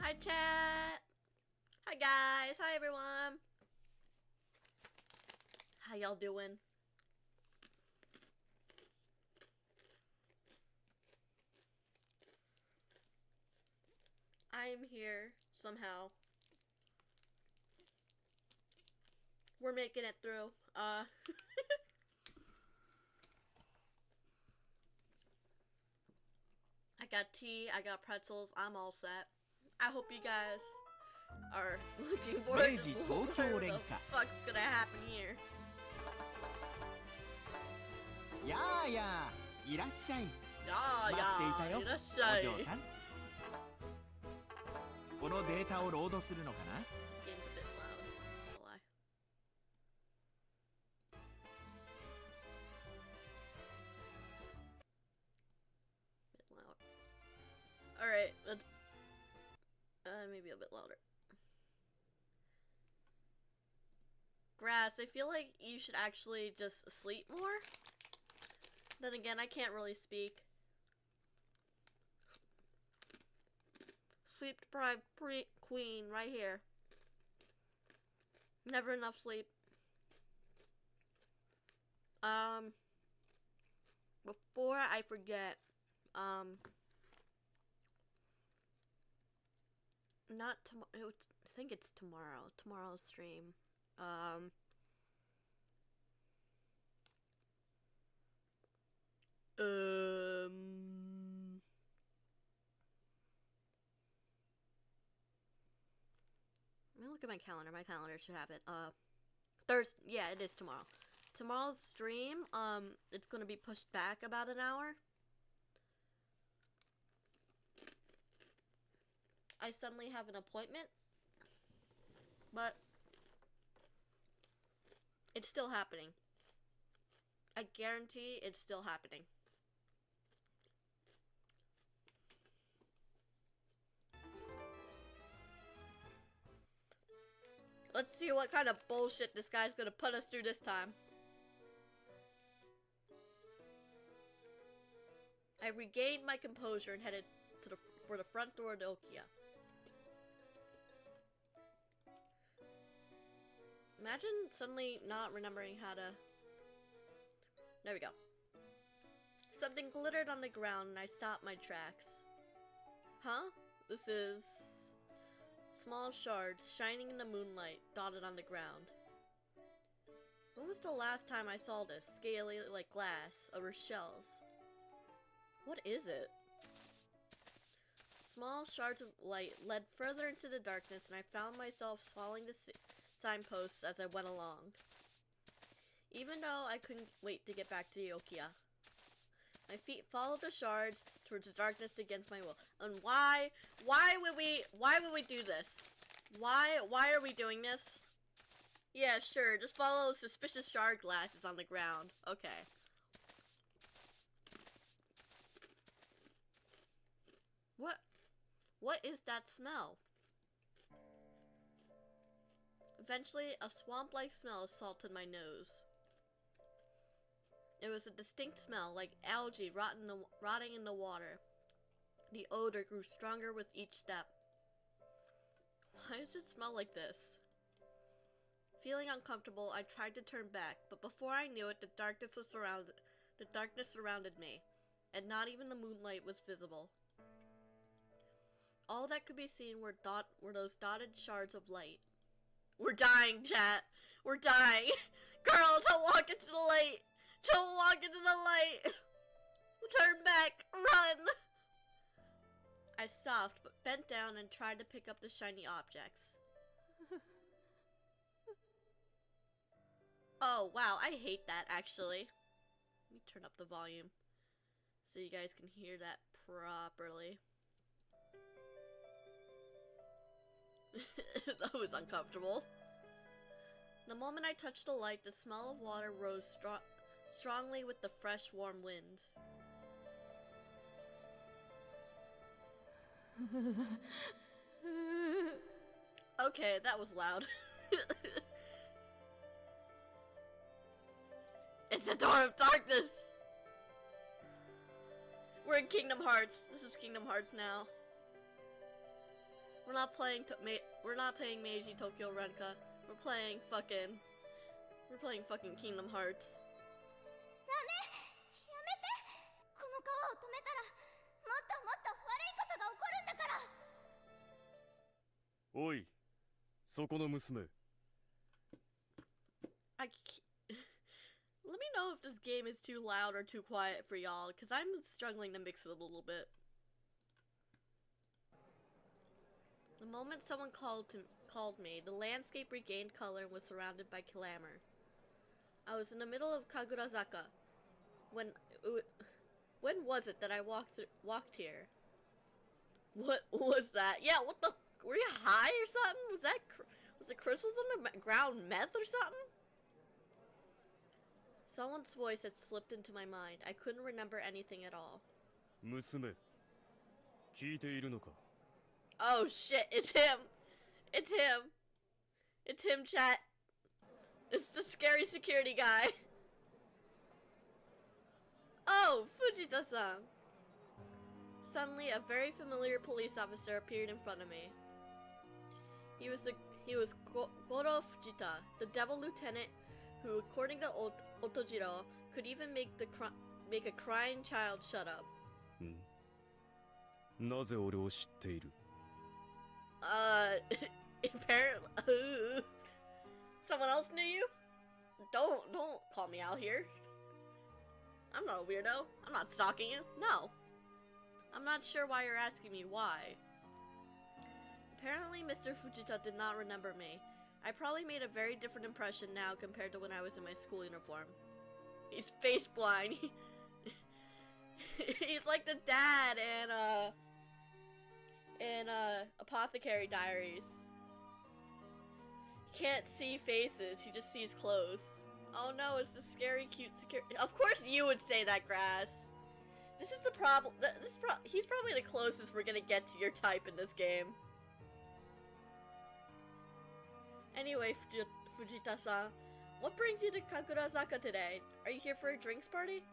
Hi chat! Hi guys! Hi everyone! How y'all doing? I'm here somehow. We're making it through. I got tea, I got pretzels, I'm all set. I hope you guys are looking forward Meiji to Tokyo what the Renka. fuck's gonna happen here. やあやあ、いらっしゃい。やー待っていたよ、いらっしゃい。お嬢さん。このデータをロードするのかな？ This game's a bit loud. I'll lie. Bit loud. Alright, let's maybe a bit louder. Grass, I feel like you should actually just sleep more. Then again, I can't really speak. Sleep deprived queen right here. Never enough sleep. Before I forget, not tomorrow. I think it's tomorrow. Tomorrow's stream. Let me look at my calendar. My calendar should have it. Thursday. Yeah, it is tomorrow. Tomorrow's stream, it's gonna be pushed back about an hour. I suddenly have an appointment, but it's still happening. I guarantee it's still happening. Let's see what kind of bullshit this guy's gonna put us through this time. I regained my composure and headed to for the front door of the Okia. Imagine suddenly not remembering how to... There we go. Something glittered on the ground and I stopped my tracks. Huh? This is... small shards shining in the moonlight dotted on the ground. When was the last time I saw this? Scaly like glass over shells. What is it? Small shards of light led further into the darkness and I found myself following the signposts as I went along. Even though I couldn't wait to get back to the Okia. My feet followed the shards towards the darkness against my will. And why would we do this? Why are we doing this? Yeah, sure, just follow suspicious shard glasses on the ground. Okay. What is that smell? Eventually, a swamp-like smell assaulted my nose. It was a distinct smell, like algae rotting in the water. The odor grew stronger with each step. Why does it smell like this? Feeling uncomfortable, I tried to turn back, but before I knew it, the darkness surrounded me, and not even the moonlight was visible. All that could be seen were those dotted shards of light. We're dying, chat. We're dying. Girl, don't walk into the light. Don't walk into the light. Turn back. Run. I stopped, but bent down and tried to pick up the shiny objects. Oh, wow. I hate that, actually. Let me turn up the volume so you guys can hear that properly. That was uncomfortable. The moment I touched the light, the smell of water rose strongly with the fresh, warm wind. Okay, that was loud. It's the door of darkness! We're in Kingdom Hearts. This is Kingdom Hearts now. We're not playing Meiji Tokyo Renka. We're playing fucking Kingdom Hearts. ダメやめてこの川を止めたらもっともっと悪いことが起こるんだからおい、そこの娘。Let me know if this game is too loud or too quiet for y'all, because I'm struggling to mix it a little bit. The moment someone called me, the landscape regained color and was surrounded by clamor. I was in the middle of Kagurazaka. When was it that I walked here? What was that? Yeah, what the? Were you high or something? Was it crystals on the ground, meth or something? Someone's voice had slipped into my mind. I couldn't remember anything at all. 娘、聞いているのか? Oh shit, it's him! It's him! It's him, chat! It's the scary security guy! Oh, Fujita-san! Suddenly, a very familiar police officer appeared in front of me. He was Goro Fujita, the devil lieutenant who, according to Otojiro, could even make a crying child shut up. なぜ俺を知っている? Apparently, someone else knew you? Don't call me out here. I'm not a weirdo. I'm not stalking you. No. I'm not sure why you're asking me why. Apparently, Mr. Fujita did not remember me. I probably made a very different impression now compared to when I was in my school uniform. He's face blind. He's like the dad in Apothecary Diaries. He can't see faces, he just sees clothes. Oh no, it's the scary, cute security. Of course you would say that, Grass. This is the problem. He's probably the closest we're gonna get to your type in this game. Anyway, Fujita-san, what brings you to Kakurazaka today? Are you here for a drinks party?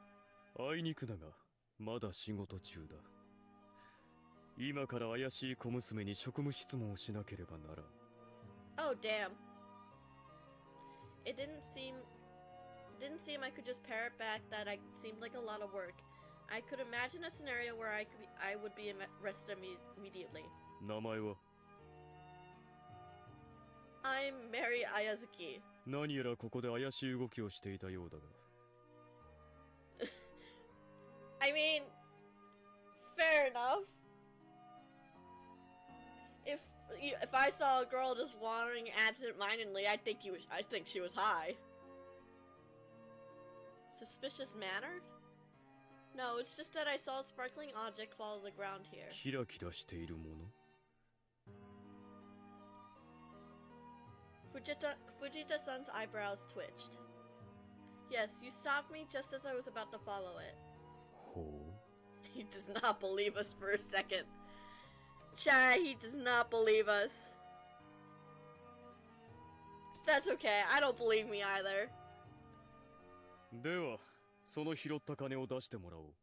あいにくだが、まだ仕事中だ。今から怪しい小娘に職務質問をしなければならん。Oh damn. It didn't seem I could just parrot back that I seemed like a lot of work. I could imagine a scenario where I would be arrested immediately. 名前は? I'm Mary Ayazuki. 何やらここで怪しい動きをしていたようだが。I mean, fair enough. If I saw a girl just wandering absent-mindedly, I think she was high. Suspicious manner? No, it's just that I saw a sparkling object fall to the ground here. キラキラしているもの? Fujita-san's eyebrows twitched. Yes, you stopped me just as I was about to follow it. ほう? He does not believe us for a second. Chai, he does not believe us. That's okay, I don't believe me either. では、その拾った金を出してもらおう。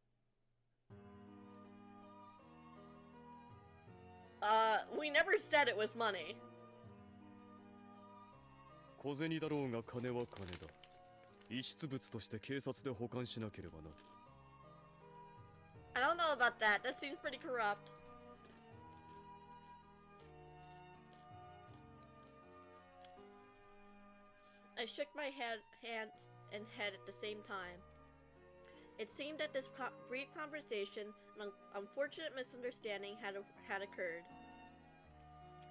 We never said it was money. 小銭だろうが金は金だ。遺失物として警察で保管しなければな。I don't know about that. That seems pretty corrupt. I shook my hand and head at the same time. It seemed that this brief conversation, an unfortunate misunderstanding had occurred.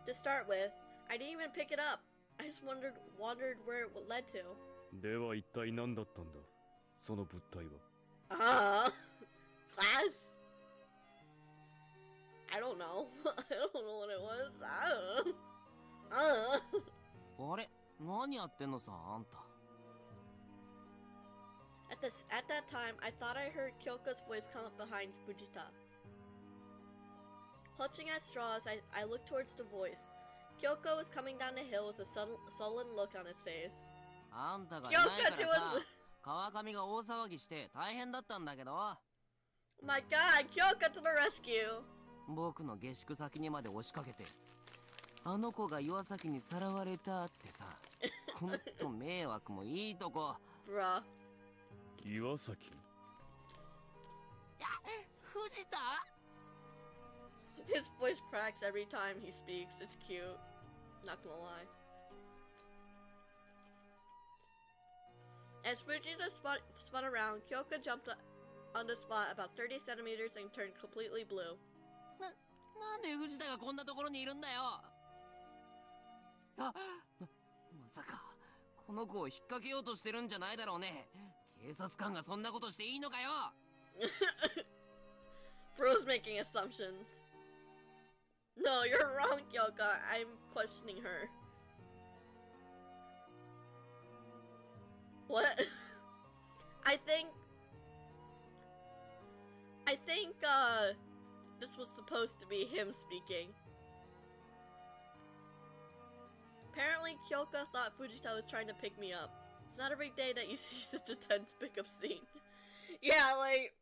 To start with, I didn't even pick it up. I just wondered where it led to. では一体何だったんだ、その物体Class? は。I don't know. I don't know what it was. あれ、何やってんのさ、あんた。At that time, I thought I heard Kyoko's voice come up behind Fujita. Clutching at straws, I looked towards the voice. Kyoko was coming down the hill with a sullen look on his face. あんたがいないからさ、川上が大騒ぎして大変だったんだけど。My God, Kyoko to the rescue! 僕の下宿先にまで押しかけて、あの子が岩崎にさらわれたってさ。ほんと迷惑もいいとこ。Bruh. 岩崎。いや、藤田 His voice cracks every time he speaks. It's cute. Not gonna lie. As Fujita spun around, Kyoka jumped on the spot about 30 centimeters and turned completely blue. なんで藤田がこんなところにいるんだよ。まさかこの子を引っ掛けようとしてるんじゃないだろうね。警察官がそんなことしていいのかよ。Bro's making assumptions. No, you're wrong, Kyoka. I'm questioning her. What? I think this was supposed to be him speaking. Apparently, Kyoka thought Fujita was trying to pick me up. It's not every day that you see such a tense pickup scene. Yeah, like,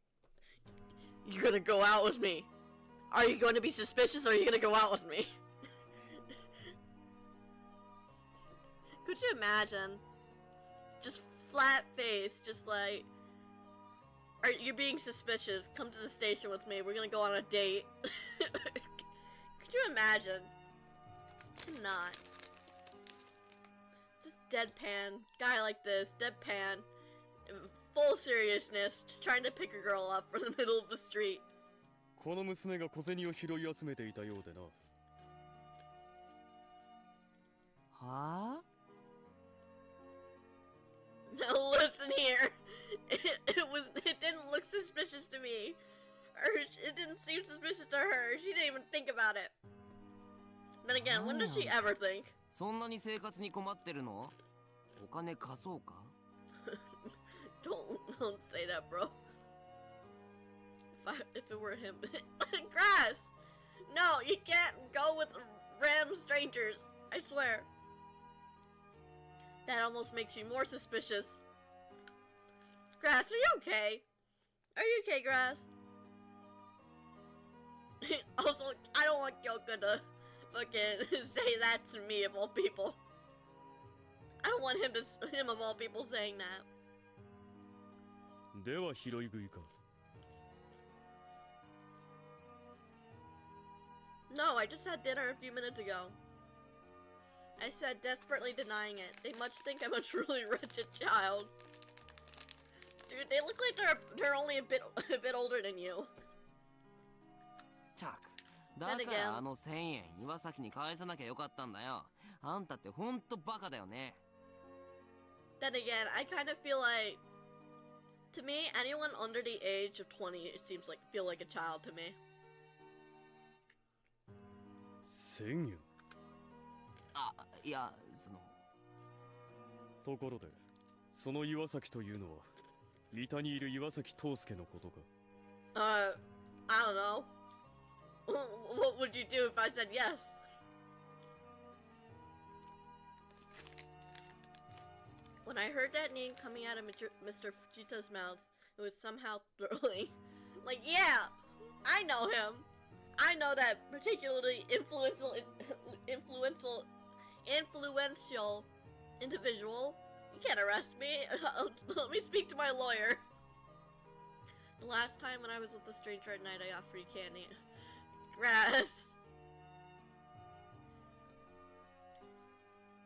you're gonna go out with me. Are you going to be suspicious or are you gonna go out with me? Could you imagine? Just flat face, just like, you're being suspicious, come to the station with me, we're gonna go on a date. Could you imagine? Cannot. Just deadpan, guy like this, deadpan, full seriousness, just trying to pick a girl up from the middle of the street. この娘が小銭を拾い集めていたようでな。はあ Now listen here. It didn't look suspicious to me. Or it didn't seem suspicious to her. She didn't even think about it. Then again, when does she ever think? そんなに生活に困ってるの？お金貸そうか？ Don't say that, bro. If it were him. Grass! No, you can't go with random strangers. I swear. That almost makes you more suspicious. Grass, are you okay? Are you okay, Grass? Also, I don't want Kyoka to fucking say that to me of all people. I don't want him of all people saying that. では拾い食いか。No, I just had dinner a few minutes ago. I said, desperately denying it. They must think I'm a truly wretched child. Dude, they look like they're only a bit older than you. たく、だからあの1000円岩崎に返さなきゃよかったんだよ。あんたってほんとバカだよね。Then again, I kind of feel like, to me, anyone under the age of 20 it seems like feel like a child to me. 1000円。あ、いや、その。ところで、その岩崎というのは、三田にいる岩崎藤介のことか。I don't know. What would you do if I said yes? When I heard that name coming out of Mr. Fujita's mouth, it was somehow thrilling. Like, yeah, I know him. I know that particularly influential individual. You can't arrest me. Let me speak to my lawyer. The last time when I was with a stranger at night, I got free candy. Grass.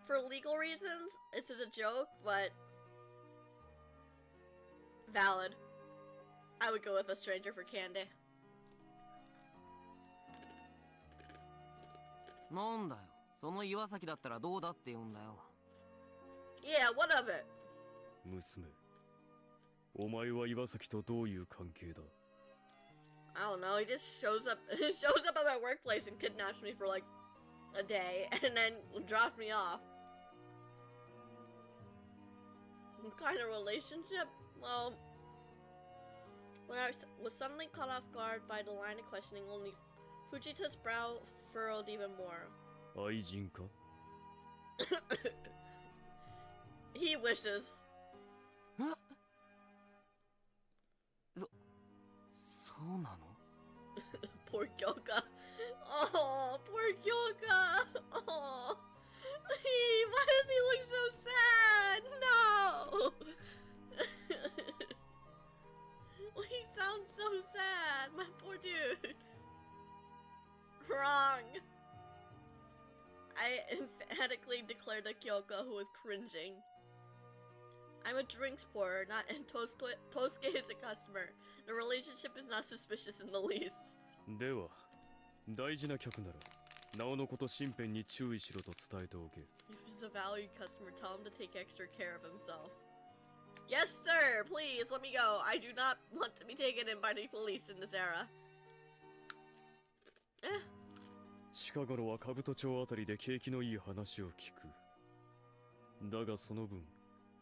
For legal reasons, this is a joke, but valid. I would go with a stranger for candy. なんだよ。その岩崎だったらどうだって言うんだよ。Yeah, what of it? 娘、お前は岩崎とどういう関係だ？ I don't know, he just shows up at my workplace and kidnaps me for like a day and then drops me off. What kind of relationship? Well, when I was suddenly caught off guard by the line of questioning, only Fujita's brow furrowed even more. 愛人か？ He wishes. そうなの？ Poor Kyoka. Oh, poor Kyoka. I emphatically declared to Kyoka, who was cringing. I'm a drinks pourer, not and Tosuke is a customer. The relationship is not suspicious in the least. では大事な客ならなおのこと身辺に注意しろと伝えておけ。 If he's a valued customer, tell him to take extra care of himself. Yes, sir! Please, let me go. I do not want to be taken in by the police in this era. 近頃は兜町あたりで景気のいい話を聞く。だがその分、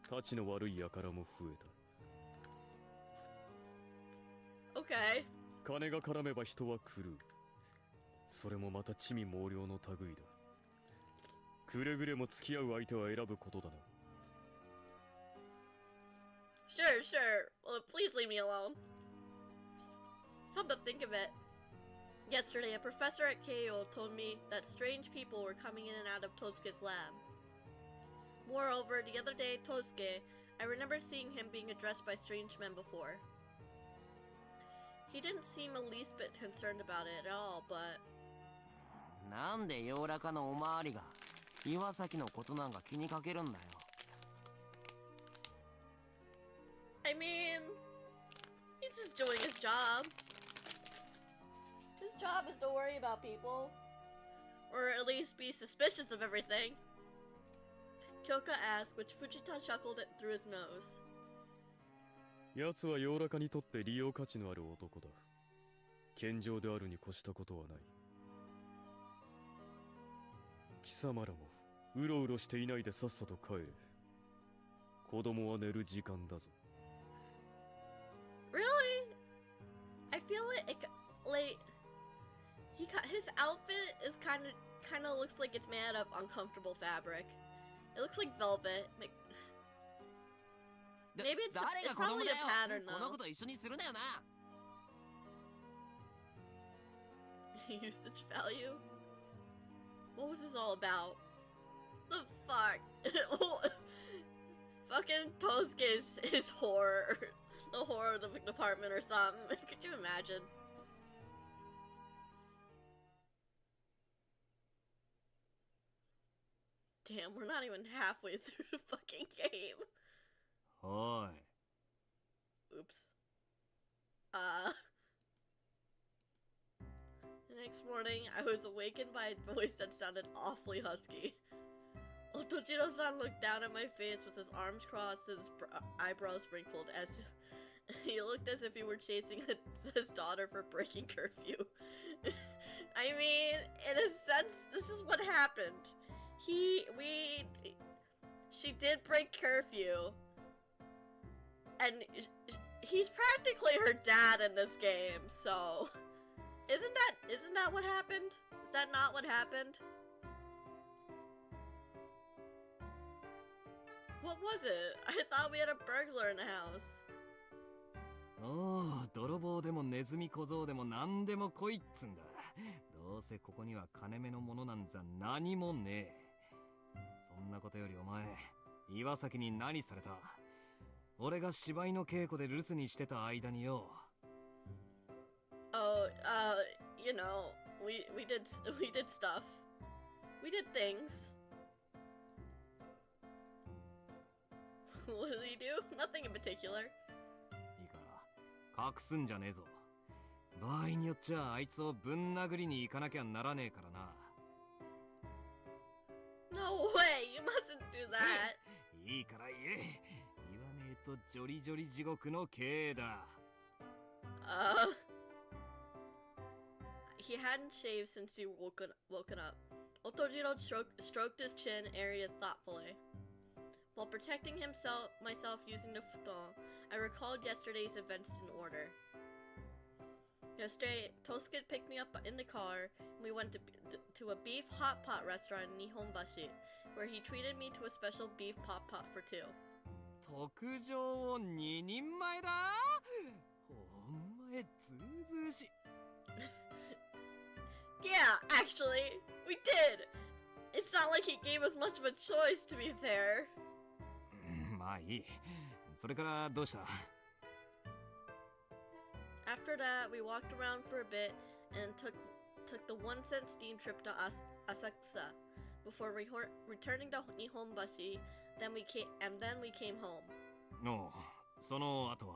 たちの悪い輩も増えた。Okay. 金が絡めば人は狂う。それもまた地味猛量の類だ。くれぐれも付き合う相手は選ぶことだな。Sure, sure. Well, please leave me alone. Come to think of it. Yesterday, a professor at Keio told me that strange people were coming in and out of Tosuke's lab. Moreover, the other day, Tosuke, I remember seeing him being addressed by strange men before. He didn't seem the least bit concerned about it at all, but... なんでヨーラカのおまわりが岩崎のことなんか気にかけるんだよ。I mean... He's just doing his job. His job is to worry about people. Or at least be suspicious of everything. Kyoka asked, which Fujita chuckled it through his nose. 奴はヨーラカにとって利用価値のある男だ。健常であるに越したことはない。貴様らもうろうろしていないでさっさと帰れ。子供は寝る時間だぞ。Really? I feel like his outfit is kind of looks like it's made out of uncomfortable fabric. It looks like velvet. Maybe it's probably a pattern though. この子と一緒にするなよな。Usage value? What was this all about? The fuck? Fucking Tosuke's his horror. The horror of the department or something. Could you imagine? Damn, we're not even halfway through the fucking game. おい。 Oops. The next morning, I was awakened by a voice that sounded awfully husky. Otojiro-san looked down at my face with his arms crossed and his eyebrows wrinkled as he looked as if he were chasing his daughter for breaking curfew. I mean, in a sense, this is what happened. She did break curfew. And he's practically her dad in this game, so... Isn't that what happened? Is that not what happened? What was it? I thought we had a burglar in the house. おお、泥棒でもネズミ小僧でも何でも来いっつんだ。どうせここには金目のものなんざ何もねえ。そんなことよりお前、岩崎に何された？俺が芝居の稽古で留守にしてた間によ。Oh, you know, we did stuff. We did things. What did he do? Nothing in particular. いいから隠すんじゃねえぞ。場合によっちゃあいつをぶん殴りに行かなきゃならねえからな。No way! You mustn't do that. いいから言え。言わねえとジョリジョリ地獄の刑だ。He hadn't shaved since he woken up. Otojiro stroked his chin area thoughtfully. While protecting myself using the futon, I recalled yesterday's events in order. Yesterday, Tosuke picked me up in the car, and we went to a beef hot pot restaurant in Nihonbashi, where he treated me to a special beef hot pot for two. 特上を2人前だ。お前ずうずうしい。Yeah, actually, we did! It's not like he gave us much of a choice, to be fair. まあいい。それからどうした？ After that, we walked around for a bit and took the 1-cent steam trip to Asakusa. before returning to Nihonbashi. Then we came home. おう、その後は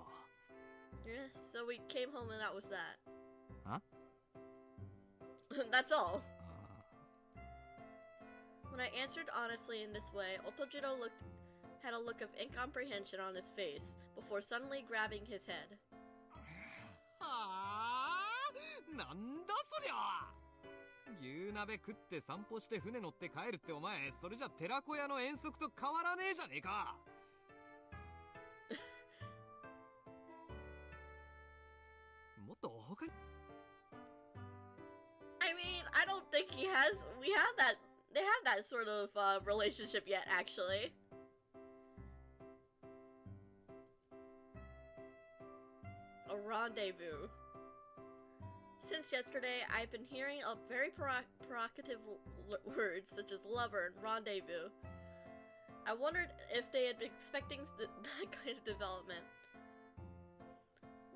Yeah, so we came home and that was that. Huh? That's all. When I answered honestly in this way, Otojiro had a look of incomprehension on his face before suddenly grabbing his head. はあ、なんだそりゃ。牛鍋食って散歩して船乗って帰るってお前、それじゃ寺子屋の遠足と変わらねえじゃねえか。もっと他に。I mean, I don't think they have that sort of relationship yet, actually. A rendezvous. Since yesterday, I've been hearing a very provocative words such as lover and rendezvous. I wondered if they had been expecting that kind of development.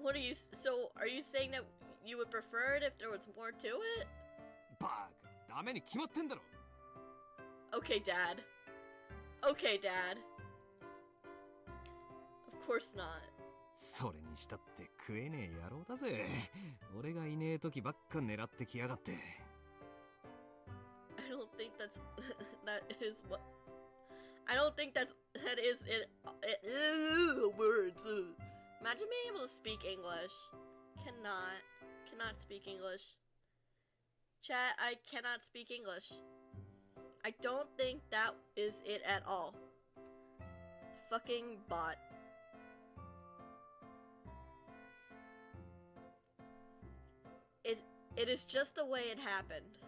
What are you saying that you would prefer it if there was more to it? バカ、ダメに決まってんだろ。Okay, Dad. Okay, Dad. Of course not. それにしたって食えねえ野郎だぜ。俺がいねえ時ばっか狙ってきやがって。I don't think that is what. I don't think that is it. Words. Imagine being able to speak English. Cannot speak English. Chat, I cannot speak English. I don't think that is it at all. Fucking bot. It is just the way it happened.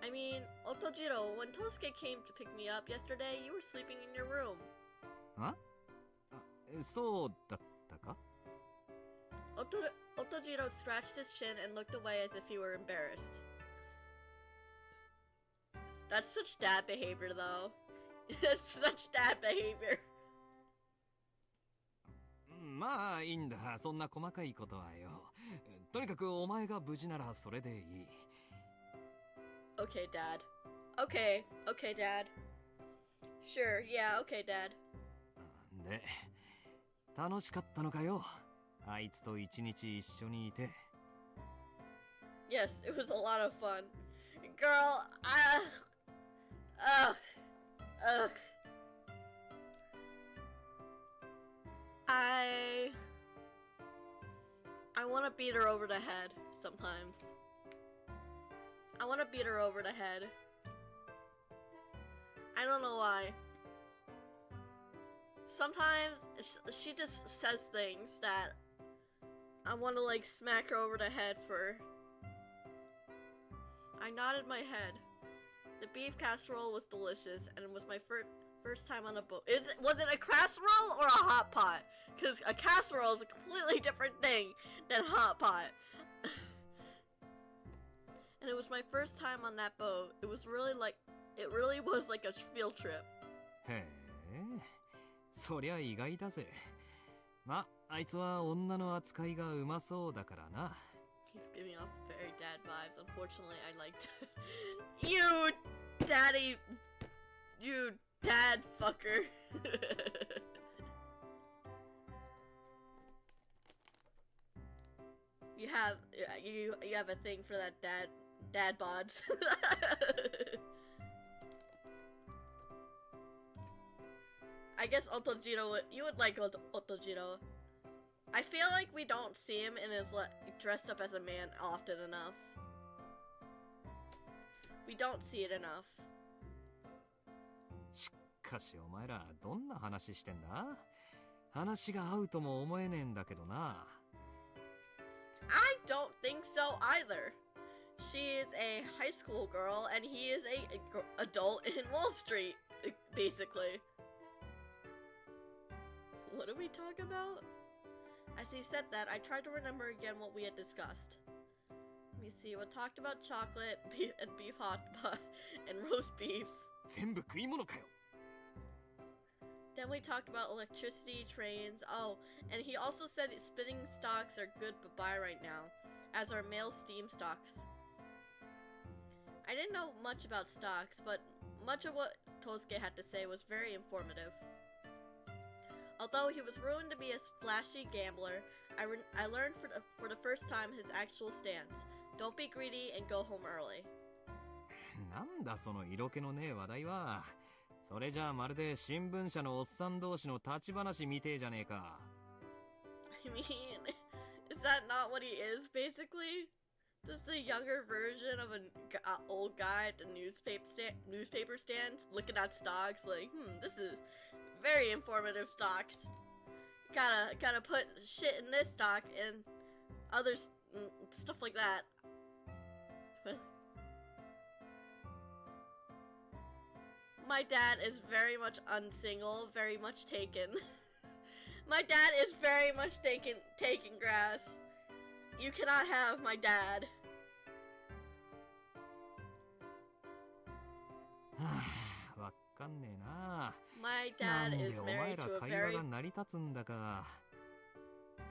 I mean, Otojiro, when Tosuke came to pick me up yesterday, you were sleeping in your room. は？そうだったか？ Otojiro scratched his chin and looked away as if he were embarrassed. That's such dad behavior, though. That's such dad behavior. まあいいんだ、そんな細かいことはよ。とにかくお前が無事ならそれでいい。Okay, Dad. Okay, Dad. Sure, yeah, okay, Dad. で、楽しかったのかよ。あいつと一日一緒にいて。Yes, it was a lot of fun. Girl, ugh. I want to beat her over the head sometimes. I want to beat her over the head. I don't know why. Sometimes she just says things that I want to like smack her over the head for. I nodded my head. The beef casserole was delicious and it was my first time on a boat. Was it a casserole or a hot pot? Because a casserole is a completely different thing than hot pot. And it was my first time on that boat. It really was like a field trip. へえ、そりゃ意外だぜ。ま、あいつは女の扱いがうまそうだからな。He's giving off very dad vibes. Unfortunately, I liked you dad fucker. You have a thing for that dad bods. I guess Otojiro you would like Otojiro. I feel like we don't see him in his dressed up as a man often enough. We don't see it enough. しかしお前らどんな話してんだ？話が合うとも思えねえんだけどな。I don't think so either. She is a high school girl and he is a adult in Wall Street, basically. What did we talk about? As he said that, I tried to remember again what we had discussed. Let me see, we talked about chocolate, beef hot pot, and roast beef. 全部食い物かよ。Then we talked about electricity, trains, oh, and he also said spinning stocks are good to buy right now, as are male steam stocks. I didn't know much about stocks, but much of what Tosuke had to say was very informative. Although he was ruined to be a flashy gambler, I learned for the first time his actual stance. Don't be greedy and go home early. なんだその色気のねえ話題は。それじゃあまるで新聞社のおっさん同士の立ち話みてえじゃねえか。I mean, is that not what he is, basically? Just a younger version of an old guy at the newspaper stand looking at stocks like, this is very informative stocks. Gotta put shit in this stock and others, stuff like that. My dad is very much unsingle, very much taken. My dad is very much taking grass. You cannot have my dad. わかんねえな。 My なん dad で is お前 married ら to a 会話 very が成り立つんだか。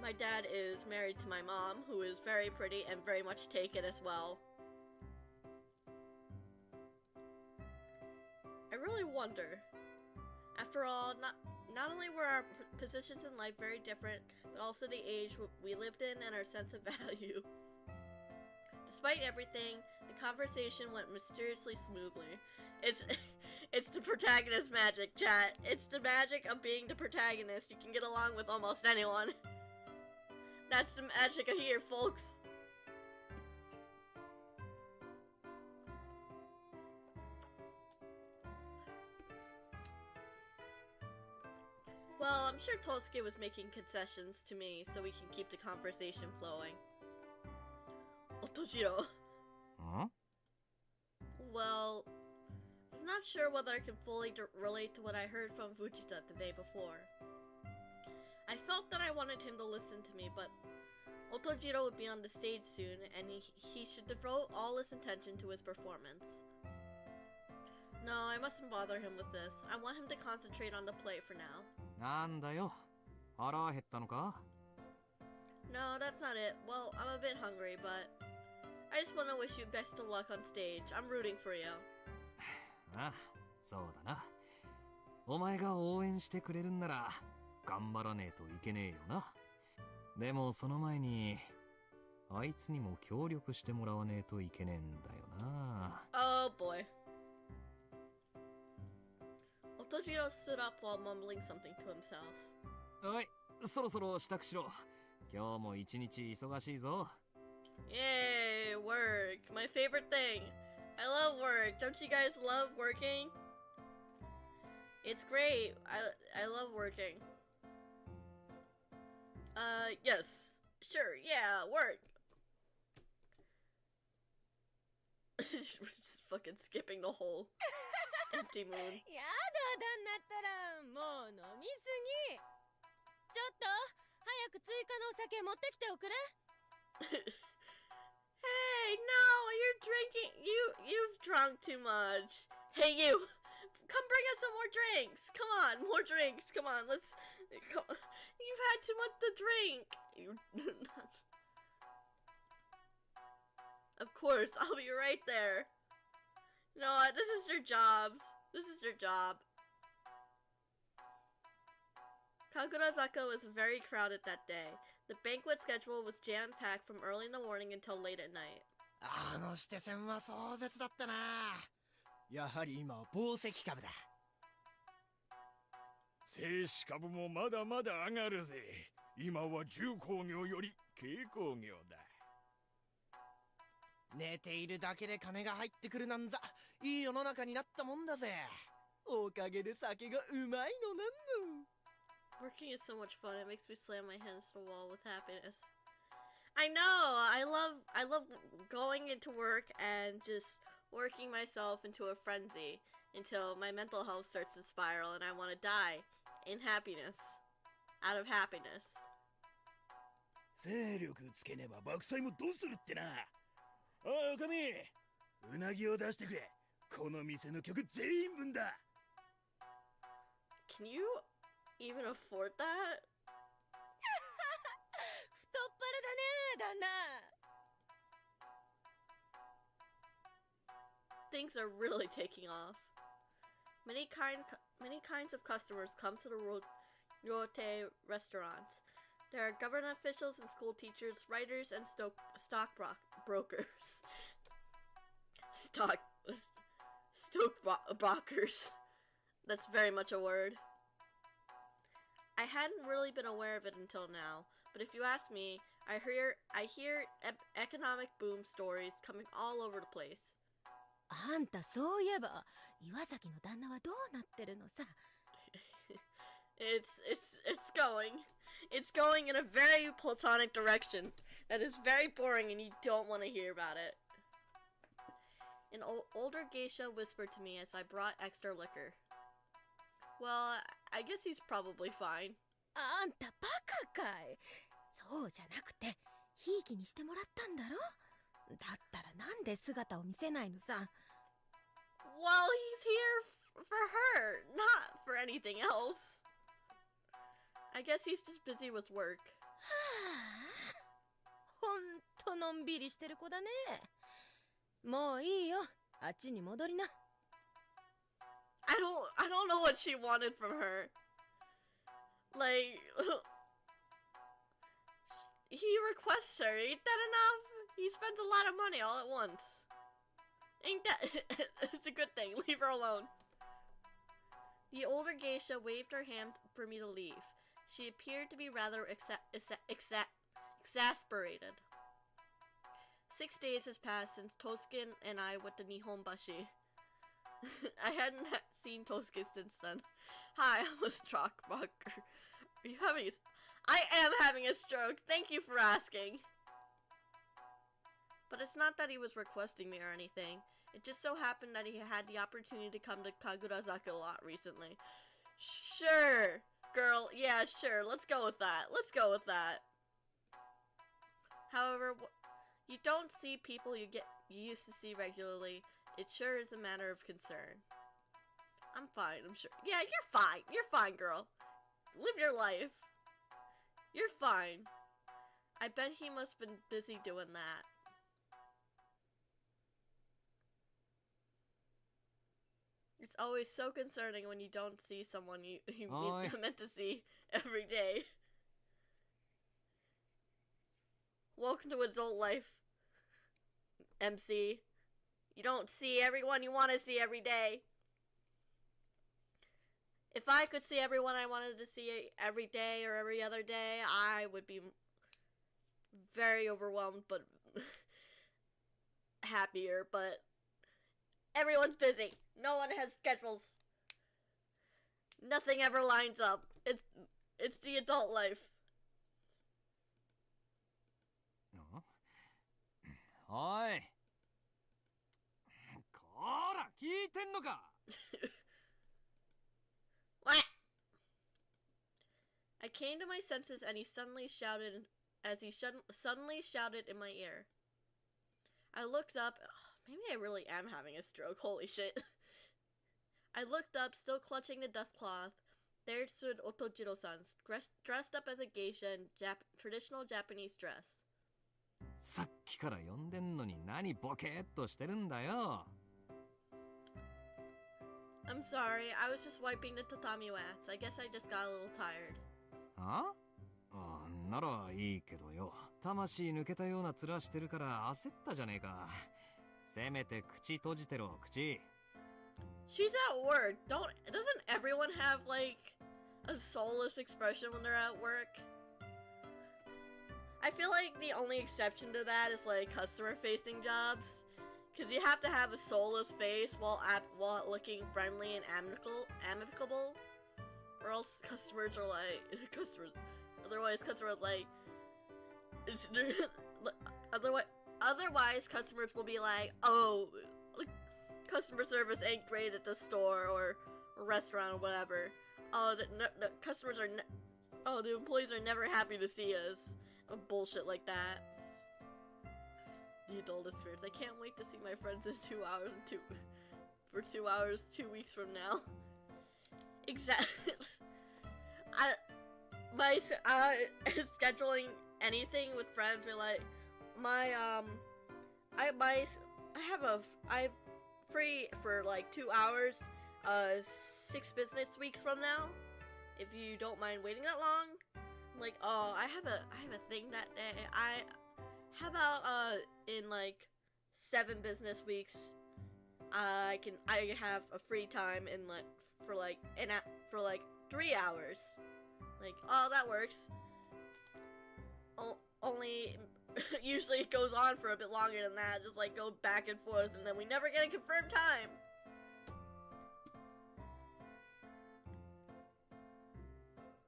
My dad is married to my mom, who is very pretty and very much taken as well. I really wonder. After all, not only were our positions in life very different, but also the age we lived in and our sense of value. Despite everything, the conversation went mysteriously smoothly. It's the protagonist magic, chat. It's the magic of being the protagonist. You can get along with almost anyone. That's the magic of here, folks. Well, I'm sure Tosuke was making concessions to me so we can keep the conversation flowing. Otojiro. Huh? Well, I was not sure whether I could fully relate to what I heard from Fujita the day before. I felt that I wanted him to listen to me, but Otojiro would be on the stage soon, and he should devote all his attention to his performance. No, I mustn't bother him with this. I want him to concentrate on the play for now. なんだよ。腹減ったのか? No, that's not it. Well, I'm a bit hungry, but I just want to wish you best of luck on stage. I'm rooting for you. ああ、そうだな。お前が応援してくれるんなら頑張らねえといけねえよな。でもその前にあいつにも協力してもらわねえといけねえんだよな。Oh boy. Otojiro stood up while mumbling something to himself. おい、そろそろ支度しろ。今日も一日忙しいぞ。Yay, work. My favorite thing. I love work. Don't you guys love working? It's great. I love working. Yes. Sure, yeah, work. Just fucking skipping the whole empty moon. やだ、旦那ったらもう飲みすぎ。ちょっと早く追加のお酒持ってきておくれ。Hey, no, you're drinking. You've drunk too much. Hey, you. Come bring us some more drinks. Come on, more drinks. Come on, let's. You've had too much to drink. Of course, I'll be right there. No, this is their jobs. This is their job. Kagurazaka was very crowded that day. The banquet schedule was jam-packed from early in the morning until late at night. あの指定戦は壮絶だったな。やはり今は宝石株だ。静止株もまだまだ上がるぜ。今は重工業より軽工業だ。寝ているだけで金が入ってくるなんざいい世の中になったもんだぜ。おかげで酒がうまいのなんの。 Working is so much fun. It makes me slam my hands to the wall with happiness. I know. I love going into work and just working myself into a frenzy until my mental health starts to spiral and I want to die in happiness. Out of happiness. 勢力つけねば爆災もどうするってな。おい、おかみ、うなぎを出してくれ。この店の客全員分だ。Can you even afford that? 太っ腹だね、旦那。things are really taking off. Many kinds of customers come to the Ryote restaurants. There are government officials and school teachers, writers, and brokers. Brokers. That's very much a word. I hadn't really been aware of it until now, but if you ask me, I hear economic boom stories coming all over the place. あんたそういえば岩崎の旦那はどうなってるのさ。It's going in a very platonic direction that is very boring and you don't want to hear about it. An older geisha whispered to me as I brought extra liquor. Well, I guess he's probably fine. あんたバカかい。そうじゃなくてひいきにしてもらったんだろ。だったらなんで姿を見せないのさ。Well, he's here for her, not for anything else. I guess he's just busy with work. はあ、ほんとのんびりしてる子だね。もういいよ。あっちに戻りな。I don't know what she wanted from her. Like, he requests her. Ain't that enough? He spends a lot of money all at once. Ain't that? It's a good thing. Leave her alone. The older geisha waved her hand for me to leave. She appeared to be rather exasperated. 6 days has passed since Tosuke and I went to Nihonbashi. I hadn't seen Tosuke since then. Hi, I'm a stockbroker. Are you having I am having a stroke. Thank you for asking. But it's not that he was requesting me or anything. It just so happened that he had the opportunity to come to Kagurazaka a lot recently. Sure, girl. Yeah, sure. Let's go with that. Let's go with that. However, you don't see people you used to see regularly. It sure is a matter of concern. I'm fine, I'm sure. Yeah, you're fine. You're fine, girl. Live your life. You're fine. I bet he must have been busy doing that. It's always so concerning when you don't see someone you meant to see every day. Welcome to adult life, MC. You don't see everyone you want to see every day. If I could see everyone I wanted to see every day or every other day, I would be very overwhelmed, but happier, but everyone's busy. No one has schedules. Nothing ever lines up. It's the adult life. おい。こら、聞いてんのか。What? I came to my senses and he suddenly shouted in my ear. I looked up. Maybe I really am having a stroke. Holy shit. I looked up, still clutching the dust cloth. There stood Otojiro-san, dressed up as a geisha in traditional Japanese dress. さっきから呼んでんのに何ボケーっとしてるんだよ。I'm sorry, I was just wiping the tatami mats. I guess I just got a little tired. あ？あ、ならいいけどよ。魂抜けたような面してるから焦ったじゃねえか。せめて口閉じてろ、口。She's at work. Doesn't everyone have like a soulless expression when they're at work? I feel like the only exception to that is like customer-facing jobs, because you have to have a soulless face while looking friendly and amicable, or else customers are like Otherwise, customers like otherwise customers will be like, oh, customer service ain't great at the store or restaurant or whatever. Oh, the employees are never happy to see us. Bullshit like that. The adult experience. I can't wait to see my friends in 2 hours for 2 hours, 2 weeks from now. Exactly. Scheduling anything with friends. We're like, free for like 2 hours, 6 business weeks from now, if you don't mind waiting that long. I'm like, oh, I have a thing that day. How about in like 7 business weeks, I have a free time in like for like 3 hours. Like, oh, that works. Only usually it goes on for a bit longer than that, just like go back and forth, and then we never get a confirmed time.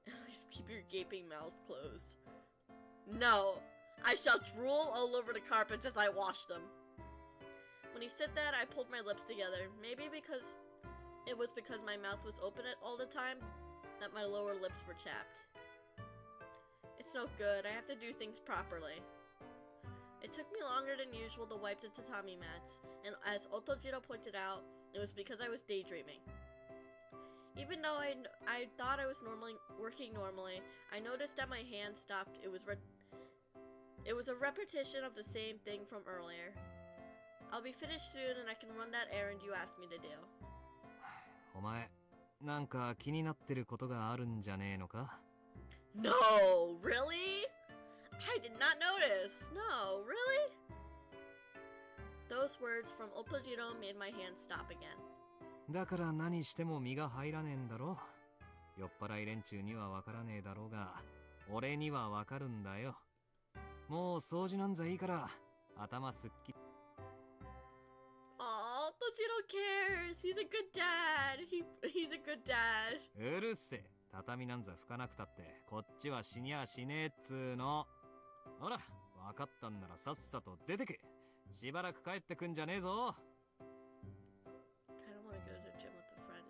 At least keep your gaping mouths closed. No, I shall drool all over the carpets as I wash them. When he said that, I pulled my lips together. Maybe because my mouth was open all the time that my lower lips were chapped. It's no good. I have to do things properly. It took me longer than usual to wipe the tatami mats, and as Otojiro pointed out, it was because I was daydreaming. Even though I thought I was working normally, I noticed that my hand stopped. It was a repetition of the same thing from earlier. I'll be finished soon and I can run that errand you asked me to do. お前、なんか気になってることがあるんじゃねえのか? No, really? I did not notice. No, really? Those words from Otojiro made my hand stop again. だから何しても身が入らねえんだろ。酔っ払い連中にはわからねえだろうが、俺にはわかるんだよ。もう掃除なんざいいから、頭すっきり。Aw, Otojiro cares. He's a good dad. He's a good dad. うるせえ。畳なんざ拭かなくたって、こっちは死にゃしねえっつーの。ほら、わかったんならさっさと出てけ。しばらく帰ってくんじゃねえぞ。Kinda wanna go to the gym with a friend.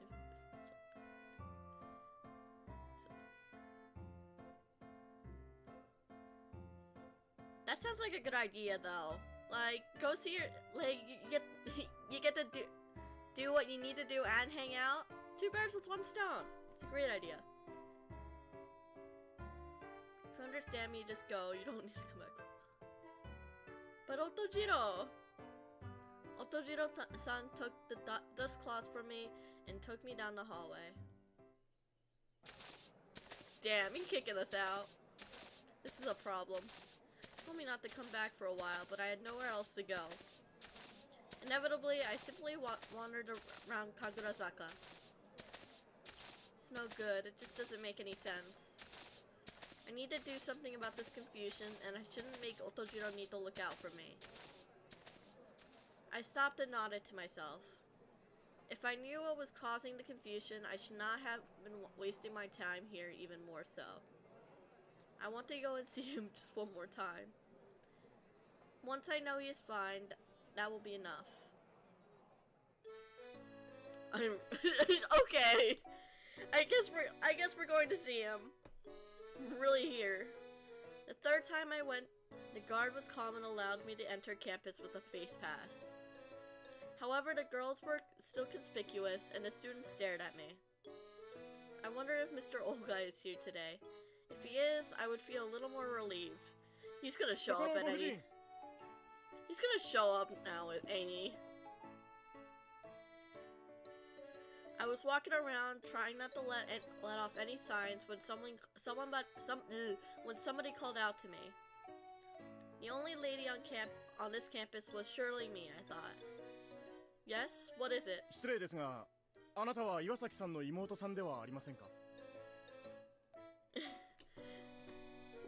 That sounds like a good idea, though. Like, go see your, like, you get to do what you need to do and hang out. 2 birds with 1 stone. It's a great idea. If you understand me, just go. You don't need to come back. But Otojiro-san took the dust cloths from me and took me down the hallway. Damn, he's kicking us out. This is a problem. He told me not to come back for a while, but I had nowhere else to go. Inevitably, I simply wandered around Kagurazaka. It's no good, it just doesn't make any sense. I need to do something about this confusion, and I shouldn't make Otojiro need to look out for me. I stopped and nodded to myself. If I knew what was causing the confusion, I should not have been wasting my time here even more so. I want to go and see him just one more time. Once I know he is fine, that will be enough. Okay. I guess we're going to see him. I'm really here. The 3rd time I went, the guard was calm and allowed me to enter campus with a face pass. However, the girls were still conspicuous and the students stared at me. I wonder if Mr. Olga is here today. If he is, I would feel a little more relieved. He's gonna show up at any. He's gonna show up now, ain't he? I was walking around trying not to let off any signs when when somebody called out to me. The only lady on this campus was surely me, I thought. Yes, what is it? 失礼ですが、あなたは岩崎さんの妹さんではありませんか?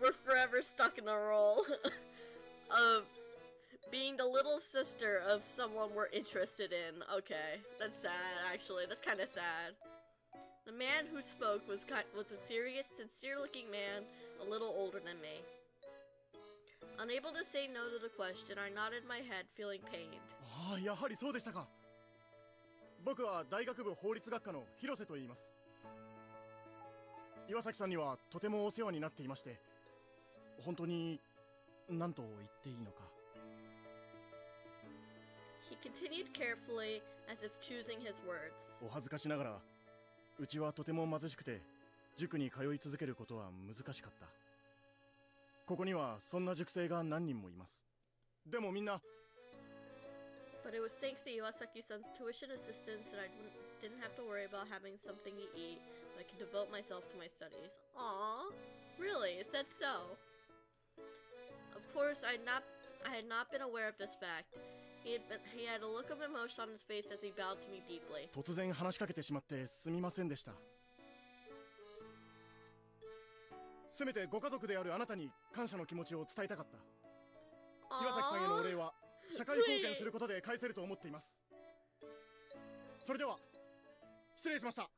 We're forever stuck in the role of being the little sister of someone we're interested in. Okay, that's sad, actually. That's kind of sad. The man who spoke was a serious, sincere-looking man, a little older than me. Unable to say no to the question, I nodded my head, feeling pained. ああ、やはりそうでしたか。僕は大学部法律学科の広瀬と言います。岩崎さんにはとてもお世話になっていまして、本当に何と言っていいのか。He continued carefully, as if choosing his words. お恥ずかしながら、うちはとても貧しくて、塾に通い続けることは難しかった。ここにはそんな塾生が何人もいます。でもみんな。But But it was thanks to Iwasaki-san's tuition assistance that I didn't have to worry about having something to eat, so I could devote myself to my studies. Aww, really? It said so. Of course, I had not been aware of this fact. He had a look of emotion on his face as he bowed to me deeply. 突然話しかけてしまってすみませんでした。せめてご家族であるあなたに感謝の気持ちを伝えたかった。岩崎さんへのお礼は社会貢献することで返せると思っています。それでは失礼しました。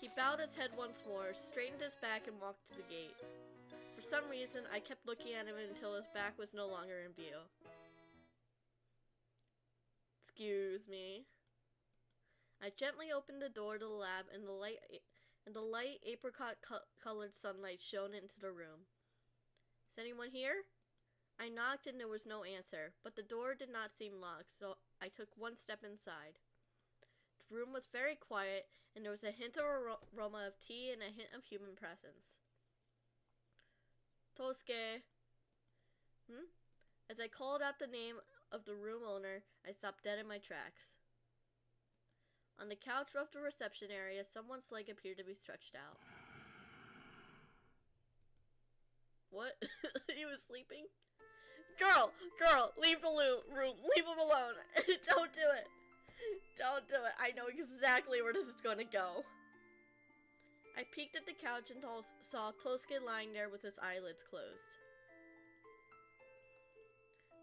He bowed his head once more, straightened his back, and walked to the gate. For some reason, I kept looking at him until his back was no longer in view. Excuse me. I gently opened the door to the lab, and the light apricot-colored sunlight shone into the room. Is anyone here? I knocked and there was no answer, but the door did not seem locked, so I took one step inside. The room was very quiet, and there was a hint of aroma of tea and a hint of human presence. Tosuke. As I called out the name of the room owner, I stopped dead in my tracks. On the couch of the reception area, someone's leg appeared to be stretched out. What? He was sleeping? Girl! Leave the room! Leave him alone! Don't do it! Don't do it! I know exactly where this is gonna go. I peeked at the couch and saw Tosuke lying there with his eyelids closed.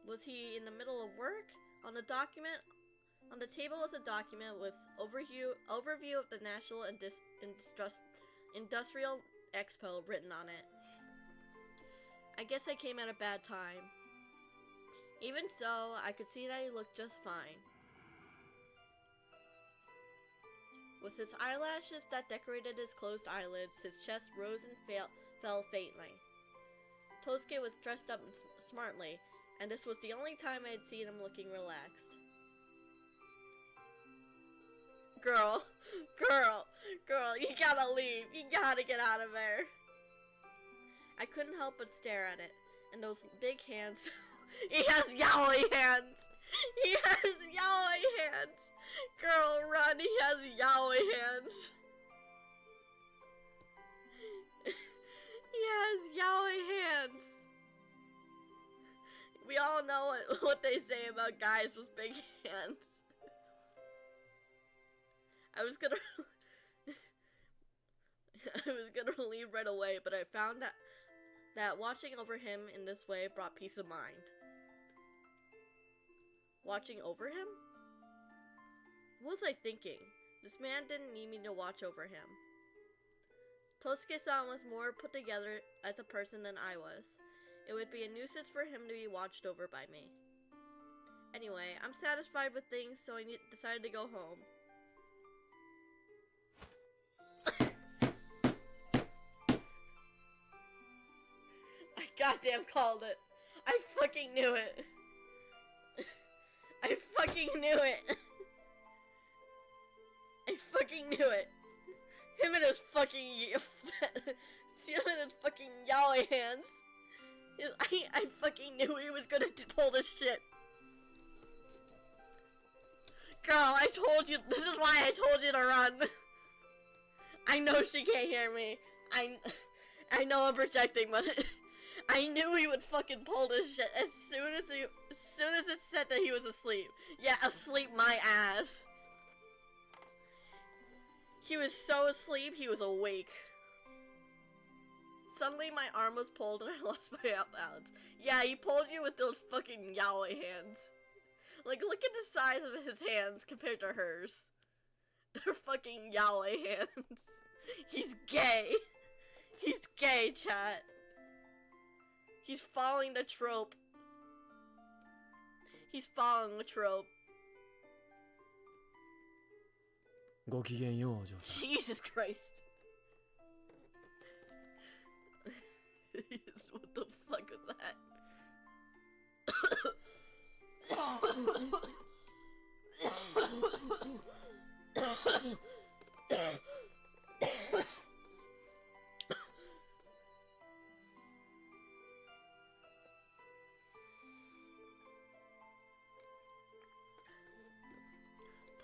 Was he in the middle of work? On the table was a document with overview of the National Industrial Expo written on it. I guess I came at a bad time. Even so, I could see that he looked just fine. With his eyelashes that decorated his closed eyelids, his chest rose and fell faintly. Tosuke was dressed up smartly, and this was the only time I had seen him looking relaxed. Girl, you gotta leave. You gotta get out of there. I couldn't help but stare at it, and those big hands. He has yaoi hands! He has yaoi hands! Girl, run, he has yaoi hands! He has yaoi hands! We all know what they say about guys with big hands. I was gonna leave right away, but I found that watching over him in this way brought peace of mind. Watching over him? What was I thinking? This man didn't need me to watch over him. Tosuke-san was more put together as a person than I was. It would be a nuisance for him to be watched over by me. Anyway, I'm satisfied with things, so I decided to go home. I goddamn called it. I fucking knew it. I fucking knew it. I fucking knew it. Him and his fucking yaoi hands. I fucking knew he was gonna pull this shit. Girl, I told you. This is why I told you to run. I know she can't hear me. I know I'm projecting, but I knew he would fucking pull this shit as soon as it said that he was asleep. Yeah, asleep my ass. He was so asleep, he was awake. Suddenly my arm was pulled and I lost my balance. Yeah, he pulled you with those fucking yaoi hands. Like, look at the size of his hands compared to hers. They're fucking yaoi hands. He's gay. He's gay, chat. He's following the trope. He's following the trope. ごきげんよう、お嬢さん。 Jesus Christ. What the fuck was that?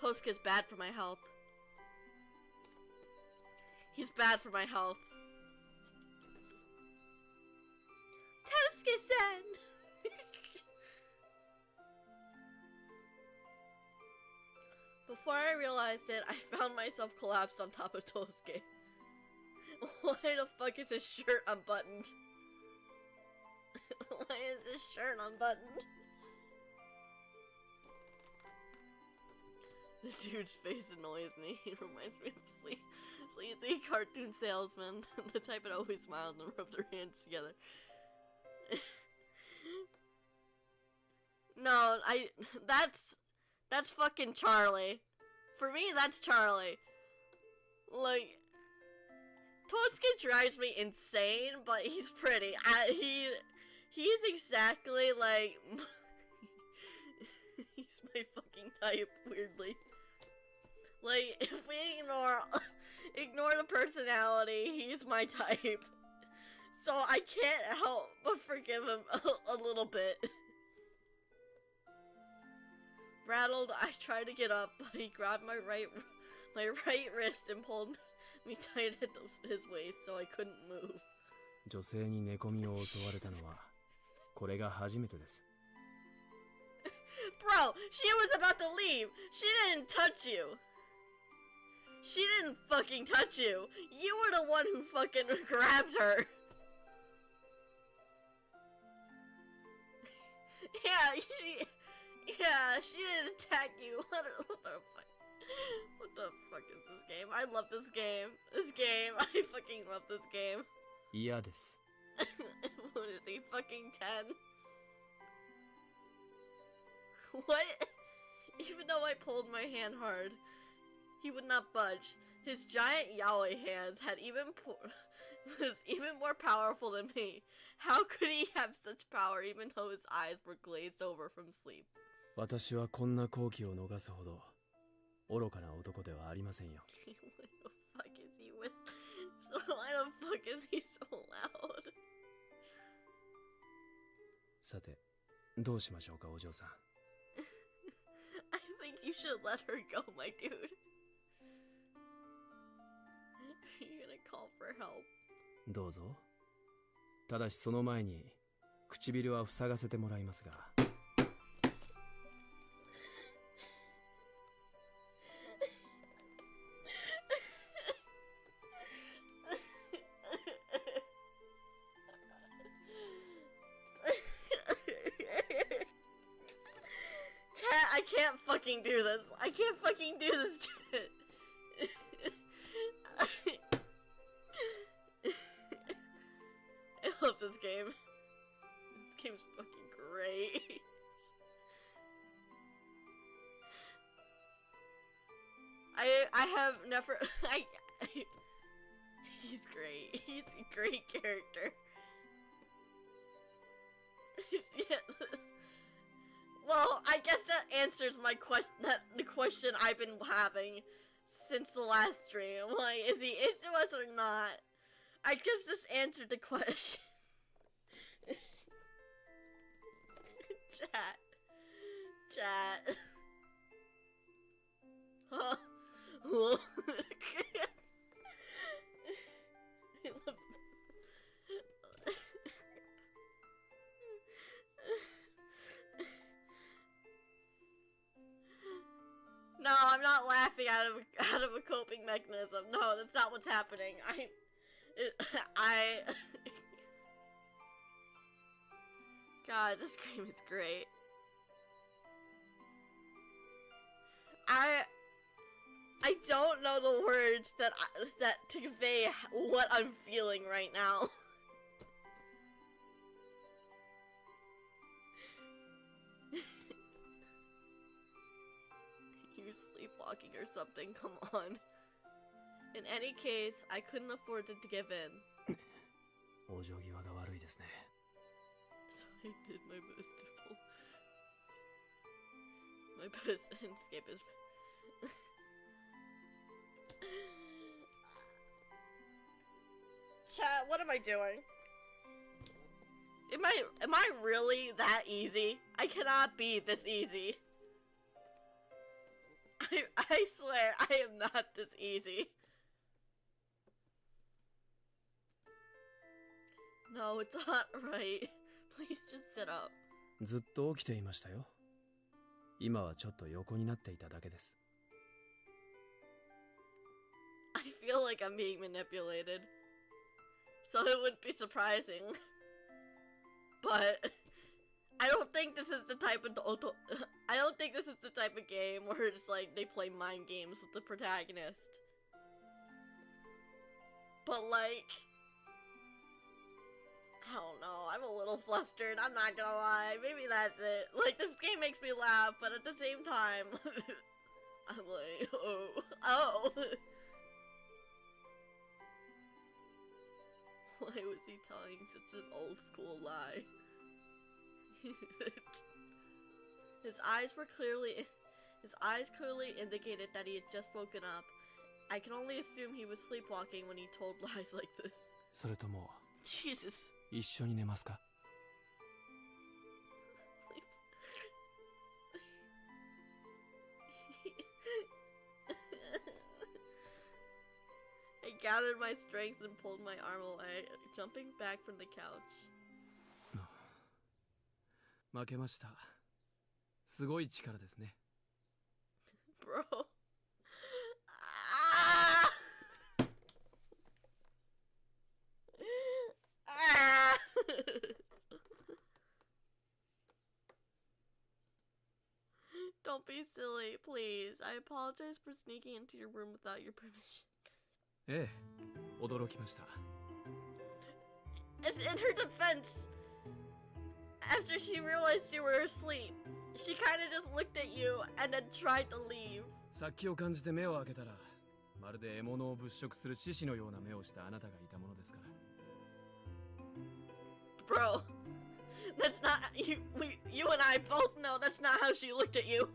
Tosuke's bad for my health. He's bad for my health. Tosuke-san! Before I realized it, I found myself collapsed on top of Tosuke. Why the fuck is his shirt unbuttoned? Why is his shirt unbuttoned? The dude's face annoys me. He reminds me of sleazy cartoon salesman. The type that always smiled and rubbed their hands together. No, that's fucking Charlie. For me, that's Charlie. Like, Tosuke drives me insane, but he's pretty. He's exactly like he's my fucking type, weirdly. Like, if we ignore the personality, he's my type. So I can't help but forgive him a little bit. Rattled, I tried to get up, but he grabbed my right wrist and pulled me tight at his waist, so I couldn't move. 女性に寝込みを襲われたのはこれが初めてです。 Bro, she was about to leave. She didn't touch you. She didn't fucking touch you. You were the one who fucking grabbed her. Yeah, she didn't attack you. What the fuck is this game? I love this game. I fucking love this game. 嫌です。 What is he, fucking 10? What? Even though I pulled my hand hard, he would not budge. His giant yaoi hands was even more powerful than me. How could he have such power even though his eyes were glazed over from sleep? 私はこんな好機を逃すほど愚かな男ではありませんよ。Why the fuck is he so loud? さて、どうしましょうか、お嬢さん。I think you should let her go, my dude. Are you gonna call for help? どうぞ。ただしその前に唇は塞がせてもらいますが。I can't fucking do this. I can't fucking do this shit. I love this game. This game's fucking great. I have never he's great. He's a great character. Yeah. Well, I guess that answers my question. The question I've been having since the last stream. Like, is he into us or not? I guess this answered the question. Chat. Huh? No, I'm not laughing out of a coping mechanism. No, that's not what's happening. God, this game is great. I don't know the words that to convey what I'm feeling right now. You sleepwalking or something, come on. In any case, I couldn't afford to give in. お行儀が悪いですね。 So I did my best to pull. My best to escape his. Chat, what am I doing? Am I really that easy? I cannot be this easy. I swear, I am not this easy. No, it's not right. Please just sit up. ずっと起きていましたよ。今はちょっと横になっていただけです。I feel like I'm being manipulated. So it wouldn't be surprising. But I don't think this is the type of I don't think this is the type of game where it's like they play mind games with the protagonist. But like, I don't know, I'm a little flustered, I'm not gonna lie. Maybe that's it. Like, this game makes me laugh, but at the same time, I'm like, oh. Why was he telling such an old school lie? His eyes clearly indicated that he had just woken up. I can only assume he was sleepwalking when he told lies like this. それとも Jesus. 一緒に寝ますか? I gathered my strength and pulled my arm away, jumping back from the couch. 負けました。すごい力ですね。Bro. Don't be silly, please. I apologize for sneaking into your room without your permission. ええ、驚きました。As in her defense, after she realized you were asleep, she kind of just looked at you and then tried to leave. 殺気を感じて目を開けたら、まるで獲物を物色する獅子のような目をしたあなたがいたものですから。Bro, that's not you. You and I both know that's not how she looked at you.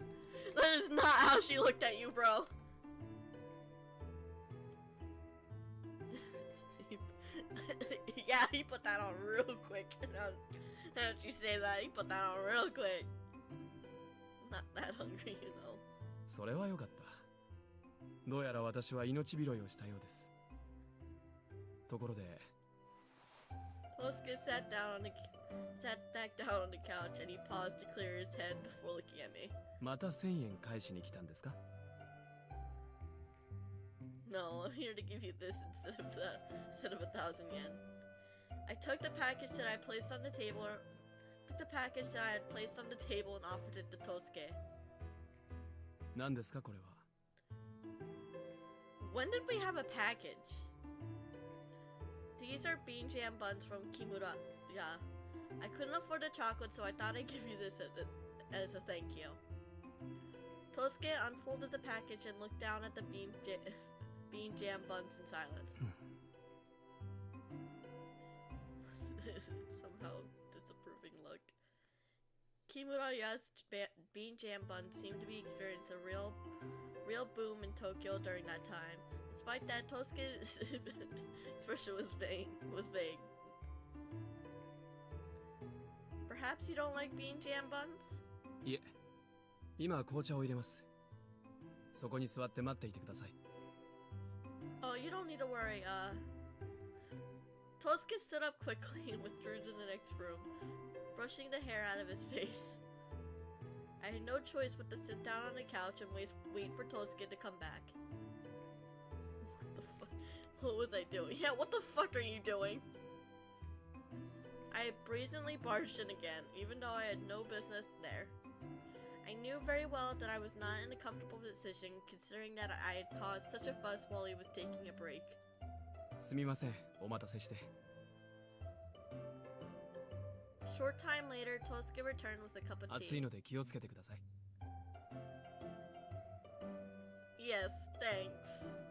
That is not how she looked at you, bro. Yeah, he put that on real quick. Now that you say that, he put that on real quick. Not that hungry, you know. それは良かった。どうやら私は命拾いをしたようです。ところで、Tosuke sat back down on the couch and he paused to clear his head before looking at me. また1000円返しに来たんですか? No, I'm here to give you this instead of 1,000 yen. I took the package that I had placed on the table and offered it to Tosuke. 何ですかこれは? When did we have a package? These are bean jam buns from Kimura. Yeah. I couldn't afford the chocolate, so I thought I'd give you this as a thank you. Tosuke unfolded the package and looked down at the bean jam buns in silence. Somehow disapproving look. Kimura's bean jam buns seemed to be experiencing a real boom in Tokyo during that time. Despite that, Tosuke's expression was vague. Perhaps you don't like bean jam buns? いえ、今紅茶を入れます。そこに座って待っていてください。Oh, you don't need to worry. Tosuke stood up quickly and withdrew to the next room, brushing the hair out of his face. I had no choice but to sit down on the couch and wait for Tosuke to come back. What the fuck? What was I doing? Yeah, what the fuck are you doing? I had brazenly barged in again, even though I had no business there. I knew very well that I was not in a comfortable position, considering that I had caused such a fuss while he was taking a break. すみません、お待たせして。A short time later, Tosuke returned with a cup of tea. 暑いので気をつけてください。Yes, thanks.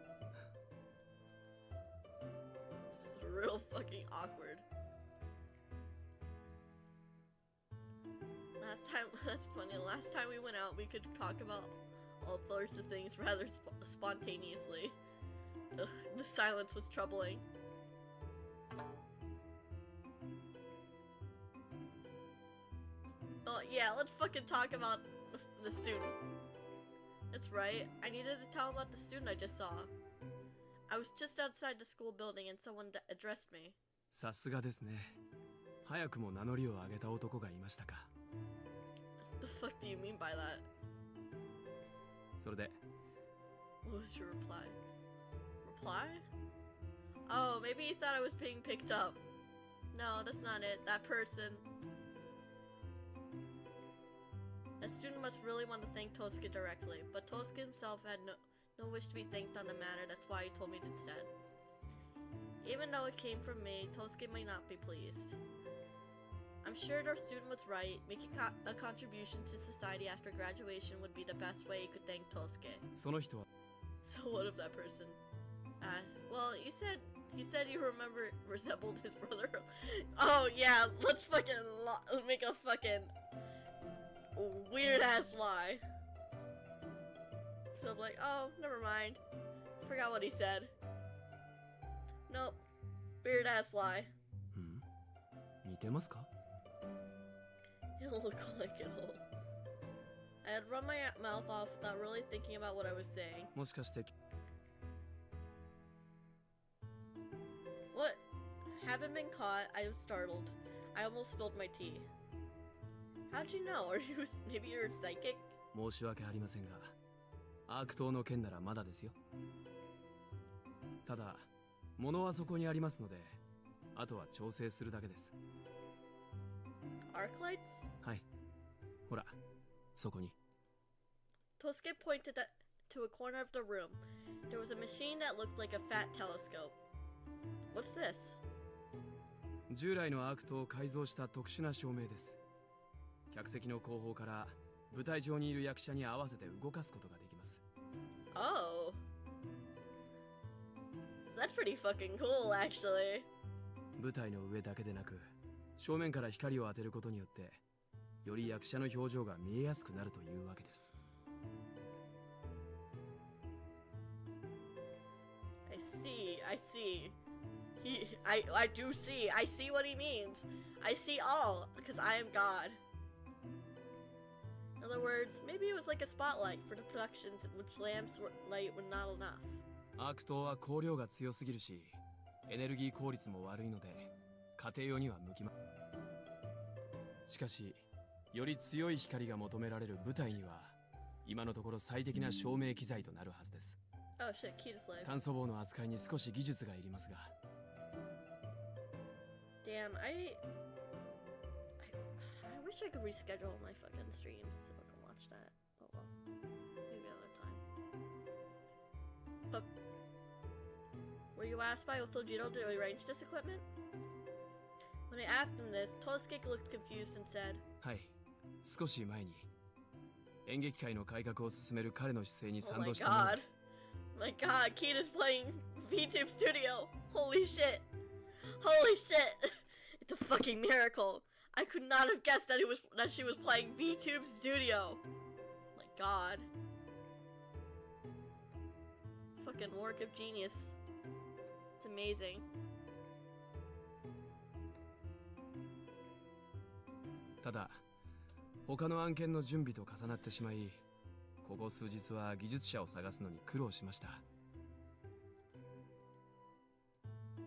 This is real fucking awkward. That's funny. Last time we went out, we could talk about all sorts of things rather spontaneously. Ugh, the silence was troubling. Oh yeah, let's fucking talk about the student. That's right. I needed to tell him about the student I just saw. I was just outside the school building and someone addressed me. さすがですね。早くも名乗りを上げた男がいましたか。What the fuck do you mean by that? それで、 What was your reply? Reply? Oh, maybe he thought I was being picked up. No, that's not it. That person. That student must really want to thank Tosuke directly, but Tosuke himself had no wish to be thanked on the matter, that's why he told me it instead. Even though it came from me, Tosuke might not be pleased. I'm sure our student was right. Making a contribution to society after graduation would be the best way he could thank Tosuke. その人は So what of that person? Well, he said you resembled his brother. Oh yeah, let's fucking make a fucking weird ass lie. So I'm like, oh, never mind. Forgot what he said. Nope. Weird ass lie. 似てますか？ It'll look like it'll. I had run my mouth off without really thinking about what I was saying. もしかして What? Haven't been caught. I was startled. I almost spilled my tea. How'd you know? Maybe you're psychic? 申し訳ありませんが、アーク島の件ならまだですよ。ただ、物はそこにありますので、あとは調整するだけです。Arc lights? はい。ほら、そこに。Tosuke pointed to a corner of the room. There was a machine that looked like a fat telescope. What's this? 従来のアーク島を改造した特殊な照明です。客席の後方から舞台上にいる役者に合わせて動かすことができます。Oh. That's pretty fucking cool, actually. 舞台の上だけでなく、正面から光を当てることによって、より役者の表情が見えやすくなるというわけです。I see. I do see. I see what he means. I see all, because I am God. In other words, maybe it was like a spotlight for the productions in which lamps light were not enough. アーク島は光量が強すぎるし、エネルギー効率も悪いので、家庭用には向きま。しかし、より強い光が求められる舞台には、今のところ最適な照明機材となるはずです。Oh shit, Kita's life. 炭素棒の扱いに少し技術がいりますが。Damn, I wish I could reschedule my fucking streams so I can watch that. Oh well. Maybe another time. But were you asked by Otojiro to arrange this equipment? When I asked him this, Tosuke looked confused and said, はい、少し前に演劇界の改革を進める彼の姿勢に Oh 賛 my 同したもの god. My god, Kita's playing VTube Studio. Holy shit. Holy shit. It's a fucking miracle. I could not have guessed that she was playing VTube Studio. My god. Fucking work of genius. It's amazing. ただ、他の案件の準備と重なってしまい、ここ数日は技術者を探すのに苦労しました。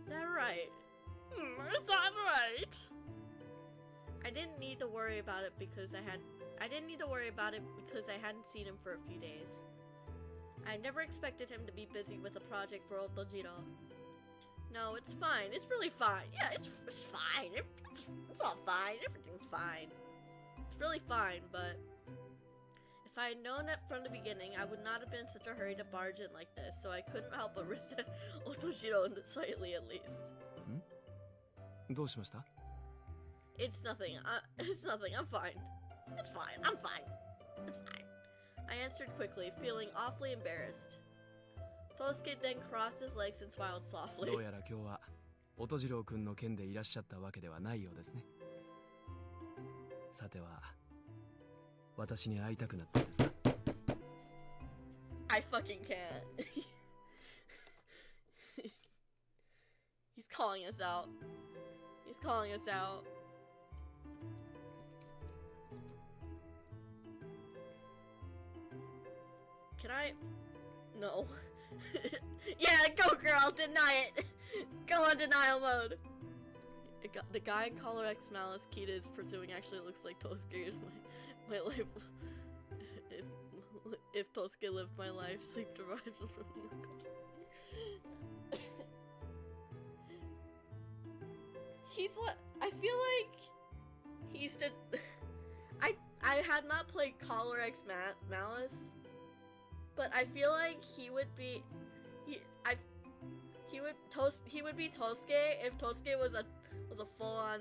Is that right? Is that right? I didn't need to worry about it because I hadn't seen him for a few days. I never expected him to be busy with a project for Otojiro. No, it's fine. It's really fine. Yeah, it's fine. It's all fine. Everything's fine. It's really fine, but if I had known that from the beginning, I would not have been in such a hurry to barge in like this, so I couldn't help but resent Otojiro slightly at least. どうしました？ It's nothing. It's nothing. I'm fine. It's fine. I'm fine. It's fine. I answered quickly, feeling awfully embarrassed. Tosuke then crossed his legs and smiled softly. どうやら今日は音次郎くんの件でいらっしゃったわけではないようですね。さては、私に会いたくなったんですか？ I fucking can't. He's calling us out. He's calling us out. can I? No. Yeah, go girl, deny it! Go on denial mode! The guy in Collar X Malice Kita is pursuing actually looks like Tosuke in my life. If Tosuke lived my life, sleep deprived. He's like, I feel like he's the. I had not played Collar X Malice, but I feel like he would be, he would be Tosuke if Tosuke was a full on,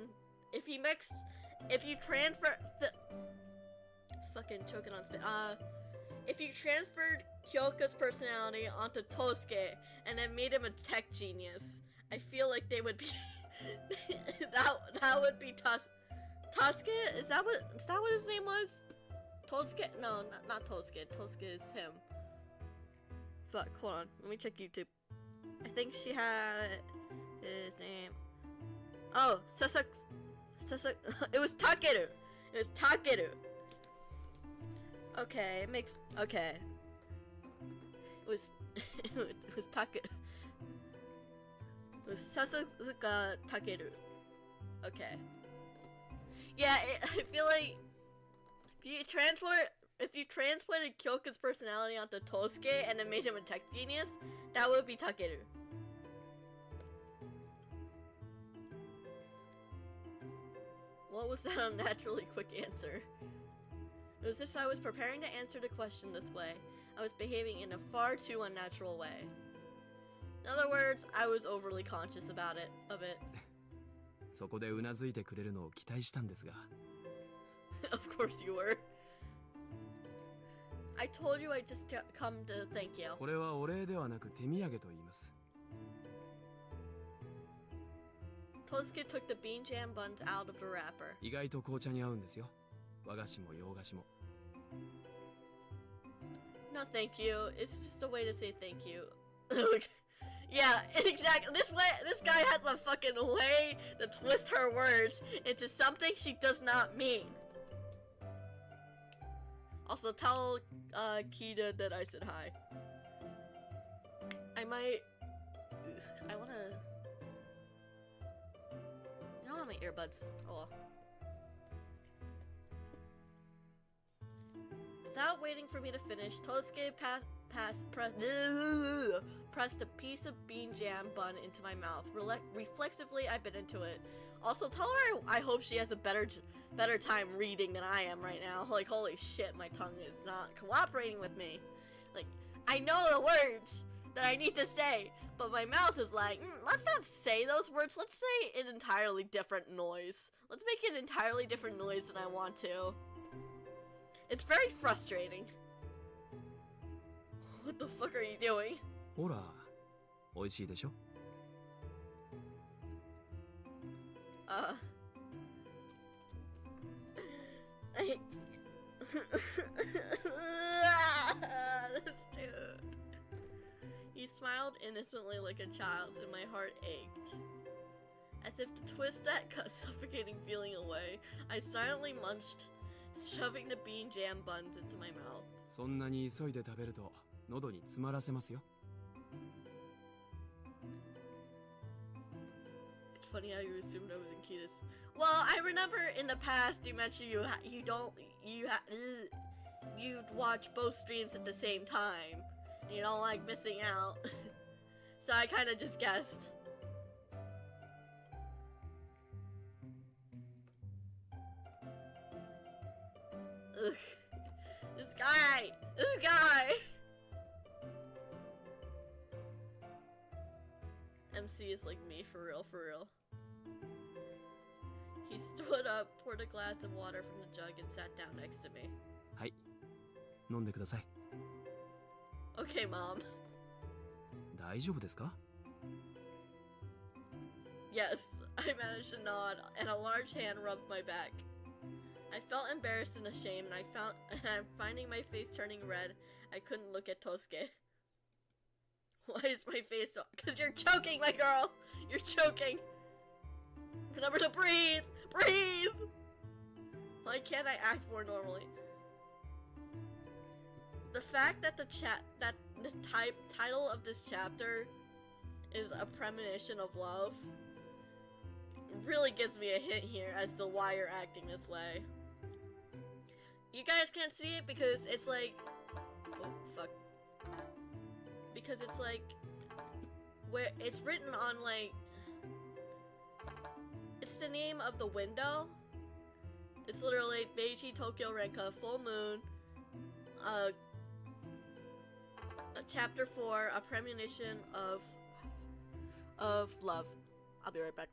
if you transfer fucking choking on spit. If you transferred Kyoka's personality onto Tosuke and then made him a tech genius, I feel like they would be that would be Tosuke? Is that what his name was? Tosuke? No, not Tosuke. Tosuke is him. Fuck, hold on. Let me check YouTube. I think she had his name. Oh, Sasaki. It was Takeru. It was Takeru. Okay, okay. It was Takeru. It was Sasaka Takeru. Okay. Yeah, I feel like if you transplanted Kyoka's personality onto Tosuke and then made him a tech genius, that would be Takeru. What was that unnaturally quick answer? It was as if I was preparing to answer the question this way. I was behaving in a far too unnatural way. In other words, I was overly conscious of it. そこでうなずいてくれるのを期待したんですが。Of course you were. I told you I'd just come to thank you. これはお礼ではなく手土産と言います。Tosuke took the bean jam buns out of the wrapper. 意外と紅茶に合うんですよ。和菓子も洋菓子も。No, thank you. It's just a way to say thank you. Yeah, exactly. This guy has a fucking way to twist her words into something she does not mean. Also, tell Kita that I said hi. I wanna. You don't have my earbuds. Oh well. Without waiting for me to finish, Tosuke pressed a piece of bean jam bun into my mouth. Reflexively, I bit into it. Also, tell her I hope she has a better time reading than I am right now. Like, holy shit, my tongue is not cooperating with me. Like, I know the words that I need to say, but my mouth is like, let's not say those words. Let's say an entirely different noise. Let's make an entirely different noise than I want to. It's very frustrating. What the fuck are you doing? ほら、美味しいでしょ? This dude. He smiled innocently like a child, and my heart ached. As if to twist that suffocating feeling away, I silently munched, shoving the bean jam buns into my mouth. そんなに急いで食べると喉に詰まらせますよ。It's funny how you assumed I was in Kita's. Well, I remember in the past you mentioned you'd watch both streams at the same time. You don't like missing out. So I kind of just guessed. Ugh. This guy! MC is like me, for real. He stood up, poured a glass of water from the jug, and sat down next to me. はい、飲んでください。Okay, Mom. 大丈夫ですか? Yes, I managed to nod, and a large hand rubbed my back. I felt embarrassed and ashamed, and I'm finding my face turning red. I couldn't look at Tosuke. Why is my face so? Because you're choking, my girl! You're choking! Remember to breathe! Breathe! Why can't I act more normally? the fact that the title of this chapter is A Premonition of Love really gives me a hint here as to why you're acting this way. You guys can't see it because it's like, oh fuck, because it's like where it's written on, like, it's the name of the window. It's literally Meiji, Tokyo, Renka, full moon, chapter 4, A Premonition of Love. I'll be right back.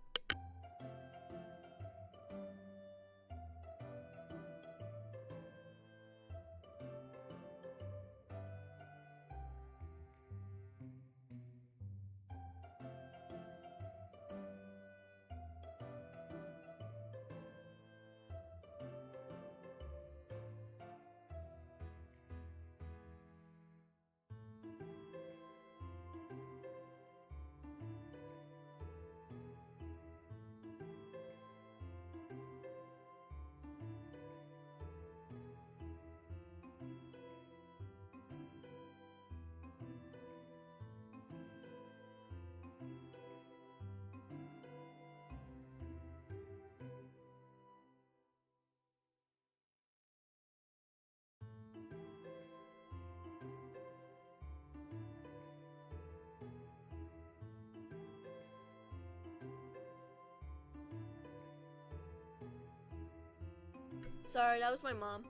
Sorry, that was my mom.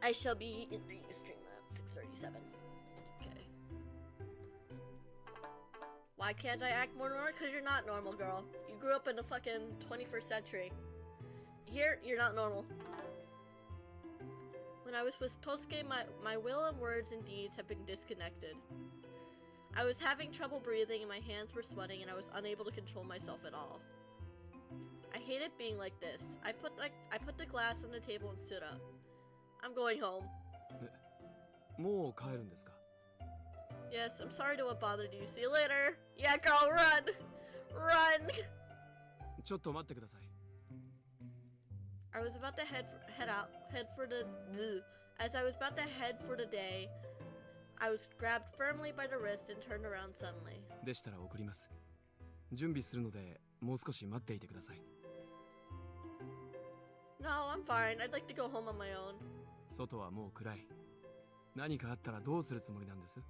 I shall be in the stream at 6:37. Okay. Why can't I act more normal? Because you're not normal, girl. You grew up in the fucking 21st century. Here, you're not normal. When I was with Tosuke, my will and words and deeds have been disconnected. I was having trouble breathing and my hands were sweating and I was unable to control myself at all. I hated being like this. I put the glass on the table and stood up. I'm going home. もう帰るんですか? Yes, I'm sorry to have bothered you. See you later. Yeah, girl, run! Run! ちょっと待ってください. I was about to head for the as I was about to head for the day, I was grabbed firmly by the wrist and turned around suddenly. でしたら送ります。準備するのでもう少し待っていてください。 No, I'm fine. I'd like to go home on my own. 外はもう暗い。何かあったらどうするつもりなんです?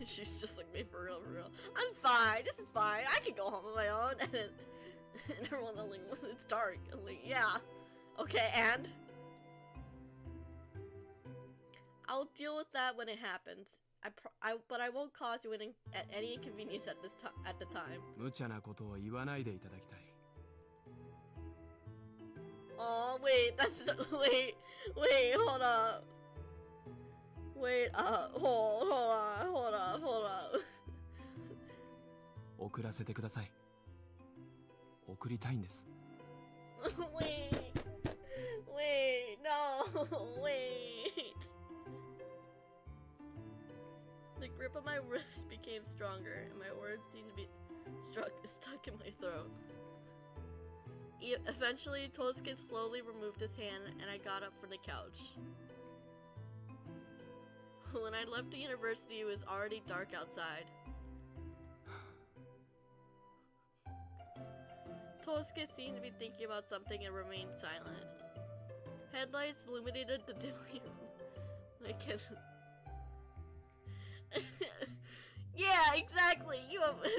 She's just like me for real, for real. I'm fine. This is fine. I can go home on my own. And everyone's like, it's dark. I'm like, yeah. Okay, and? I'll deal with that when it happens. But I won't cause you any inconvenience at the time. 無茶なことを言わないでいただきたい。 Oh, wait, wait, hold up. Wait, hold up. 送らせてください。送りたいんです。 Wait, no, wait. The grip of my wrist became stronger, and my words seemed to be stuck in my throat. Eventually, Tosuke slowly removed his hand, and I got up from the couch. When I left the university, it was already dark outside. Tosuke seemed to be thinking about something and remained silent. Headlights illuminated the dimly. Yeah, exactly.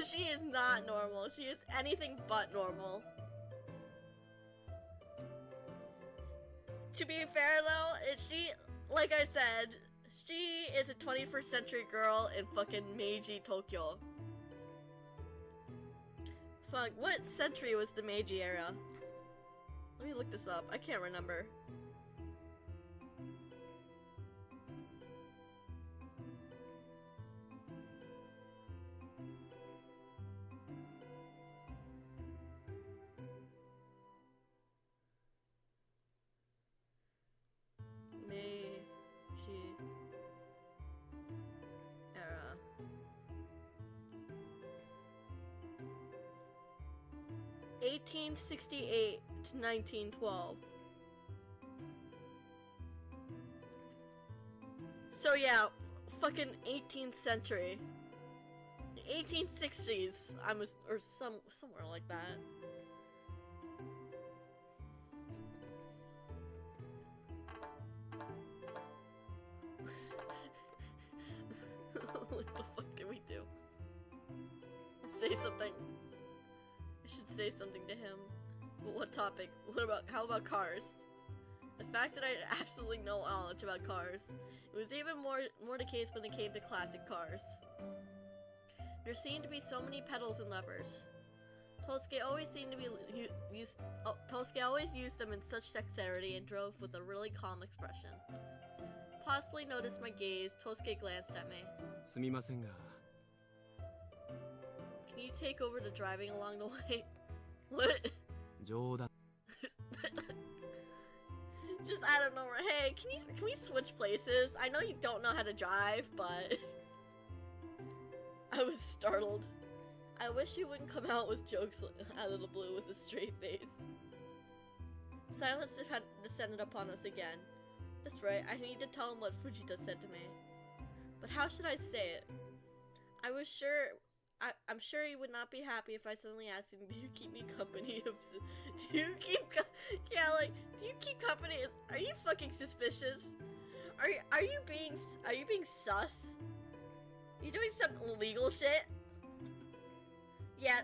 She is not normal. She is anything but normal. To be fair though, she, like I said, she is a 21st century girl in fucking Meiji, Tokyo. Fuck, what century was the Meiji era? Let me look this up. I can't remember. Meiji era. (1868 to 1912). So yeah, fucking 18th century. 1860s, or somewhere like that. What the fuck can we do? Say something. I should say something to him. But what topic? How about cars? The fact that I had absolutely no knowledge about cars. It was even more the case when it came to classic cars. There seemed to be so many pedals and levers. Tosuke always seemed to be Tosuke always used them in such dexterity and drove with a really calm expression. Possibly noticed my gaze, Tosuke glanced at me. すみませんが Can you take over the driving along the way? What? 冗談 Just out of nowhere. Hey, can we switch places? I know you don't know how to drive, but I was startled. I wish you wouldn't come out with jokes out of the blue with a straight face. Silence descended upon us again. That's right, I need to tell him what Fujita said to me. But how should I say it? I'm sure he would not be happy if I suddenly asked him, do you keep me company? Do you keep company? Are you fucking suspicious? Are you being sus? You doing some illegal shit? Yeah,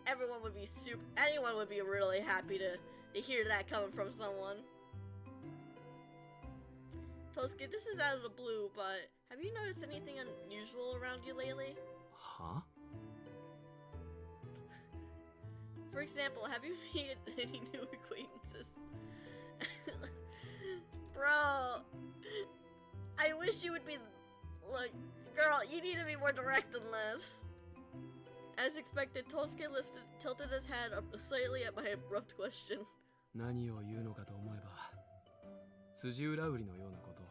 anyone would be really happy to hear that coming from someone. Tosuke, this is out of the blue, but have you noticed anything unusual around you lately? Huh? For example, have you made any new acquaintances? Bro, I wish you would be like, girl, you need to be more direct than this. As expected, Tosuke tilted his head up slightly at my abrupt question. 何を言うのかと思えば辻裏売りのようなこと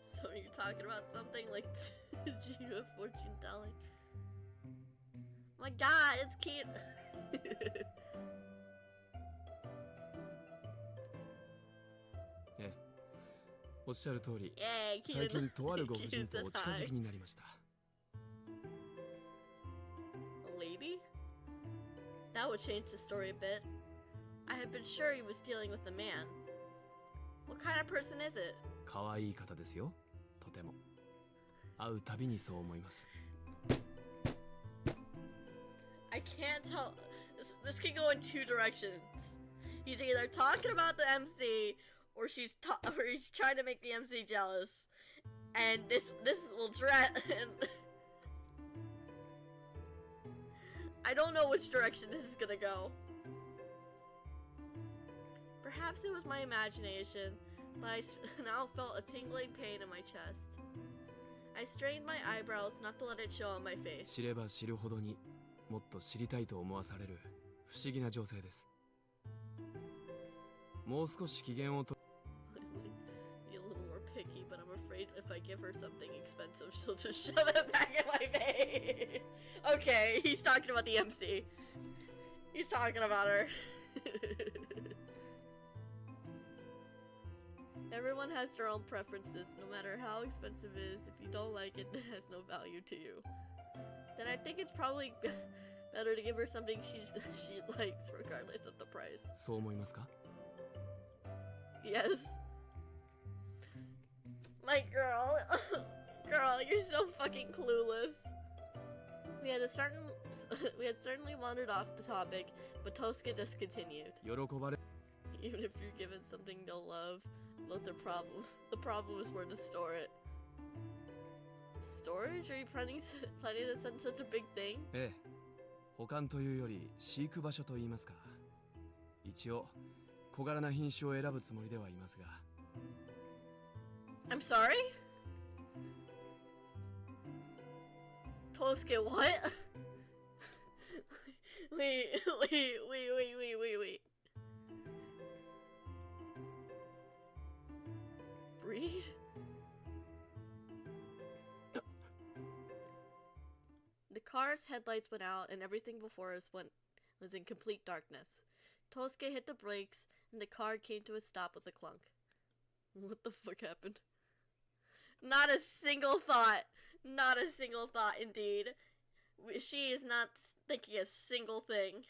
So you're talking about something like Gina fortune telling? My god, it's cute. ええおっしゃる通り Yeah, 最近とあるご婦人とお近づきになりました A lady? That would change the story a bit. I had been sure he was dealing with a man. What kind of person is it? 可愛い方ですよとても会うたびにそう思います I can't tell. This can go in two directions. He's either talking about the MC, or he's trying to make the MC jealous, and this will I don't know which direction this is gonna go. Perhaps it was my imagination, but I now felt a tingling pain in my chest. I strained my eyebrows not to let it show on my face. 知れば知るほどにもっと知りたいと思わされる不思議な女性ですもう少し機嫌をと Be a little more picky, but I'm afraid if I give her something expensive, she'll just shove it back in my face. Okay, he's talking about the MC. He's talking about her. Everyone has their own preferences, no matter how expensive it is. If you don't like it, it has no value to you. Then I think it's probably better to give her something she likes, regardless of the price. そう思いますか Yes. My girl, you're so fucking clueless. We had certainly wandered off the topic, but Tosuke just continued. 喜ばれ Even if you're given something they'll love, what's the problem? The problem is where to store it. Storage? Are you planning to send such a big thing? ええ保管というより飼育場所と言いますか一応小柄な品種を選ぶつもりではいますが I'm sorry? Tosuke, what? wait. Breed? The car's headlights went out and everything before us was in complete darkness. Tosuke hit the brakes and the car came to a stop with a clunk. What the fuck happened? Not a single thought. Not a single thought, indeed. She is not thinking a single thing.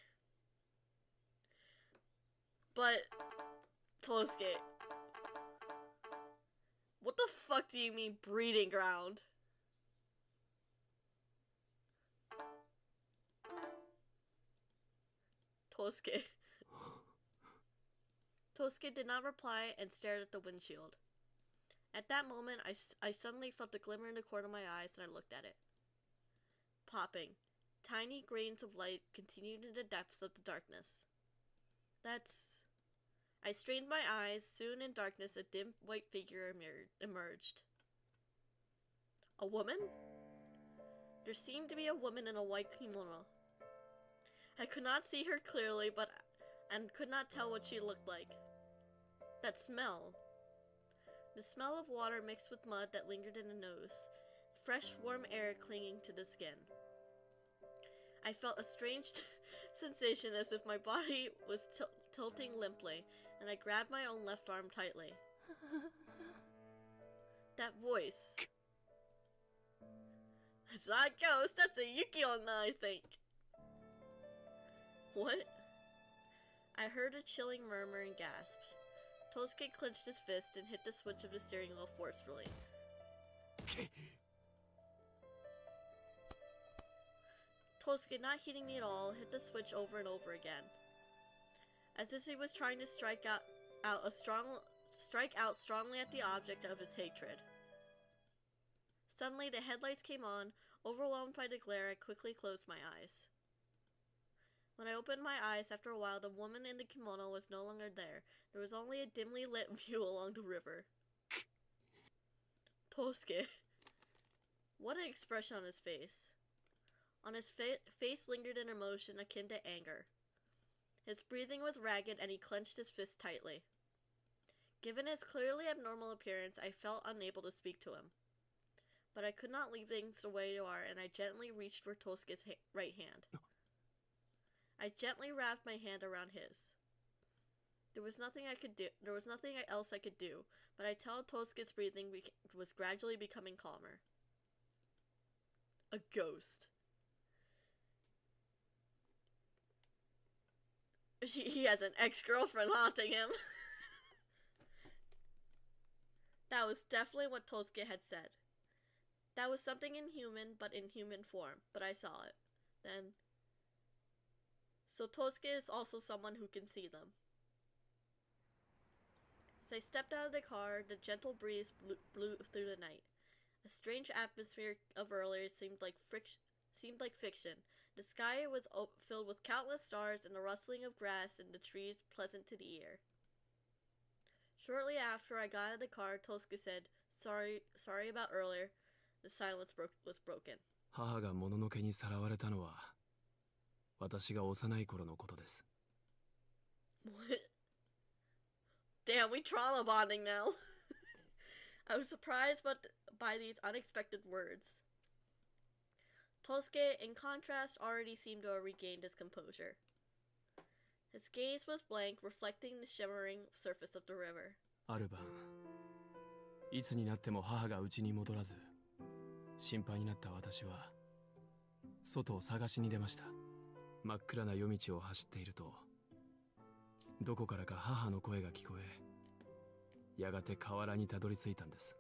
But, Tosuke, what the fuck do you mean breeding ground? Tosuke. Tosuke did not reply and stared at the windshield. At that moment, I suddenly felt the glimmer in the corner of my eyes and I looked at it. Popping. Tiny grains of light continued in the depths of the darkness. I strained my eyes. Soon in darkness, a dim white figure emerged. A woman? There seemed to be a woman in a white kimono. I could not see her clearly, and could not tell what she looked like. That smell. The smell of water mixed with mud that lingered in the nose. Fresh, warm air clinging to the skin. I felt a strange sensation as if my body was tilting limply, and I grabbed my own left arm tightly. That voice. It's not a ghost, that's a Yuki-onna, I think. What? I heard a chilling murmur and gasped. Tosuke clenched his fist and hit the switch of the steering wheel forcefully. Tosuke, not heeding me at all, hit the switch over and over again. As if he was trying to strike out strongly at the object of his hatred. Suddenly, the headlights came on. Overwhelmed by the glare, I quickly closed my eyes. When I opened my eyes after a while, the woman in the kimono was no longer there. There was only a dimly lit view along the river. Tosuke. What an expression on his face. On his face lingered an emotion akin to anger. His breathing was ragged and he clenched his fist tightly. Given his clearly abnormal appearance, I felt unable to speak to him. But I could not leave things the way they are, and I gently reached for Tosuke's right hand. I gently wrapped my hand around his. There was nothing else I could do, but I told Tosuke's breathing was gradually becoming calmer. A ghost. He has an ex-girlfriend haunting him. That was definitely what Tosuke had said. That was something inhuman, but in human form, but I saw it. Then... So Tosuke is also someone who can see them. As I stepped out of the car, the gentle breeze blew through the night. A strange atmosphere of earlier seemed like fiction. The sky was filled with countless stars, and the rustling of grass in the trees pleasant to the ear. Shortly after I got out of the car, Tosuke said, Sorry about earlier. The silence was broken. 母がもののけにさらわれたのは私が幼い頃のことです。 What? Damn, we trauma bonding now. I was surprised by these unexpected words. Tosuke, in contrast, already seemed to have regained his composure. His gaze was blank, reflecting the shimmering surface of the river. ある晩、いつになっても母が家に戻らず、心配になった私は外を探しに出ました。真っ暗な夜道を走っていると、どこからか母の声が聞こえ、やがて河原にたどり着いたんです。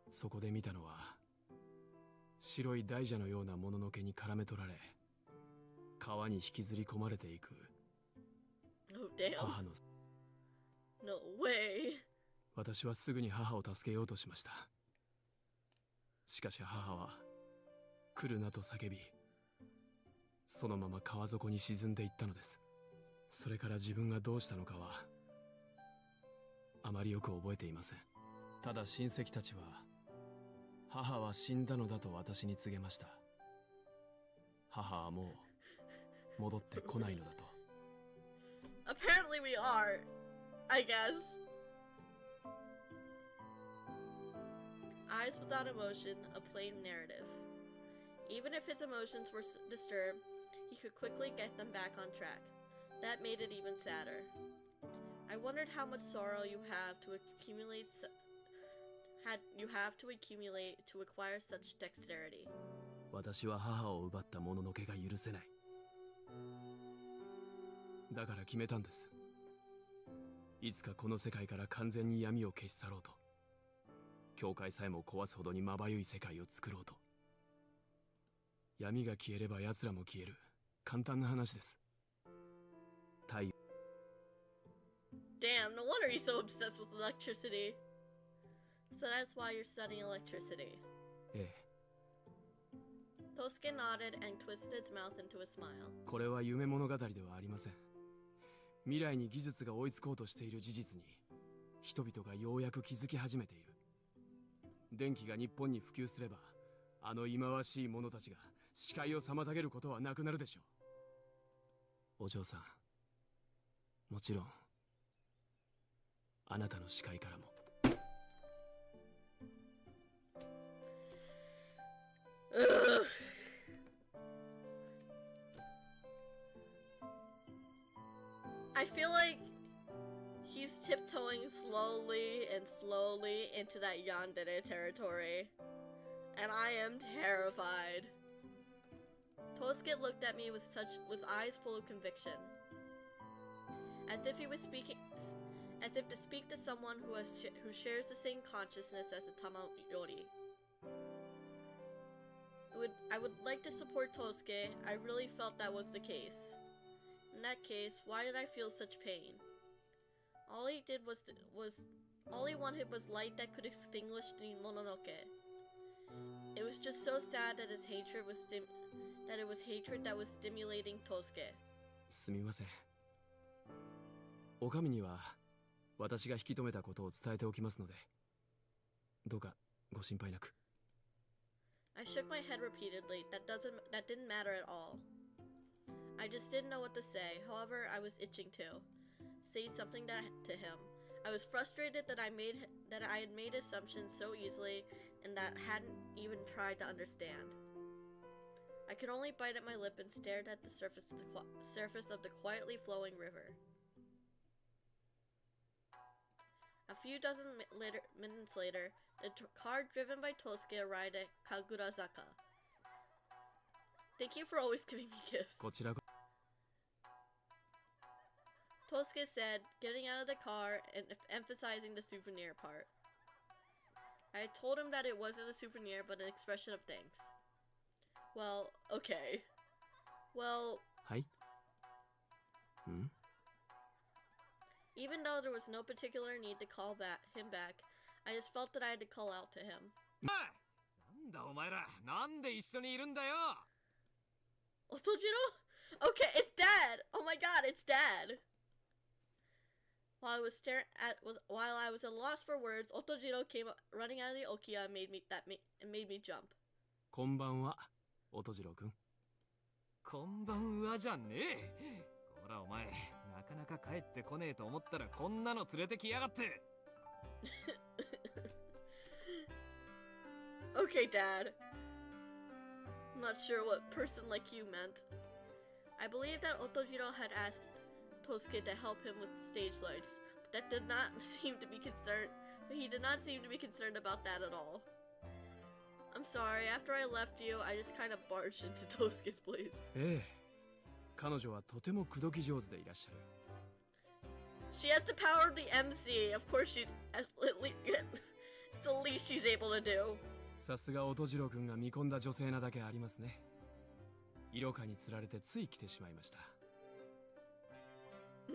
そこで見たのは、白い大蛇のようなもののけに絡め取られ、川に引きずり込まれていく母の。No way. 私はすぐに母を助けようとしました。しかし母は来るなと叫び、そのまま川底に沈んでいったのです。それから自分がどうしたのかはあまりよく覚えていません。ただ親戚たちは母は死んだのだと私に告げました。母はもう戻ってこないのだと。Apparently we are, I guess. Eyes without emotion, a plain narrative. Even if his emotions were disturbed, he could quickly get them back on track. That made it even sadder. I wondered how much sorrow you have to accumulate you have to accumulate to acquire such dexterity. 私は母を奪った者のけが許せない。だから決めたんです。いつかこの世界から完全に闇を消し去ろうと。教会さえも壊すほどにまばゆい世界を作ろうと。闇が消えれば奴らも消える。簡単な話です。太陽。Damn, no wonder he's so obsessed with electricity. So that's why you're studying electricity. ええ。Tosuke nodded and twisted his mouth into a smile. これは夢物語ではありません。未来に技術が追いつこうとしている事実に人々がようやく気づき始めている。電気が日本に普及すれば、あの忌まわしい者たちが視界を妨げることはなくなるでしょう。お嬢さん、もちろんあなたの視界からも。I feel like he's tiptoeing slowly and slowly into that yandere territory, and I am terrified. Tosuke looked at me with eyes full of conviction, as if he was speaking, as if to speak to someone who shares the same consciousness as the Tamayori. I would like to support Tosuke. I really felt that was the case. In that case, why did I feel such pain? All he did all he wanted was light that could extinguish the Mononoke. It was just so sad that it was hatred that was stimulating Tosuke. すみません。お上には私が引き止めたことを伝えておきますので、どうかご心配なく。I shook my head repeatedly. That didn't matter at all. I just didn't know what to say. However, I was itching to say something to him. I was frustrated that I had made assumptions so easily and that hadn't even tried to understand. I could only bite at my lip and stared at the surface of the quietly flowing river. A few dozen minutes later, the car driven by Tosuke arrived at Kagurazaka. Thank you for always giving me gifts. こちらこ Tosuke said, getting out of the car and emphasizing the souvenir part. I told him that it wasn't a souvenir but an expression of thanks. Well, okay. Well... はい。ん? Even though there was no particular need to call him back, I just felt that I had to call out to him. なんだお前ら、なんで一緒にいるんだよ。 Otojiro? Okay, it's Dad! Oh my god, it's Dad! While I was at a loss for words, Otojiro came running out of the Okia and made me jump. こんばんは、音次郎くん。こんばんはじゃねえ。ほらお前、なかなか帰ってこねえと思ったらこんなの連れてきやがって。Okay, Dad. I'm not sure what person like you meant. I believe that Otojiro had asked Tosuke to help him with stage lights, but that did not seem to be concerned. But he did not seem to be concerned about that at all. I'm sorry. After I left you, I just kind of barged into Tosuke's place. ええ、彼女はとても口説き上手でいらっしゃる。She has the power of the MC. Of course, it's the least she's able to do. さすが音次郎くんが見込んだ女性なだけありますね。色香に釣られてつい来てしまいました。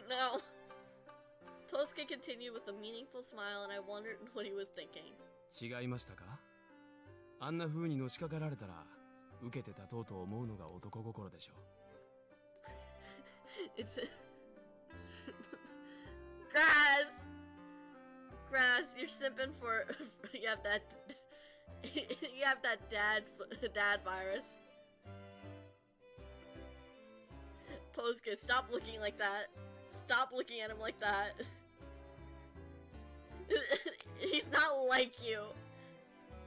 No. Tosuke continued with a meaningful smile, and I wondered what he was thinking. 違いましたか？あんな風にのしかかられたら受けて立とうと思うのが男心でしょう。It's Grass, you're simping for you have that dad virus. Tosuke, stop looking like that. Stop looking at him like that. He's not like you.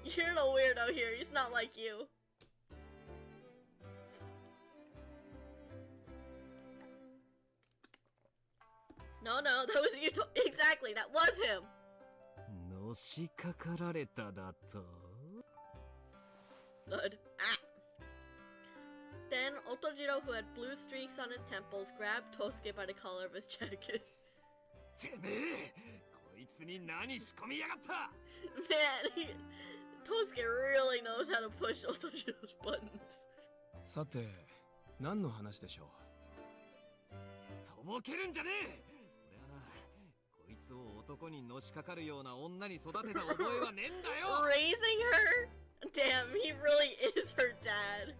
You're the weirdo here. He's not like you. No, that was you. Exactly, that was him. のしかかられただと Good. Ah! Then Otojiro, who had blue streaks on his temples, grabbed Tosuke by the collar of his jacket. てめえこいつに何仕込みやがった Man, Tosuke really knows how to push Otojiro's buttons. さて何の話でしょとぼけるんじゃねえ俺はなこいつを男にのしかかるような女に育てた覚えはねえんだよ Raising her? Damn, he really is her dad.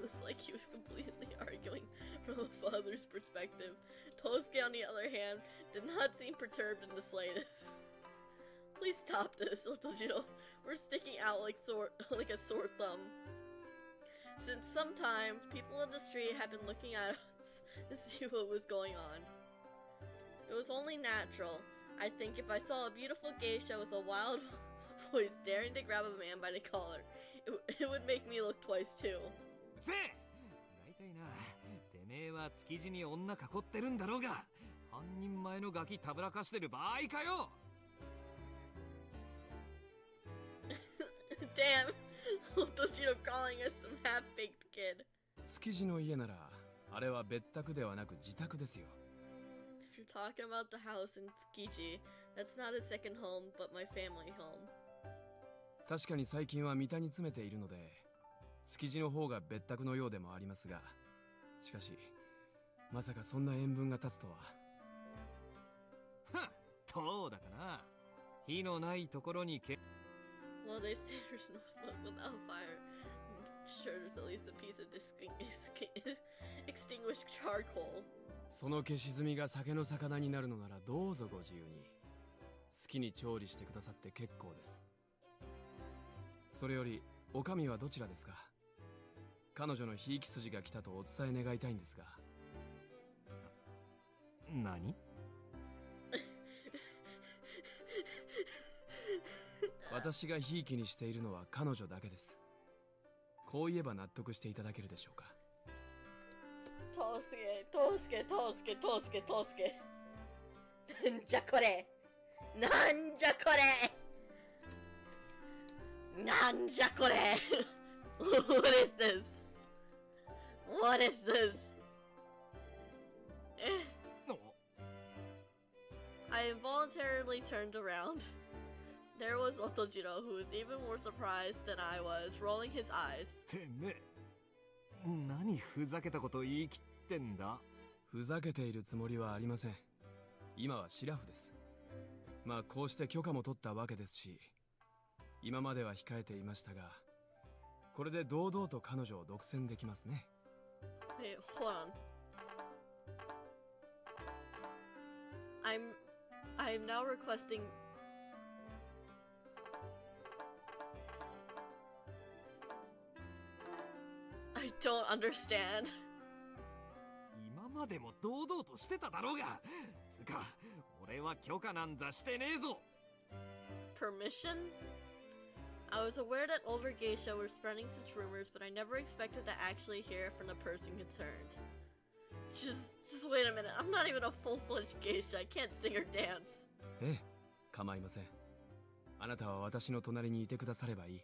It's like he was completely arguing from a father's perspective. Tosuke, on the other hand, did not seem perturbed in the slightest. Please stop this, Otojiro. We're sticking out like a sore thumb. Since some time, people in the street had been looking at us to see what was going on. It was only natural. I think if I saw a beautiful geisha with a wild voice daring to grab a man by the collar, it would make me look twice too. せえ大体なてめえは築地に女囲ってるんだろうが半人前のガキたぶらかしてる場合かよ Damn, Otoshiro calling us some half-baked kid. 築地の家ならあれは別宅ではなく自宅ですよ If you're talking about the house in Tsukiji, that's not a second home, but my family home. 確かに最近は三田に詰めているので築地の方が別宅のようでもありますがしかしまさかそんな縁分が立つとははっそうだかな火のないところに Well, they say there's no smoke without fire. I'm sure there's at least a piece of extinguished charcoal. その消し炭が酒の魚になるのならどうぞご自由に好きに調理してくださって結構ですそれよりお上はどちらですか彼女のひいき筋が来たとお伝え願いたいんですが何私がひいきにしているのは彼女だけですこう言えば納得していただけるでしょうか Tosuke. なんじゃこれなんじゃこれなんじゃこれ What is this? What is this? I involuntarily turned around. There was Otojiro, who was even more surprised than I was, rolling his eyes. てめえ何ふざけたこと言い切ってんだふざけているつもりはありません今はシラフですまあこうして許可も取ったわけですし今までは控えていましたがこれで堂々と彼女を独占できますね Wait, hold on. I'm now requesting. I don't understand. 今までも堂々としてただろうがつか俺は許可なんざしてねえぞ Permission? I was aware that older geisha were spreading such rumors, but I never expected to actually hear it from the person concerned. Just wait a minute. I'm not even a full-fledged geisha. I can't sing or dance. ええ構いませんあなたは私の隣にいてくださればいい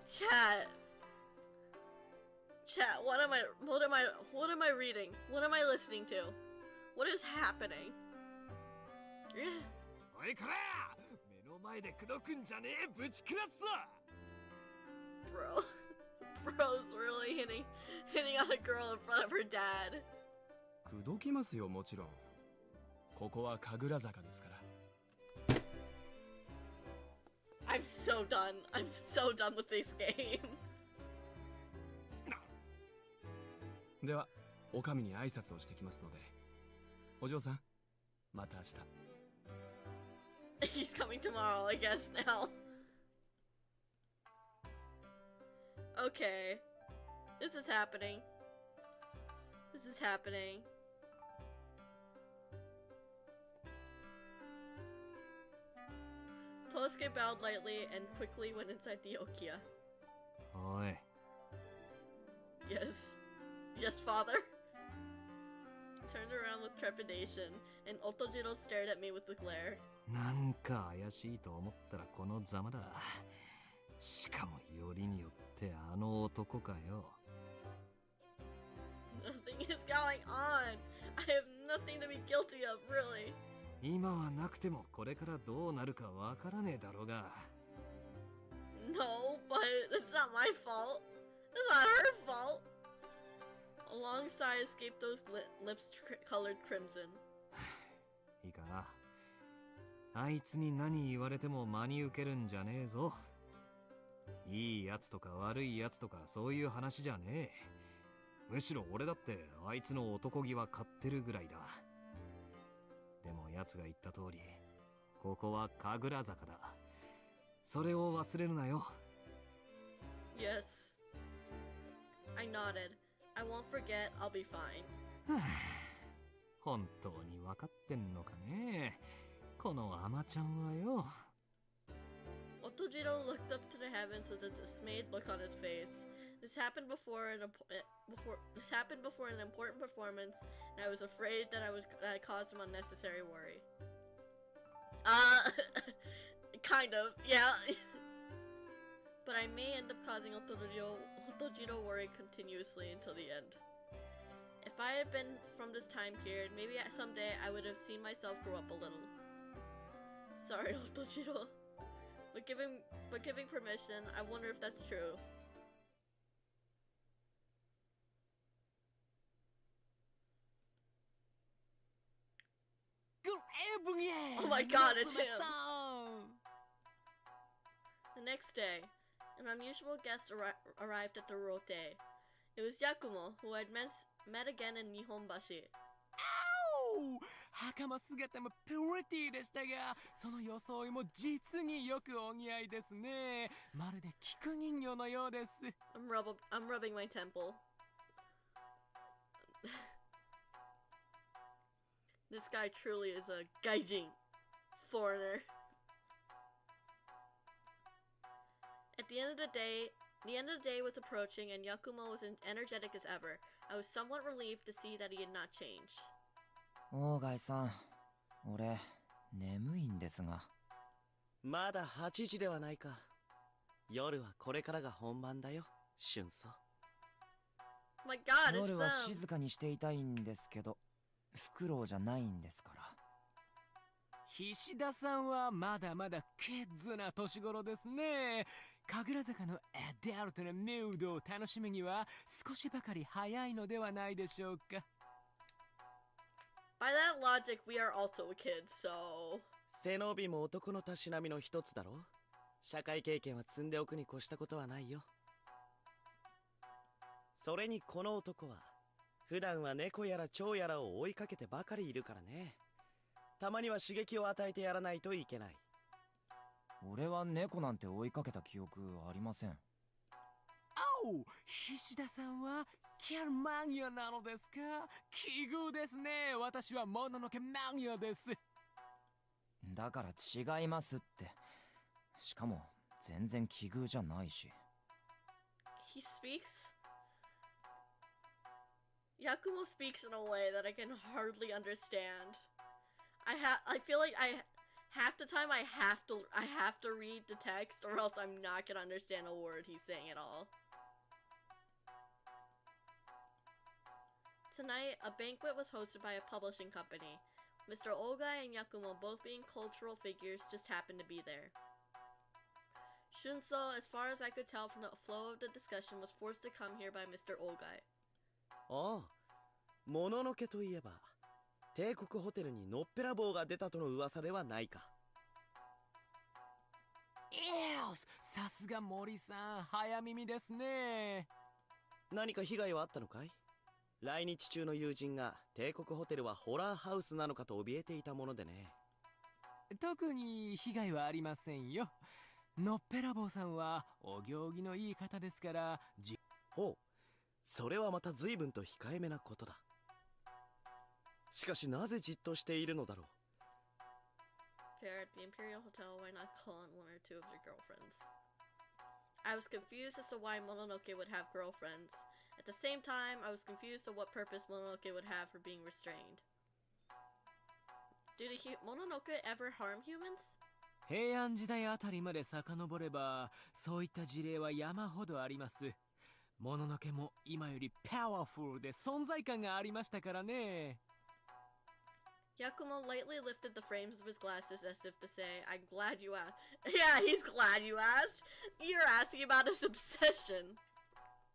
Chat, what am I reading? What am I listening to? What is happening? おいこら目の前で口説くんじゃねえぶち殺すぞ Bro's really hitting on a girl in front of her dad. 口説きますよもちろんここは神楽坂ですから I'm so done. I'm so done with this game. ではお上に挨拶をしてきますのでお嬢さんまた明日 He's coming tomorrow, I guess, now. Okay. This is happening. Tosuke bowed lightly and quickly went inside the Okiya. おい Yes. Yes, father. turned around with trepidation, and Otojiro stared at me with a glare. なんか怪しいと思ったらこのざまだ。しかもよりによってあの男かよ。Nothing is going on. I have nothing to be guilty of, really. 今はなくてもこれからどうなるかわからねえだろうが。No, but it's not my fault. It's not her fault. A long sigh escaped those lips colored crimson. いいか。あいつに何言われても真に受けるんじゃねえぞ。いいやつとか悪いやつとかそういう話じゃねえ。むしろ俺だってあいつの男気は買ってるぐらいだ。でも奴が言った通り、ここは神楽坂だ。それを忘れるなよ。Yes. I nodded. I won't forget. I'll be fine. 本当に分かってんのかね、このアマちゃんはよ。Otojiro looked up to the heavens with a dismayed look on his face. This happened before an important performance, and I was afraid that I caused him unnecessary worry. Kind of, yeah. But I may end up causing Otojiro worry continuously until the end. If I had been from this time period, maybe someday I would have seen myself grow up a little. Sorry, Otojiro. But giving permission, I wonder if that's true. Oh my god, it's him! The next day, an unusual guest arrived at the rote. It was Yakumo, who I'd met again in Nihonbashi. 袴姿もプリティでしたが、その装いも実によくお似合いですね。まるで菊人形のようです。I'm rubbing my temple. This guy truly is a gaijin foreigner. At the end of the day was approaching, and Yakumo was energetic as ever. I was somewhat relieved to see that he had not changed. オーガイさん、俺眠いんですが。まだ8時ではないか。夜はこれからが本番だよ、俊祖。My God, 夜は静かにしていたいんですけど、フクロウじゃないんですから。菱田さんはまだまだキッズな年頃ですね。神楽坂のアダルトなムードを楽しむには少しばかり早いのではないでしょうか。By that logic, we are also kids, so... 背伸びも男のたしなみの一つだろ。社会経験は積んでおくに越したことはないよ。それにこの男は普段は猫やら蝶やらを追いかけてばかりいるからね。たまには刺激を与えてやらないといけない。俺は猫なんて追いかけた記憶ありません。菱田さんはキャラマニアなのですか？奇遇ですね。私はもののけマニアです。だから違いますって。しかも全然奇遇じゃないし。He speaks? Yakumo speaks in a way that I can hardly understand. I feel like half the time I have to read the text, or else I'm not gonna understand a word he's saying at all. Tonight, a banquet was hosted by a publishing company. Mr. Ogai and Yakumo, both being cultural figures, just happened to be there. Shunso, as far as I could tell from the flow of the discussion, was forced to come here by Mr. Ogai. ああ、もののけといえば、帝国ホテルにのっぺらぼうが出たとの噂ではないか。さすが森さん、早耳ですね。何か被害はあったのかい？来日中の友人が帝国ホテルはホラーハウスなのかと怯えていたものでね。特に被害はありませんよ。のっぺらぼうさんはお行儀のいい方ですから。ほう、それはまた随分と控えめなことだ。しかしなぜじっとしているのだろう。They're at the Imperial Hotel, why not call on one or two of their girlfriends? I was confused as to why Mononoke would have girlfriends, At the same time, I was confused of what purpose Mononoke would have for being restrained. Do the Mononoke ever harm humans? 平安時代あたりまで遡れば、そういった事例は山ほどあります。もののけも今よりパワフルで存在感がありましたからね。Yakumo lightly lifted the frames of his glasses as if to say, I'm glad you asked. Yeah, he's glad you asked. You're asking about his obsession.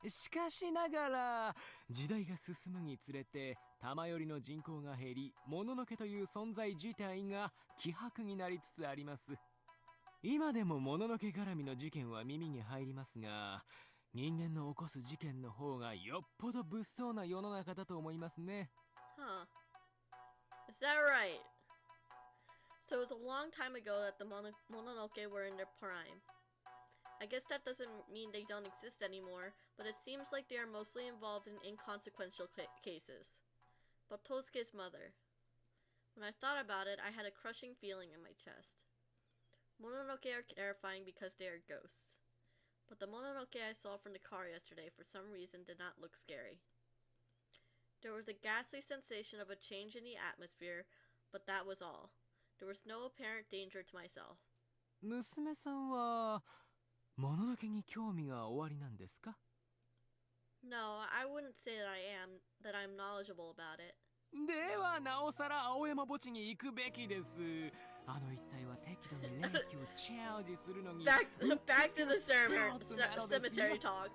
しかしながら、時代が進むにつれて、玉寄りの人口が減り、もののけという存在自体が希薄になりつつあります。今でももののけ絡みの事件は耳に入りますが、人間の起こす事件の方がよっぽど物騒な世の中だと思いますね。Huh. Is that right? So it was a long time ago that the Mononoke were in their prime. I guess that doesn't mean they don't exist anymore, but it seems like they are mostly involved in inconsequential cases. But Tosuke's mother. When I thought about it, I had a crushing feeling in my chest. Mononoke are terrifying because they are ghosts. But the Mononoke I saw from the car yesterday for some reason did not look scary. There was a ghastly sensation of a change in the atmosphere, but that was all. There was no apparent danger to myself. 娘さんはもののけに興味がおありなんですか？ No, I wouldn't say that I'm knowledgeable about it. ではなおさら青山墓地に行くべきです。あの一帯は適度に霊気をチャージするのに back to the cemetery talk.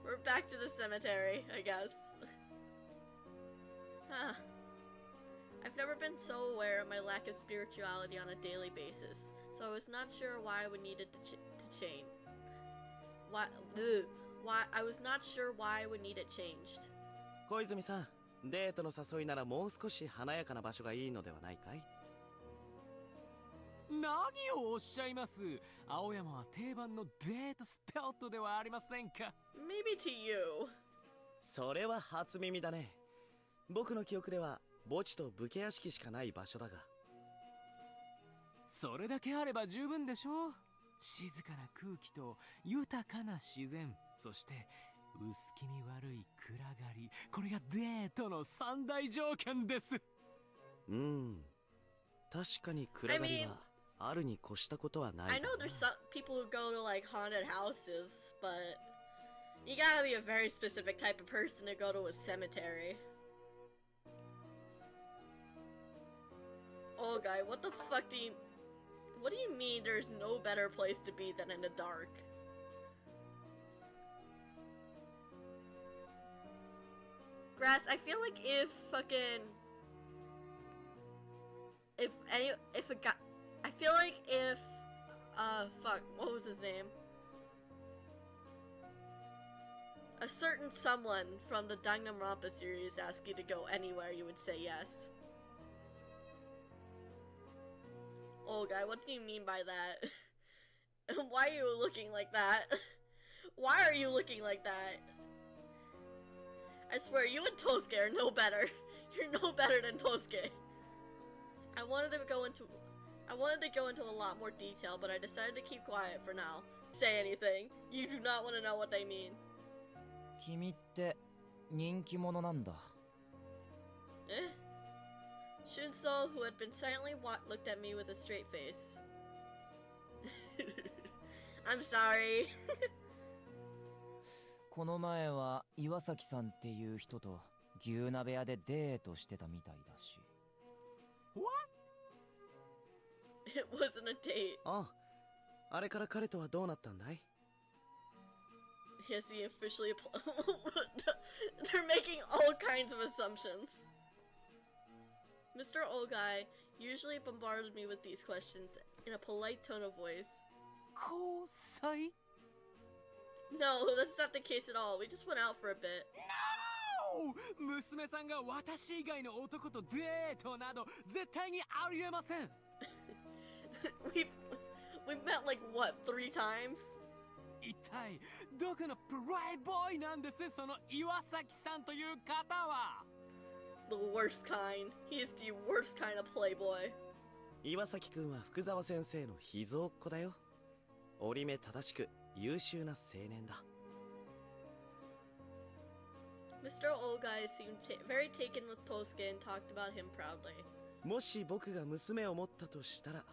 We're back to the cemetery, I guess. Huh. I've never been so aware of my lack of spirituality on a daily basis, so I was not sure why I would need it to change. Why I was not sure why I would need it changed. 小泉さん、デートの誘いならもう少し華やかな場所がいいのではないかい？何をおっしゃいます？青山は定番のデートスポットではありませんか？ Maybe to you. それは初耳だね。僕の記憶では墓地と武家屋敷しかない場所だが。それだけあれば十分でしょう。静かな空気と豊かな自然、そして薄気味悪い暗がり、これがデートの三大条件です。確かに暗がりはあるに越したことはない。I know there's some people who go to like haunted houses, but you gotta be a very specific type of person to go to a cemetery. Oh, guy, what the fuck do you mean there's no better place to be than in the dark? Grass, I feel like if a guy, I feel like if, fuck, what was his name? A certain someone from the Danganronpa series asked you to go anywhere, you would say yes. Oh, guy, what do you mean by that? Why are you looking like that? Why are you looking like that? I swear, you and Tosuke are no better. You're no better than Tosuke. I wanted to go into a lot more detail, but I decided to keep quiet for now. Say anything. You do not want to know what they mean. 君って人気者なんだ。Eh? Shunso, who had been silently looked at me with a straight face. I'm sorry. この前は岩崎さんっていう人と牛鍋屋でデートしてたみたいだし。What? It wasn't a date. あれから彼とはどうなったんだい？ Yes, he officially They're making all kinds of assumptions. Mr. Ogai usually bombarded me with these questions in a polite tone of voice. 交際？ No, that's not the case at all. We just went out for a bit. No! 娘さんが私以外の男とデートなど絶対にありえません。We've met like what, 3 times? 一体どこのプライボーイなんですその岩崎さんという方は。The worst kind. He is the worst kind of playboy. 岩崎くんは福沢先生の秘蔵っ子だよ。折り目正しく優秀な青年だ。Mr. Old Guy seemed very taken with Tosuke and talked about him proudly. もし僕が娘を持ったとしたら、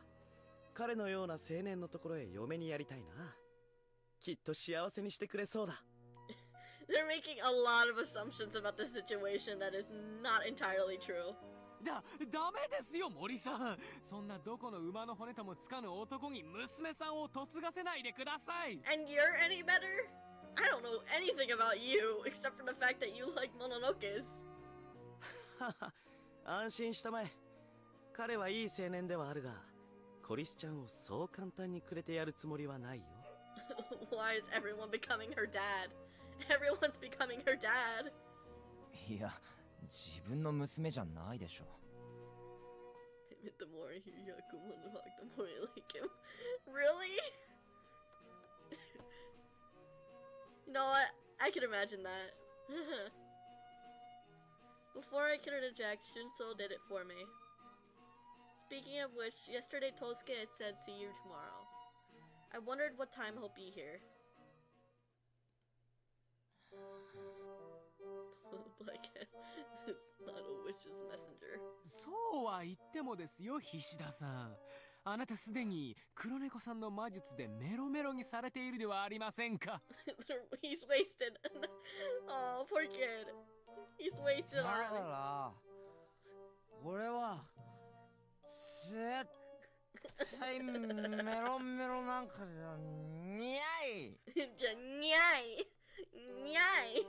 彼のような青年のところへ嫁にやりたいな。きっと幸せにしてくれそうだ。They're making a lot of assumptions about the situation that is not entirely true. ダメですよ森さん。そんなどこの馬の骨ともつかぬ男に娘さんを嫁がせないでください。 And you're any better? I don't know anything about you except for the fact that you like Mononokes. 安心したまえ。彼はいい青年ではあるが、コリスちゃんをそう簡単にくれてやるつもりはないよ。Why is everyone becoming her dad? Everyone's becoming her dad. いや、自分の娘じゃないでしょ。The more I hear Yakumo talk, the more I like him. Really? You know what? I can imagine that. Before I could interject, Shunso did it for me. Speaking of which, yesterday Tosuke had said see you tomorrow. I wondered what time he'll be here. Black cat is not a witch's messenger. そうは言ってもですよ菱田さん。あなたすでに黒猫さんの魔術でメロメロにされているではありませんか。He's wasted. Oh, poor kid. He's wasted だか already. ら俺は絶対メロメロなんかじゃにゃい。Nyai! Nyai!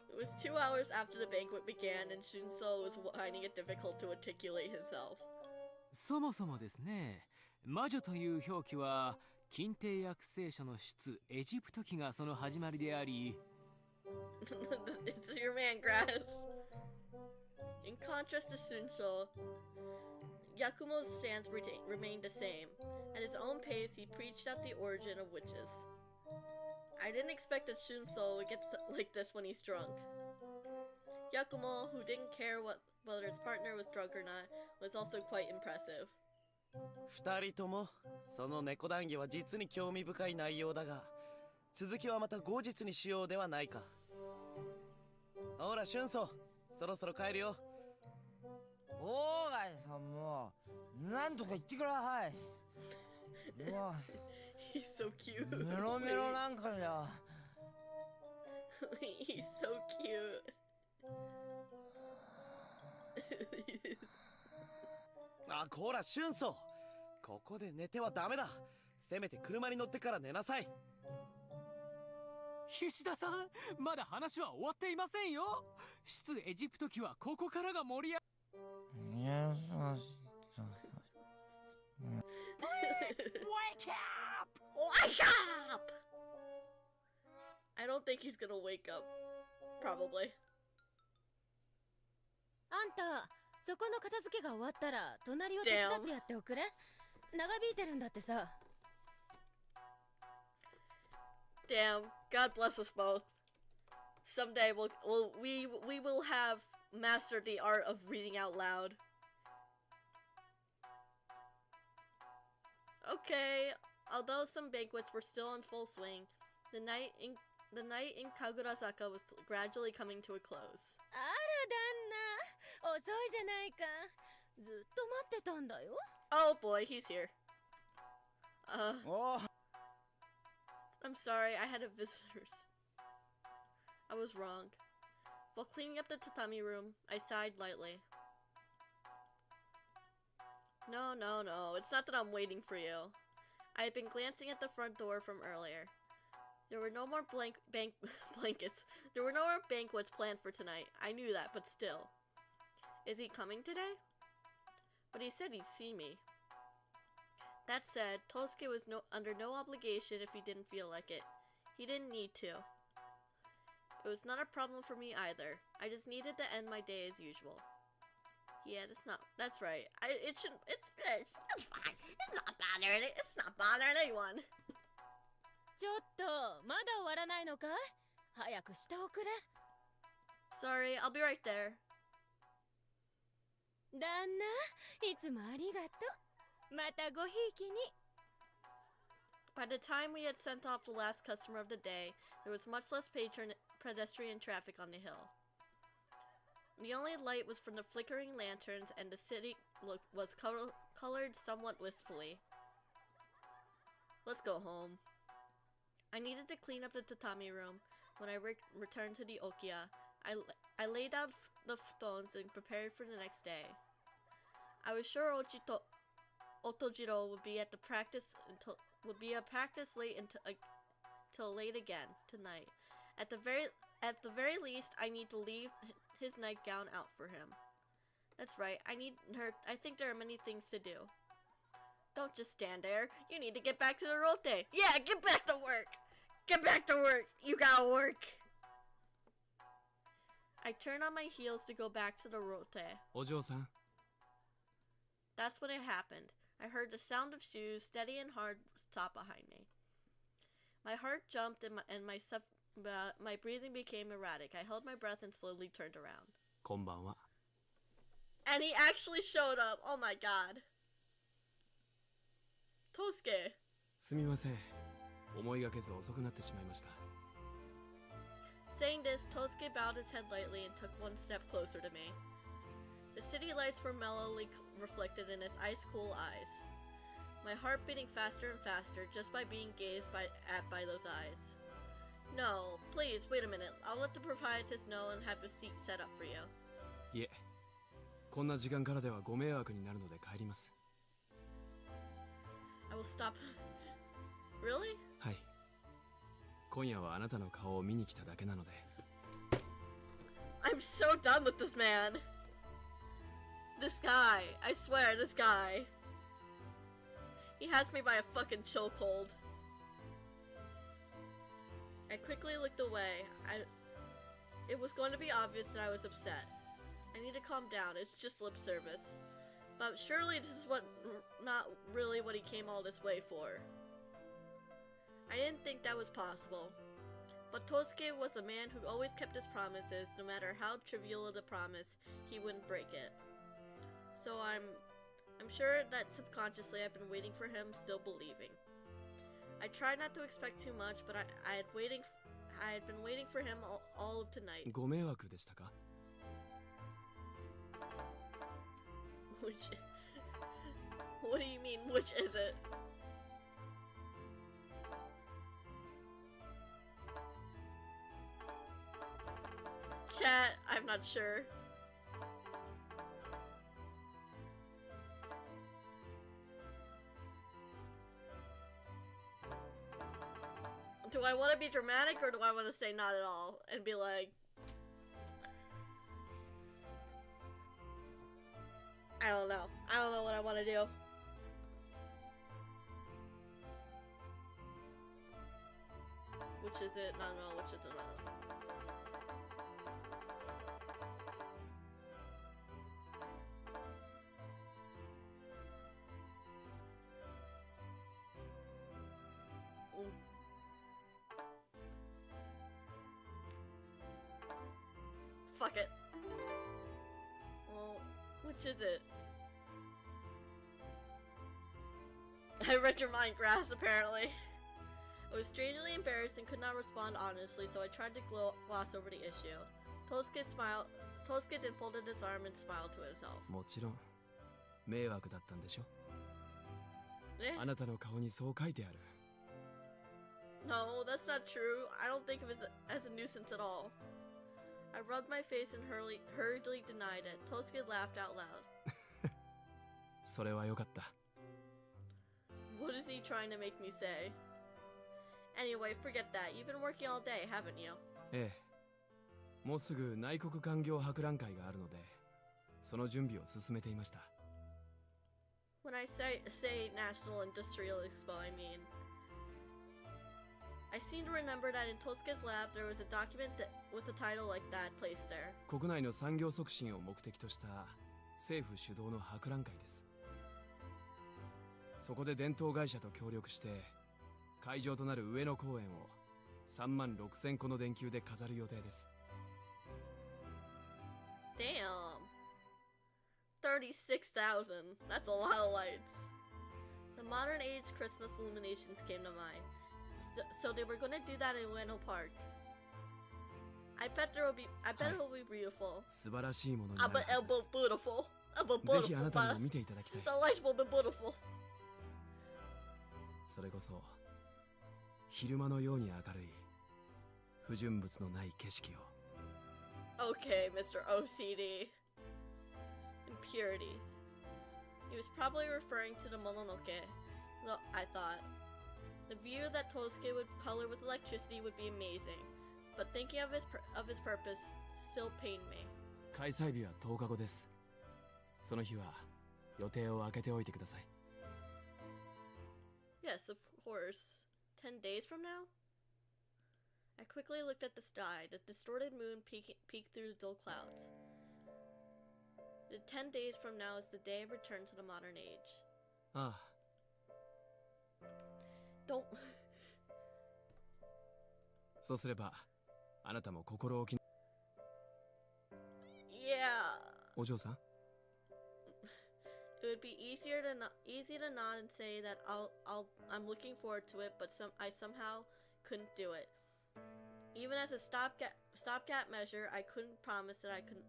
It was 2 hours after the banquet began and Shunso was finding it difficult to articulate himself. そもそもですね、魔女という表記は近帝訳聖書の出エジプト記がその始まりでありIt's your man, Grass. In contrast to Shunso, Yakumo's stance remained the same. At his own pace, he preached out the origin of witches. I didn't expect that Shunso would get like this when he's drunk. Yakumo, who didn't care whether his partner was drunk or not, was also quite impressive. 二人ともその猫談義は実に興味深い内容だが、続きはまた後日にしようではないか。ほら俊宗、そろそろ帰るよ。オーガイさんもなんとか言ってください。もう He's so cute. メロメロなんかじゃ。He's so cute. あ、こら俊宗、ここで寝てはダメだ。せめて車に乗ってから寝なさい。菱田さん、まだ話は終わっていませんよ。出エジプト記はここからが盛り上がいや、Wake up! Wake up! I don't think he's gonna wake up. Probably. あんた、そこの片付けが終わったら隣を手伝ってやっておくれ。長引いてるんだってさ。Damn. God bless us both. Someday we will have mastered the art of reading out loud. Okay, although some banquets were still in full swing, the night in Kagurazaka was gradually coming to a close. あら旦那、遅いじゃないか。ずっと待ってたんだよ。Oh boy, he's here. Oh. I'm sorry, I had visitors. I was wrong. While cleaning up the tatami room, I sighed lightly. No, it's not that I'm waiting for you. I had been glancing at the front door from earlier. There were no more blankets. There were no more banquets planned for tonight. I knew that, but still. Is he coming today? But he said he'd see me. That said, Tosuke was under no obligation if he didn't feel like it. He didn't need to. It was not a problem for me either. I just needed to end my day as usual. Yeah, that's right. It's fine. It's not bothering anyone. ちょっと、まだ終わらないのかい？早くしておくれ。Sorry, I'll be right there. 旦那、いつもありがとう。またごひいきに。By the time we had sent off the last customer of the day, there was much less pedestrian traffic on the hill. The only light was from the flickering lanterns, and the city was colored somewhat wistfully. Let's go home. I needed to clean up the tatami room. When I returned to the Okia, I laid out the futons and prepared for the next day. I was sure Otojiro would be at the practice late until late again tonight. At the very least, I need to leave his nightgown out for him. That's right. I think there are many things to do. Don't just stand there. You need to get back to the rote. Yeah, get back to work. Get back to work. You gotta work. I turned on my heels to go back to the rote. Ojo-san. That's when it happened. I heard the sound of shoes, steady and hard, stop behind me. My heart jumped and my breathing became erratic. I held my breath and slowly turned around. Konbanwa. And he actually showed up. Oh my god. Tosuke. すみません。思いがけず遅くなってしまいました。 Saying this, Tosuke bowed his head lightly and took one step closer to me. The city lights were mellowly reflected in his ice-cool eyes. My heart beating faster and faster just by being gazed at by those eyes. No, please, wait a minute. I'll let the proprietress know and have a seat set up for you. いえ、こんな時間からではご迷惑になるので帰ります。 I will stop. Really? はい。今夜はあなたの顔を見に来ただけなので。 I'm so done with this man. This guy. I swear, this guy. He has me by a fucking chokehold. I quickly looked away. It was going to be obvious that I was upset. I need to calm down. It's just lip service. But surely this is not really what he came all this way for. I didn't think that was possible. But Tosuke was a man who always kept his promises. No matter how trivial the promise, he wouldn't break it. So I'm sure that subconsciously I've been waiting for him, still believing. I tried not to expect too much, but I had been waiting for him all of tonight. ご迷惑でしたか? What do you mean, which is it? Chat, I'm not sure. Do I want to be dramatic or do I want to say not at all and be like, I don't know. I don't know what I want to do. Which is it? No, which is it? No. Fuck it. Well, which is it? I read your mind, Grass, apparently. I was strangely embarrassed and could not respond honestly, so I tried to gloss over the issue. Tosuke then folded his arm and smiled to himself. もちろん、迷惑だったんでしょ? え? あなたの顔にそう書いてある。 No, that's not true. I don't think of it as a nuisance at all. I rubbed my face and hurriedly denied it. Tosuke laughed out loud. それはよかった。 What is he trying to make me say? Anyway, forget that. You've been working all day, haven't you? ええ。もうすぐ内国勧業博覧会があるので、その準備を進めていました。 When I say National Industrial Expo, I mean... I seem to remember that in Tosuke's lab there was a document with a title like that placed there. 国内の産業促進を目的とした政府主導の博覧会です。そこで伝統会社と協力して、会場となる上野公園を36,000個の電球で飾る予定です。 Damn. 36,000. That's a lot of lights. The modern age Christmas illuminations came to mind. So they were going to do that in Ueno Park. I bet there will be. I bet it will be beautiful. 素晴らしいものにな I る bet は it ず will で be beautiful. I bet す。ぜひあ beautiful. なたにも but 見ていただきたい。 The lights will be beautiful. それこそ昼間のように明るい不純物のない景色を。 Okay, Mr. OCD. Impurities. He was probably referring to the Mononoke. Though I thought. The view that Tosuke would color with electricity would be amazing, but thinking of his purpose still pained me. 開催日は10日後です。その日は予定を空けておいてください。 Yes, of course. 10 days from now? I quickly looked at the sky. The distorted moon peeked through the dull clouds. The 10 days from now is the day of return to the modern age. ああ。 Don't. そうすればあなたも心置き。 Yeah. お嬢さん。 It would be easy to nod and say that I'm looking forward to it, but I somehow couldn't do it. Even as a stopgap measure, I couldn't promise that I couldn't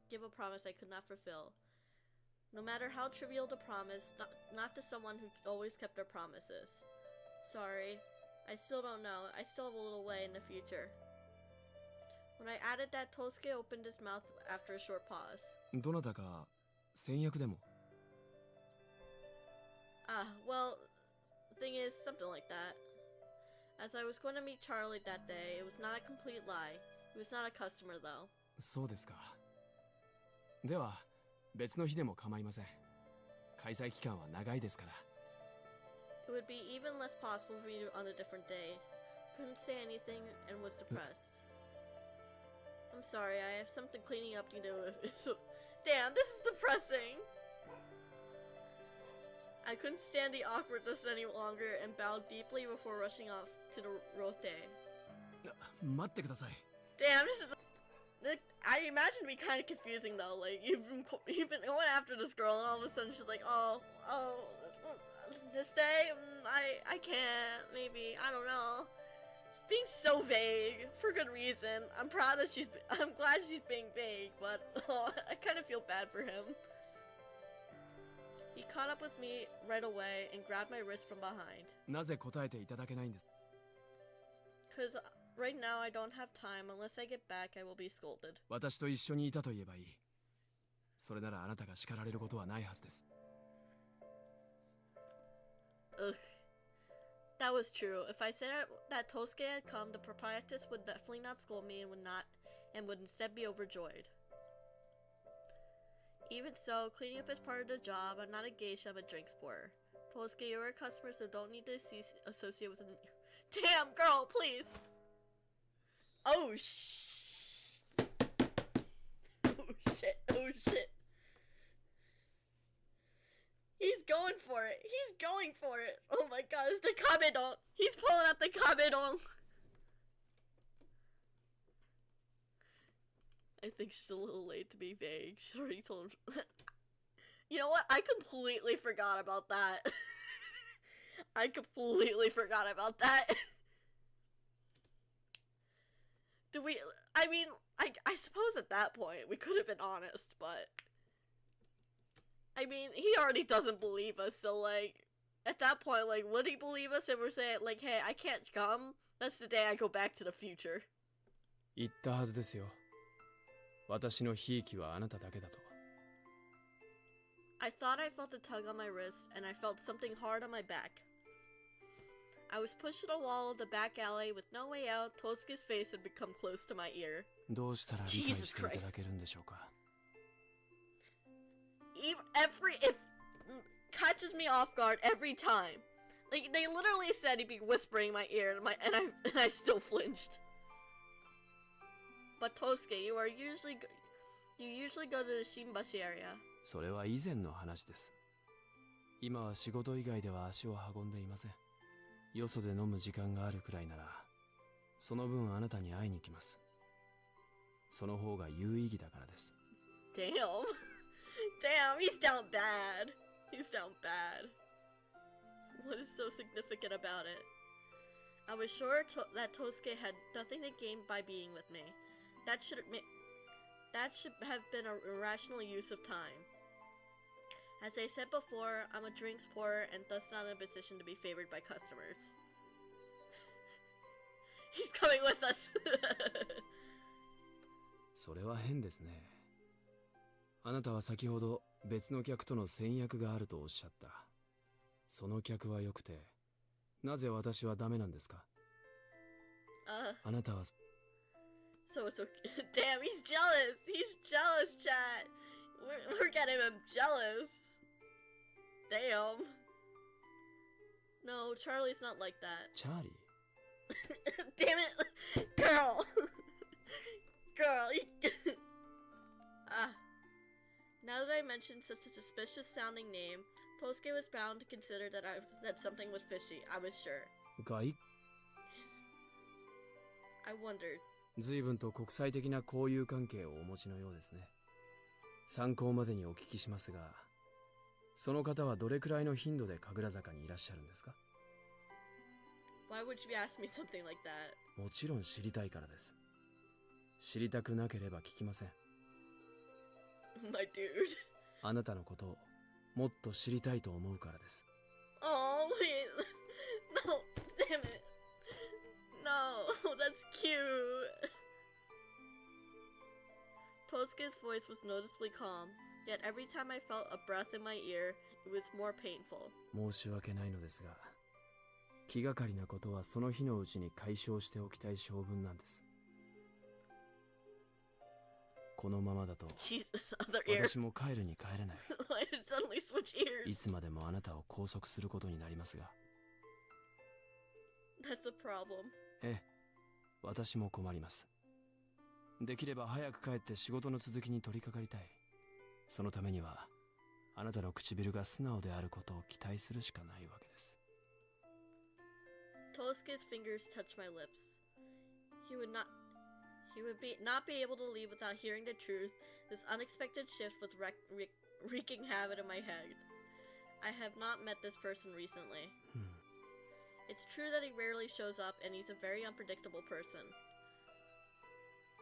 give a promise I could not fulfill. No matter how trivial the promise, not to someone who always kept their promises. Sorry, I still don't know. I still have a little way in the future. When I added that, Tosuke opened his mouth after a short pause. どなたか先約でも。 Well, the thing is, something like that. As I was going to meet Charlie that day, it was not a complete lie. He was not a customer, though. そうですか。では別の日でも構いません。開催期間は長いですから。 It would be even less possible for you on a different day. Couldn't say anything and was depressed. I'm sorry, I have something cleaning up to do. So, damn, this is depressing. I couldn't stand the awkwardness any longer and bowed deeply before rushing off to the rote. 待ってください。 Damn, this is. I imagine to be kind of confusing though. Like even went after this girl, and all of a sudden she's like, "Oh, this day, I can't. Maybe I don't know." She's being so vague for good reason. I'm glad she's being vague, but I kind of feel bad for him. He caught up with me right away and grabbed my wrist from behind. なぜ答えていただけないんです。 Cause right now I don't have time. Unless I get back, I will be scolded. 私と一緒にいたと言えばいい。それならあなたが叱られることはないはずです。 Ugh. That was true. If I said that Tosuke had come, the proprietress would definitely not scold me and would instead be overjoyed. Even so, cleaning up is part of the job. I'm not a geisha, I'm a drinks pourer. Tosuke, you're a customer, so don't need to associate with me. Damn, girl, please! Oh, oh shit, oh shit. He's going for it. He's going for it. Oh my god, it's the kabedon. He's pulling out the kabedon. I think she's a little late to be vague. She already told him. You know what? I completely forgot about that. I completely forgot about that. Do we... I mean, I suppose at that point we could have been honest, but... I mean, he already doesn't believe us, so, like... At that point, like, would he believe us if we're saying, like, hey, I can't come? That's the day I go back to the future. 言ったはずですよ。私のひいきはあなただけだと。 I thought I felt a tug on my wrist, and I felt something hard on my back. I was pushed to the wall of the back alley with no way out. Tosuke's face had become close to my ear. どうしたら理解していただけるんでしょうか。 It catches me off guard every time. Like they literally said he'd be whispering in my ear, and I still flinched. But Tosuke, you usually go to the Shinbashi area. それは以前の話です。今は仕事以外では足を運んでいません。よそで飲む時間があるくらいなら、その分あなたに会いに来ます。その方が有意義だからです。 Damn. Damn, he's down bad. He's down bad. What is so significant about it? I was sure that Tosuke had nothing to gain by being with me. that should have been a irrational use of time. As I said before, I'm a drinks pourer and thus not in a position to be favored by customers. He's coming with us. それは変ですね。あなたは先ほど別の客との先約があるとおっしゃった。その客は良くて、なぜ私はダメなんですか？あなたは So it's okay. Damn, he's jealous. He's jealous, chat. We're getting him jealous. Damn. No, Charlie's not like that. Charlie? Damn it. Girl. Girl. Now that I mentioned such a suspicious sounding name, Tosuke was bound to consider that something was fishy. I was sure. 外 I wondered. 随分と国際的な交友関係をお持ちのようですね。参考までにお聞きしますが、その方はどれくらいの頻度で神楽坂にいらっしゃるんですか？ Why would you ask me something like that? もちろん知りたいからです。知りたくなければ聞きません。My dude. あなたのことをもっと知りたいと思うからです。Oh, wait. No, damn it. No, that's cute. Tosuke's voice was noticeably calm, yet every time I felt a breath in my ear, it was more painful. 申し訳ないのですが、気がかりなことはその日のうちに解消しておきたい性分なんです。このままだと、私も帰るに帰れない。いつまでもあなたを拘束することになりますが。That's a problem. ええ、私も困ります。できれば早く帰って仕事の続きに取り掛かりたい。そのためには、あなたの唇が素直であることを期待するしかないわけです。Tosuke's fingers touched my lips. He would not be able to leave without hearing the truth. This unexpected shift was wreaking havoc in my head. I have not met this person recently. It's true that he rarely shows up, and he's a very unpredictable person.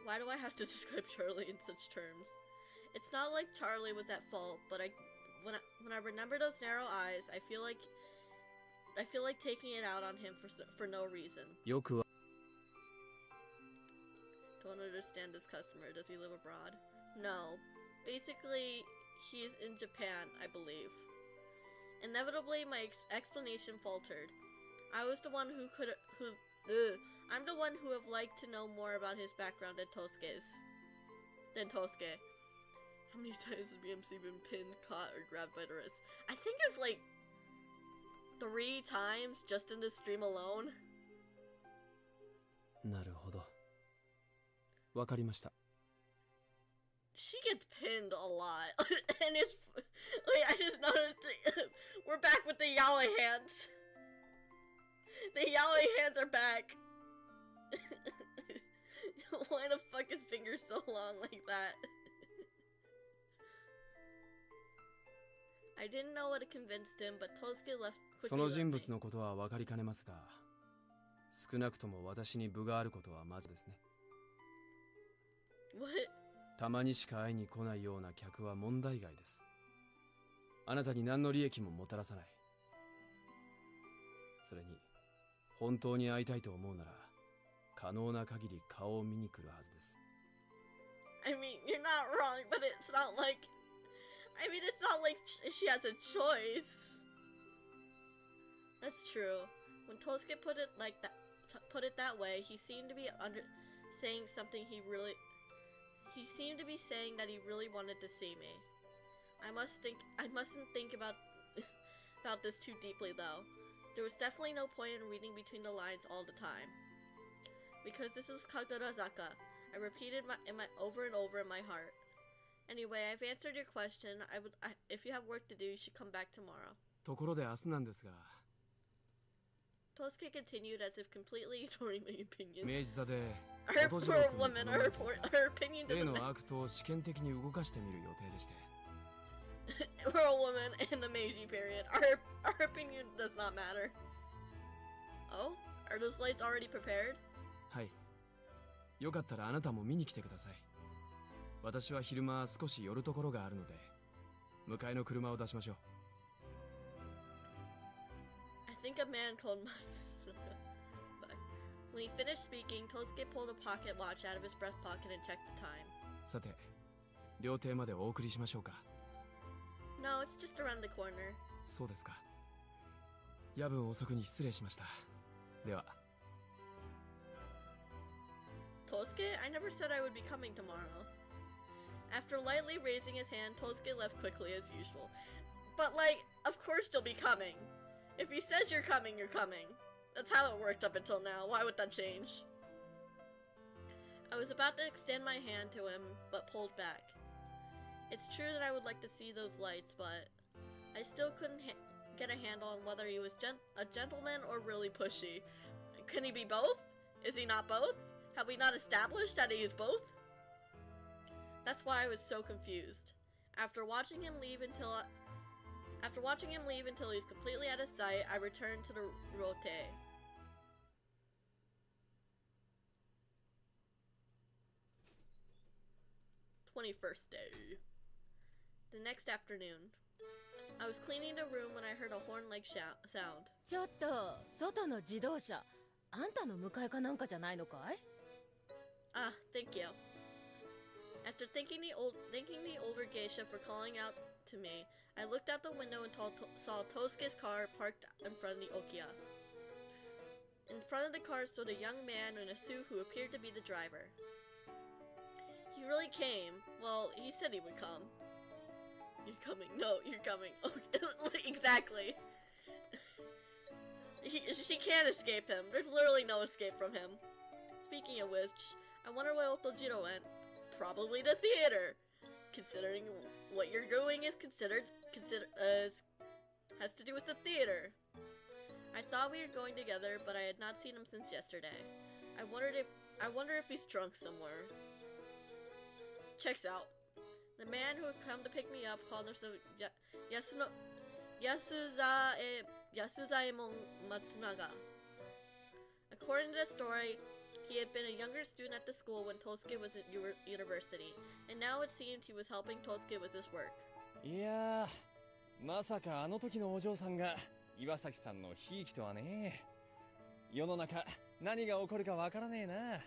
Why do I have to describe Charlie in such terms? It's not like Charlie was at fault, but when I remember those narrow eyes, I feel like taking it out on him for no reason. Don't understand this customer. Does he live abroad? No. Basically, he's in Japan, I believe. Inevitably, my explanation faltered. I was the one I'm the one who have liked to know more about his background than Tosuke. How many times has BMC been pinned, caught, or grabbed by the wrist? I think it's like 3 times just in this stream alone. なるほど。わかりました。She gets pinned a lot. And it's... Wait, I just noticed... We're back with the yaoi hands. The yaoi hands are back. Why the fuck is fingers so long like that? I didn't know what convinced him, but Tosuke left quickly. その人物のことはわかりかねますが、少なくとも私に分があることはまずですね。What? たまにしか会いに来ないような客は問題外です。あなたに何の利益ももたらさない。それに、本当に会いたいと思うなら、可能な限り顔を見に来るはずです。I mean, you're not wrong, but it's not like... it's not like she has a choice. That's true. When Tosuke put it that way, he seemed to be saying something he seemed to be saying that he really wanted to see me. I mustn't think about this too deeply though. There was definitely no point in reading between the lines all the time. Because this was Kagurazaka, I repeated over and over in my heart. Anyway, I've answered your question. If you have work to do, you should come back tomorrow. ところで明日なんですが、Tosuke continued as if completely ignoring my opinion. 明治座で Her poor woman, her opinion 例 doesn't の matter. アークトを試験的に動かしてみる予定でして。We're a woman in the Meiji period. Our opinion does not matter. Oh? Are those lights already prepared? はい。よかったらあなたも見に来てください。私は昼間少し寄るところがあるので、迎えの車を出しましょう。I think a man called Matsunaga. But when he finished speaking, Tosuke pulled a pocket watch out of his breast pocket and checked the time. さて、料亭までお送りしましょうか。No, it's just around the corner. そうですか。夜分遅くに失礼しました。では。Tosuke, I never said I would be coming tomorrow. After lightly raising his hand, Tosuke left quickly as usual. But like, of course you'll be coming. If he says you're coming, you're coming. That's how it worked up until now. Why would that change? I was about to extend my hand to him, but pulled back. It's true that I would like to see those lights, but I still couldn't get a handle on whether he was a gentleman or really pushy. Can he be both? Is he not both? Have we not established that he is both? That's why I was so confused. After watching him leave until he's completely out of sight, I returned to the rote. "21st day. The next afternoon. I was cleaning the room when I heard a horn-like sound. ちょっと、外の自動車。あんたの迎えかなんかじゃないのかい？ Ah, thank you. After thanking the older geisha for calling out to me, I looked out the window and saw Tosuke's car parked in front of the Okiya. In front of the car stood a young man in a suit who appeared to be the driver. He really came. Well, he said he would come. You're coming. No, you're coming. Exactly. She can't escape him. There's literally no escape from him. Speaking of which, I wonder where Otojiro went. Probably the theater. Considering what you're doing is has to do with the theater. I thought we were going together, but I had not seen him since yesterday. I wonder if he's drunk somewhere. Checks out. The man who had come to pick me up called himself Yasuzaemon Matsunaga. According to the story, he had been a younger student at the school when Tosuke was at university, and now it seemed he was helping Tosuke with his work. いやー、まさかあの時のお嬢さんが岩崎さんのひいきとはね。世の中何が起こるかわからねえな。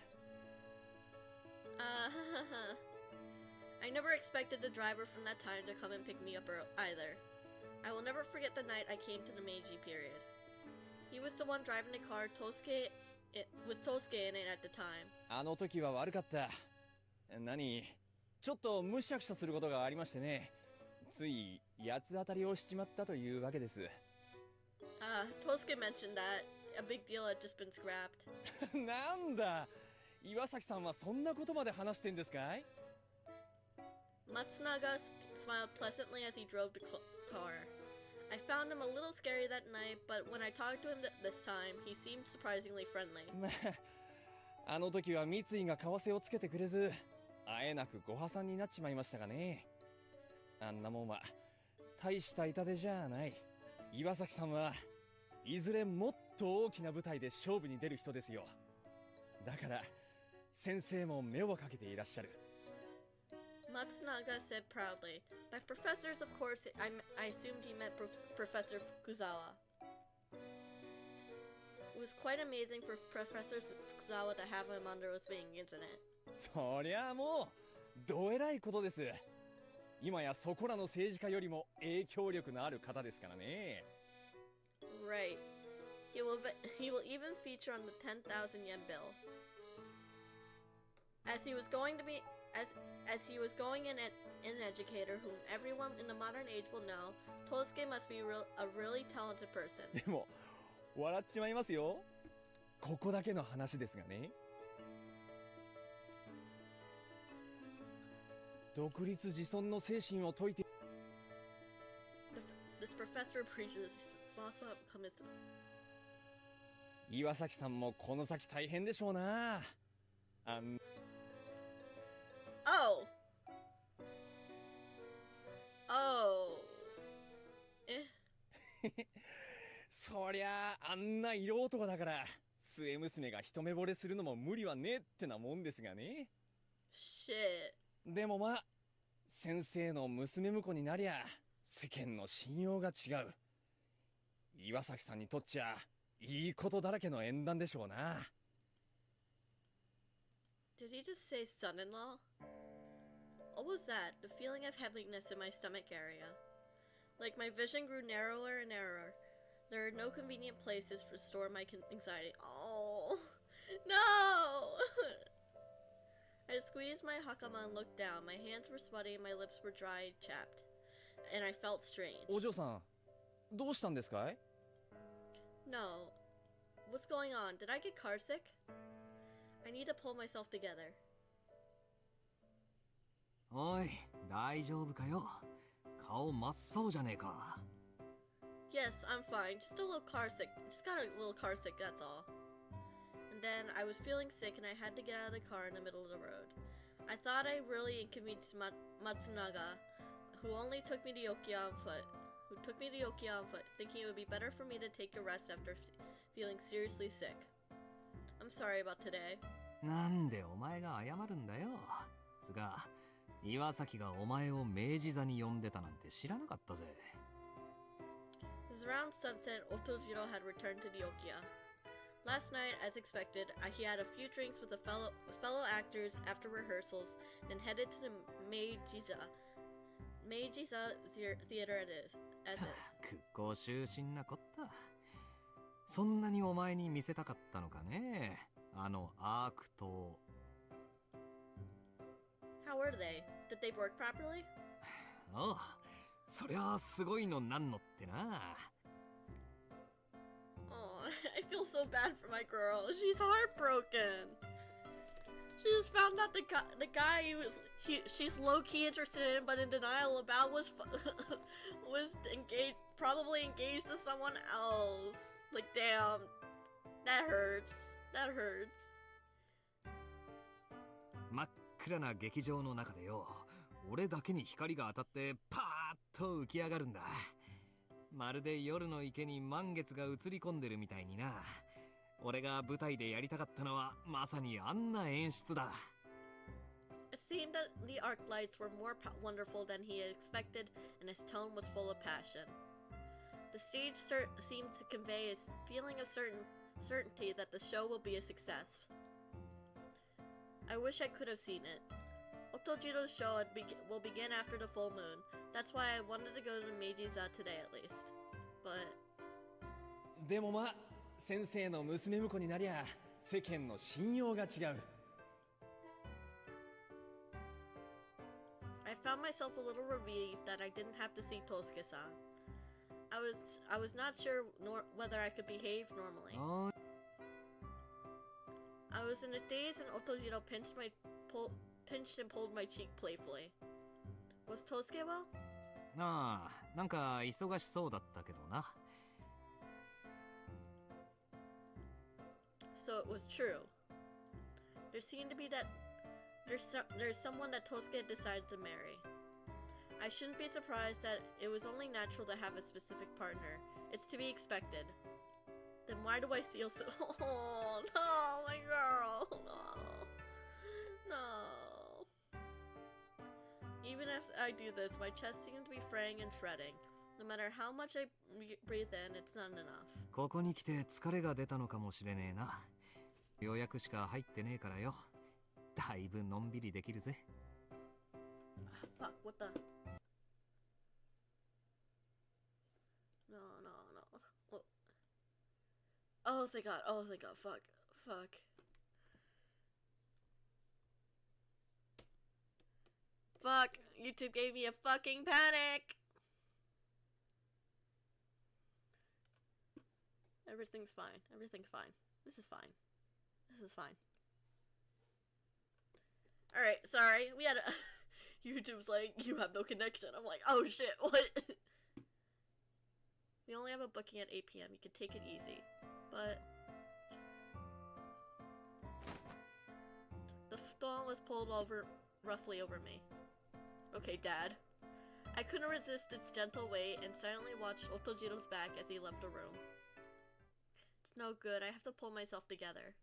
I never expected the driver from that time to come and pick me up either. I will never forget the night I came to the Meiji period. He was the one driving the car with Tosuke in it at the time. あの時は悪かった。ちょっとむしゃくしゃすることがありましてね。つい八つ当たりをしちまったというわけです。Tosuke mentioned that a big deal had just been scrapped. なんだ、岩崎さんはそんなことまで話してんですかい？ Matsunaga smiled pleasantly as he drove the car. I found him a little scary that night, but when I talked to him this time, he seemed surprisingly friendly. あの時は三井が為替をつけてくれず、あえなくご破産になっちまいましたがね。あんなもんは大した痛手じゃない。岩崎さんはいずれもっと大きな舞台で勝負に出る人ですよ。だから先生も目をかけていらっしゃる。Matsunaga said proudly. By professors, of course, I assumed he meant Professor Fukuzawa. It was quite amazing for Professor Fukuzawa to have him under his wing, isn't it? そりゃあもうどえらいことです。今やそこらの政治家よりも影響力のある方ですからね。Right. He will even feature on the 10,000 yen bill. As he was going in an educator whom everyone in the modern age will know, Tosuke must be a really talented person. でも笑っちまいますよ。ここだけの話ですがね。独立自尊の精神を説いて。This professor preaches communism. 岩崎さんもこの先大変でしょうな。Oh. Eh. そりゃあんな色男だから末娘が一目惚れするのも無理はねえってなもんですがね。Shit. でもまあ、先生の娘婿になりゃ世間の信用が違う。岩崎さんにとっちゃいいことだらけの縁談でしょうな。Did he just say son-in-law? What was that? The feeling of heaviness in my stomach area. Like my vision grew narrower and narrower. There are no convenient places to store my anxiety. Oh, no! I squeezed my hakama and looked down. My hands were sweaty, my lips were dry and chapped. And I felt strange. お嬢さん、どうしたんですかい? No. What's going on? Did I get car sick? I need to pull myself together. おい、大丈夫かよ。顔真っ青じゃねえか。Yes, I'm fine. Just a little car sick. Just got a little car sick, that's all. And then I was feeling sick and I had to get out of the car in the middle of the road. I thought I really inconvenienced Matsunaga, who only took me to Yokiya on foot. Thinking it would be better for me to take a rest after feeling seriously sick. I'm sorry about today. なんでお前が謝るんだよ。つが、岩崎がお前を明治座に呼んでたなんて知らなかったぜ。It was around sunset. Otojiro had returned to Yokiya. Last night, as expected, he had a few drinks with fellow actors after rehearsals, and headed to the Meiji-za theater as is. ご愁身なこった。そんなにお前に見せたかったのかね。あのアークと。How were they? Did they work properly? おう、そりゃすごいのなんのってな。Oh, I feel so bad for my girl. She's heartbroken. She just found out the guy she's low-key interested in but in denial about was engaged, probably engaged to someone else. Like, damn, that hurts. That hurts. 真っ暗な劇場の中でよ、俺だけに光が当たってパーッと浮き上がるんだ。まるで夜の池に満月が映り込んでるみたいにな。俺が舞台でやりたかったのはまさにあんな演出だ。It seemed that the arc lights were more wonderful than he had expected, and his tone was full of passion. The stage seemed to convey a feeling of certainty that the show will be a success. I wish I could have seen it. Otojiro's show will begin after the full moon. That's why I wanted to go to Meiji-za today at least. But... でもまあ、先生の娘婿になりゃ世間の信用が違う。I found myself a little relieved that I didn't have to see Tosuke-san. I was not sure whether I could behave normally. I was in a daze and Otojiro pinched and pulled my cheek playfully. Was Tosuke well? ああ、なんか忙しそうだったけどな。So it was true. There seemed to be that there's someone that Tosuke had decided to marry. I shouldn't be surprised that it was only natural to have a specific partner. It's to be expected. Then why do I feel so— Oh no, my girl, no. Even as I do this, my chest seems to be fraying and shredding. No matter how much I breathe in, it's not enough. ここに来て疲れが出たのかもしれねえな。予約しか入ってねえからよ。だいぶのんびりできるぜ。Fuck, what the? No. Oh, thank God. Oh, thank God. Fuck. Fuck. YouTube gave me a fucking panic. Everything's fine. This is fine. Alright, sorry. We had a... YouTube's like, you have no connection. I'm like, oh shit, what? We only have a booking at 8 p.m. You can take it easy. But... the futon was pulled roughly over me. Okay, Dad. I couldn't resist its gentle weight and silently watched Otojiro's back as he left the room. It's no good. I have to pull myself together.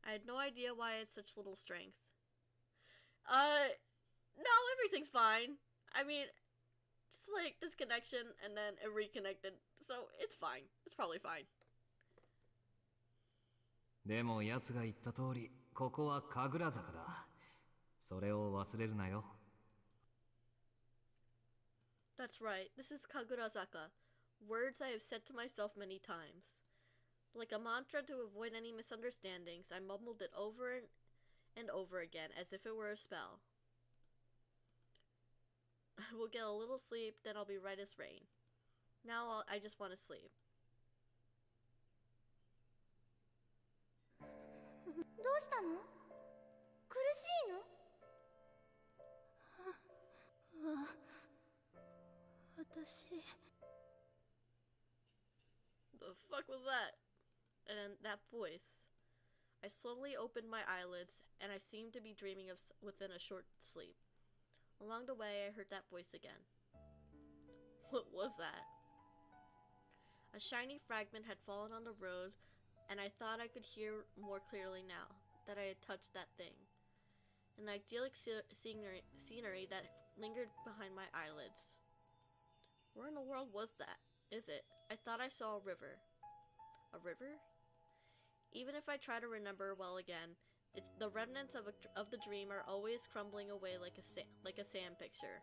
I had no idea why I had such little strength. No, everything's fine. I mean, just like disconnection and then it reconnected, so it's fine. It's probably fine. でも奴が言った通り、ここは神楽坂だ。それを忘れるなよ。That's right. This is Kagurazaka. Words I have said to myself many times. Like a mantra to avoid any misunderstandings, I mumbled it over and over again as if it were a spell. I will get a little sleep, then I'll be right as rain. Now I just want to sleep. どうしたの？苦しいの？私 The fuck was that? And then that voice. I slowly opened my eyelids, and I seemed to be dreaming of within a short sleep. Along the way, I heard that voice again. What was that? A shiny fragment had fallen on the road, and I thought I could hear more clearly now that I had touched that thing. An idyllic scenery that lingered behind my eyelids. Where in the world was that? Is it? I thought I saw a river. A river? Even if I try to remember well again, it's the remnants of the dream are always crumbling away like a sand picture.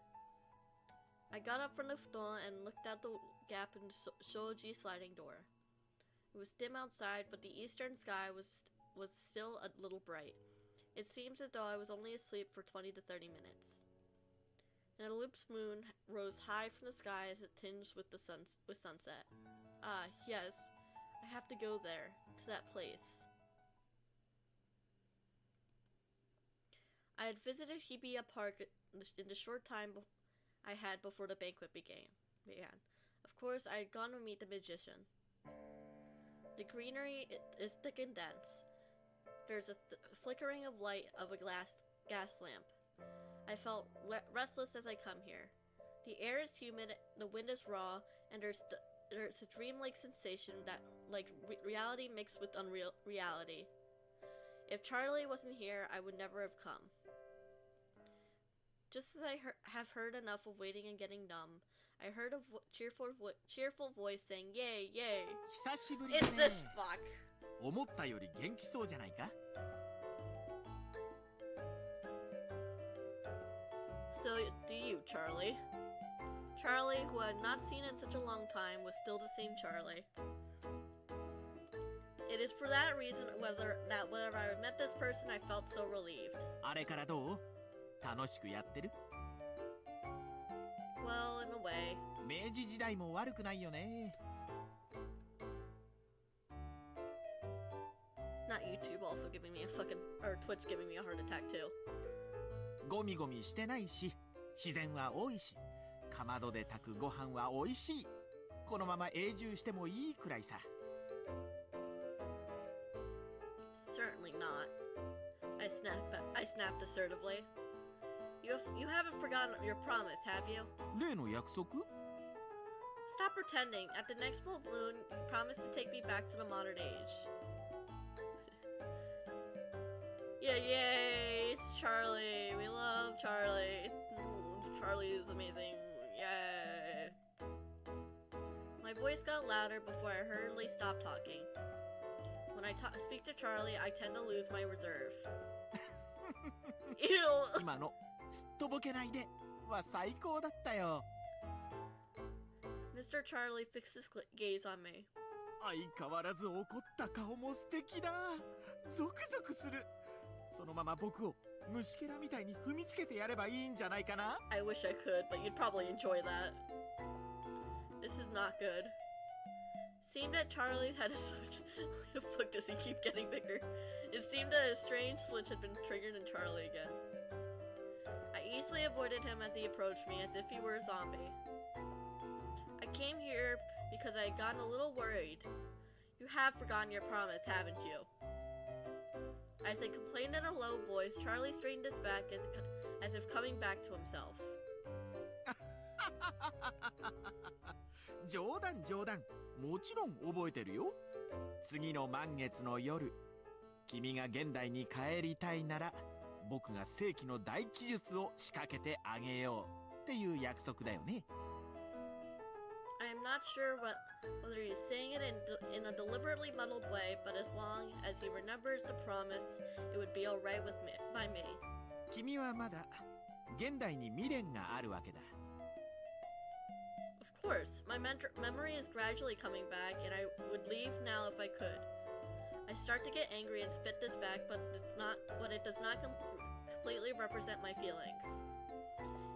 I got up from the futon and looked out the gap in the shoji sliding door. It was dim outside, but the eastern sky was still a little bright. It seems as though I was only asleep for 20 to 30 minutes. An ellipse moon rose high from the sky as it tinged with sunset. Ah, yes, I have to go there, to that place. I had visited Hibiya Park in the short time I had before the banquet began. Of course, I had gone to meet the magician. The greenery is thick and dense. There's a flickering of light of a gas lamp. I felt restless as I come here. The air is humid, the wind is raw, and there's a dreamlike sensation that, like reality mixed with unreal reality. If Charlie wasn't here, I would never have come. Just as I have heard enough of waiting and getting numb, I heard a cheerful voice saying, "Yay, yay!" 久しぶりね。 It's this fuck. 思ったより元気そうじゃないか。So do you, Charlie. Charlie, who I had not seen in such a long time, was still the same Charlie. It is for that reason whenever I met this person, I felt so relieved. あれからどう？楽しくやってる？ Well, in a way. 明治時代も悪くないよね。 Not YouTube also giving me a fucking, or Twitch giving me a heart attack too. ゴミゴミしてないし、自然は多いし、かまどで炊くご飯は美味しい。このまま永住してもいいくらいさ。 Certainly not. I snapped assertively. You haven't forgotten your promise, have you? 例の約束？ Stop pretending. At the next full moon, you promised to take me back to the modern age. Yeah, yay! It's Charlie. We love Charlie. Charlie is amazing. Yay! My voice got louder before I hurriedly stopped talking. When I speak to Charlie, I tend to lose my reserve. Ew! 今のすっとぼけないでは最高だったよ。 Mr. Charlie fixed his gaze on me. 相変わらず怒った顔も素敵だ。ゾクゾクする。そのまま僕を虫けらみたいに踏みつけてやればいいんじゃないかな。 I wish I could, but you'd probably enjoy that. This is not good. Seemed that Charlie had a switch. Why the fuck does he keep getting bigger? It seemed that a strange switch had been triggered in Charlie again. I easily avoided him as he approached me, as if he were a zombie. I came here because I had gotten a little worried. You have forgotten your promise, haven't you? As I complained in a low voice, Charlie straightened his back as if coming back to himself. 冗談冗談。もちろん覚えてるよ。次の満月の夜、君が現代に帰りたいなら、僕が世紀の大奇術を仕掛けてあげようっていう約束だよね。I am not sure whether he's saying it in a deliberately muddled way, but as long as he remembers the promise, it would be alright by me. 君はまだ現代に未練があるわけだ。Of course, my memory is gradually coming back, and I would leave now if I could. I start to get angry and spit this back, but it does not completely represent my feelings.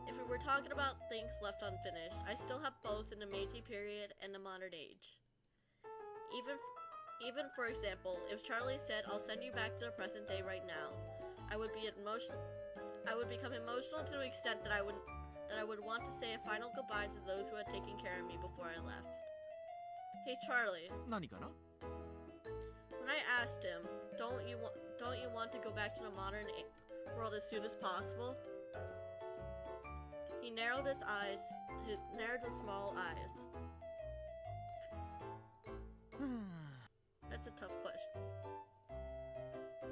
If we were talking about things left unfinished, I still have both in the Meiji period and the modern age. Even for example, if Charlie said, "I'll send you back to the present day right now," I would become emotional to the extent that I would want to say a final goodbye to those who had taken care of me before I left. Hey Charlie. 何かな? When I asked him, don't you want to go back to the modern world as soon as possible? He narrowed his small eyes. That's a tough question.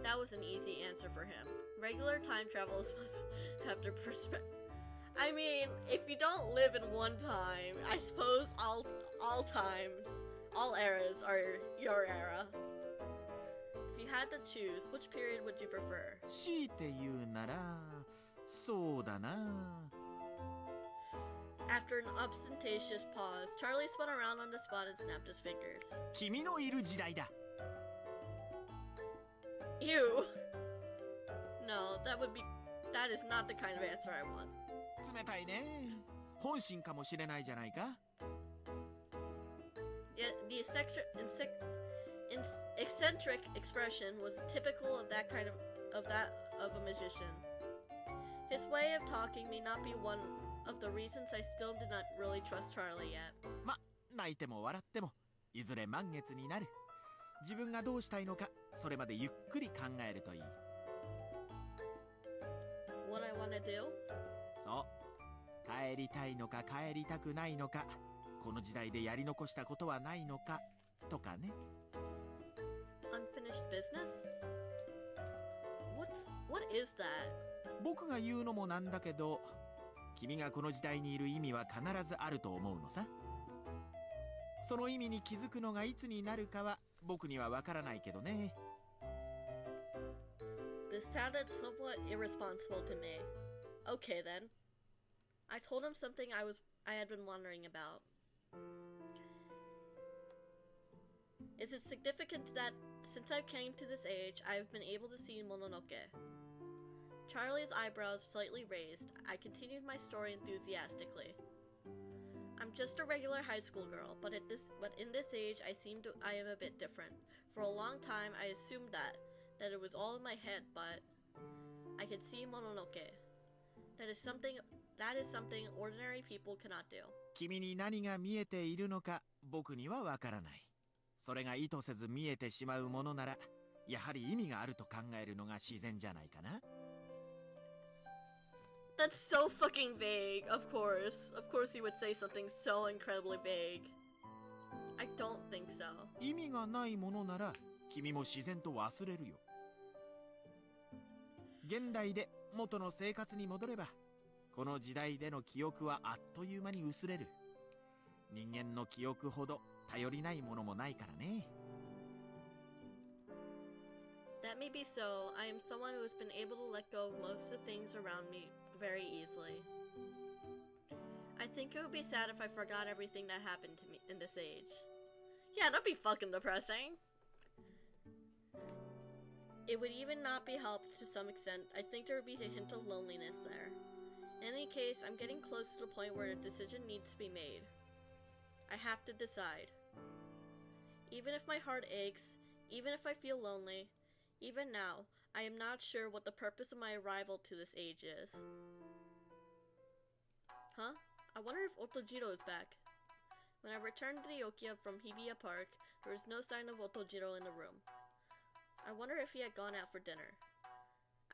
That was an easy answer for him. Regular time travelers must have their perspective. I mean, if you don't live in one time, I suppose all times, all eras are your era. If you had to choose, which period would you prefer? 強いて言うなら、そうだな。After an ostentatious pause, Charlie spun around on the spot and snapped his fingers. 君のいる時代だ。You? No, that is not the kind of answer I want. 冷たいね。本心かもしれないじゃないか。The eccentric expression was typical of that of a magician. His way of talking may not be one of the reasons I still did not really trust Charlie yet. ま、泣いても笑っても、いずれ満月になる。自分がどうしたいのか、それまでゆっくり考えるといい。What I wanna do? そう。帰りたいのか帰りたくないのか、この時代でやり残したことはないのか、とかね。Unfinished business? What is that? 僕が言うのもなんだけど、君がこの時代にいる意味は必ずあると思うのさ。その意味に気づくのがいつになるかは僕にはわからないけどね。This sounded somewhat irresponsible to me. Okay then. I told him something I had been wondering about. Is it significant that since I came to this age, I have been able to see Mononoke? Charlie's eyebrows slightly raised. I continued my story enthusiastically. I'm just a regular high school girl, but in this age, I am a bit different. For a long time, I assumed that it was all in my head, but I could see Mononoke. That is something ordinary people cannot do. 君に何が見えているのか僕にはわからない。それが意図せず見えてしまうものなら、やはり意味があると考えるのが自然じゃないかな。That's so fucking vague, of course. Of course he would say something so incredibly vague. I don't think so. 意味がないものなら、君も自然と忘れるよ。現代で元の生活に戻れば、この時代での記憶はあっという間に薄れる。人間の記憶ほど頼りないものもないからね。That may be so. I am someone who has been able to let go of most of the things around me very easily. I think it would be sad if I forgot everything that happened to me in this age. Yeah, that'd be fucking depressing. It would even not be helped to some extent. I think there would be a hint of loneliness there. In any case, I'm getting close to the point where a decision needs to be made. I have to decide. Even if my heart aches, even if I feel lonely, even now, I am not sure what the purpose of my arrival to this age is. Huh? I wonder if Otojiro is back. When I returned to Ryokia from Hibiya Park, there was no sign of Otojiro in the room. I wonder if he had gone out for dinner.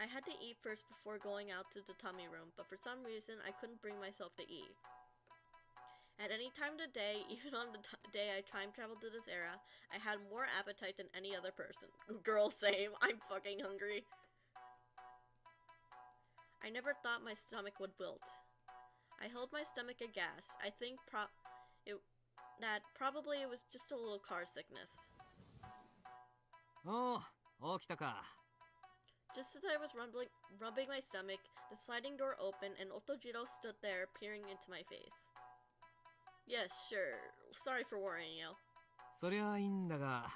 I had to eat first before going out to the tummy room, but for some reason I couldn't bring myself to eat. At any time of the day, even on the day I time traveled to this era, I had more appetite than any other person. Girl, same. I'm fucking hungry. I never thought my stomach would wilt. I held my stomach aghast. I think probably it was just a little car sickness. Oh, 起きたか。 Just as I was rubbing my stomach, the sliding door opened and Otojiro stood there, peering into my face. Yes, sure. Sorry for worrying you. そりゃいいんだが、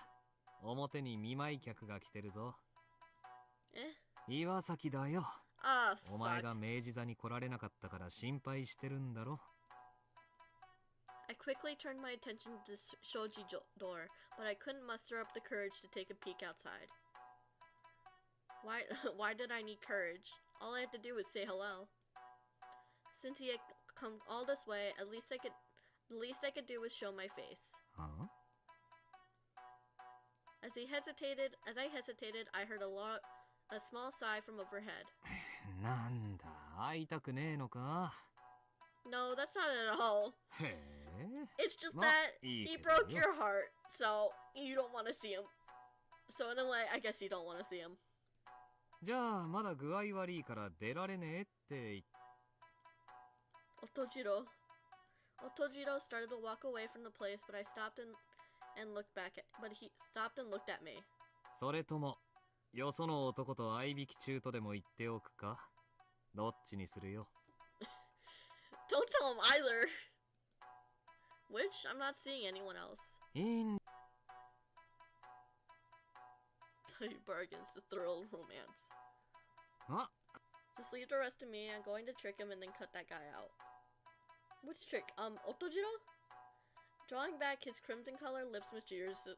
表に見舞い客が来てるぞ。え？岩崎だよ。ああ、お前が明治座に来られなかったから心配してるんだろ。I quickly turned my attention to the shoji door, but I couldn't muster up the courage to take a peek outside. Why did I need courage? All I had to do was say hello. Since he had come all this way, the least I could do was show my face. Huh? As I hesitated, I heard a small sigh from overhead. なんだ、会いたくねえのか? No, that's not it at all. へえ。 It's just that he broke your heart, so you don't want to see him. So in a way, I guess you don't want to see him. じゃあまだ具合悪いから出られねえって言っ Otojiro started to walk away from the place, but I stopped and looked back at. But he stopped and looked at me. それともよその男と相引き中とでも言っておくか？どっちにするよ？ Don't tell him either. Which I'm not seeing anyone else. いいん So he bargains to thrill romance. あ Just leave the rest to me. I'm going to trick him and then cut that guy out. Which trick? Otojiro? Drawing back his crimson-colored lips mysteriously,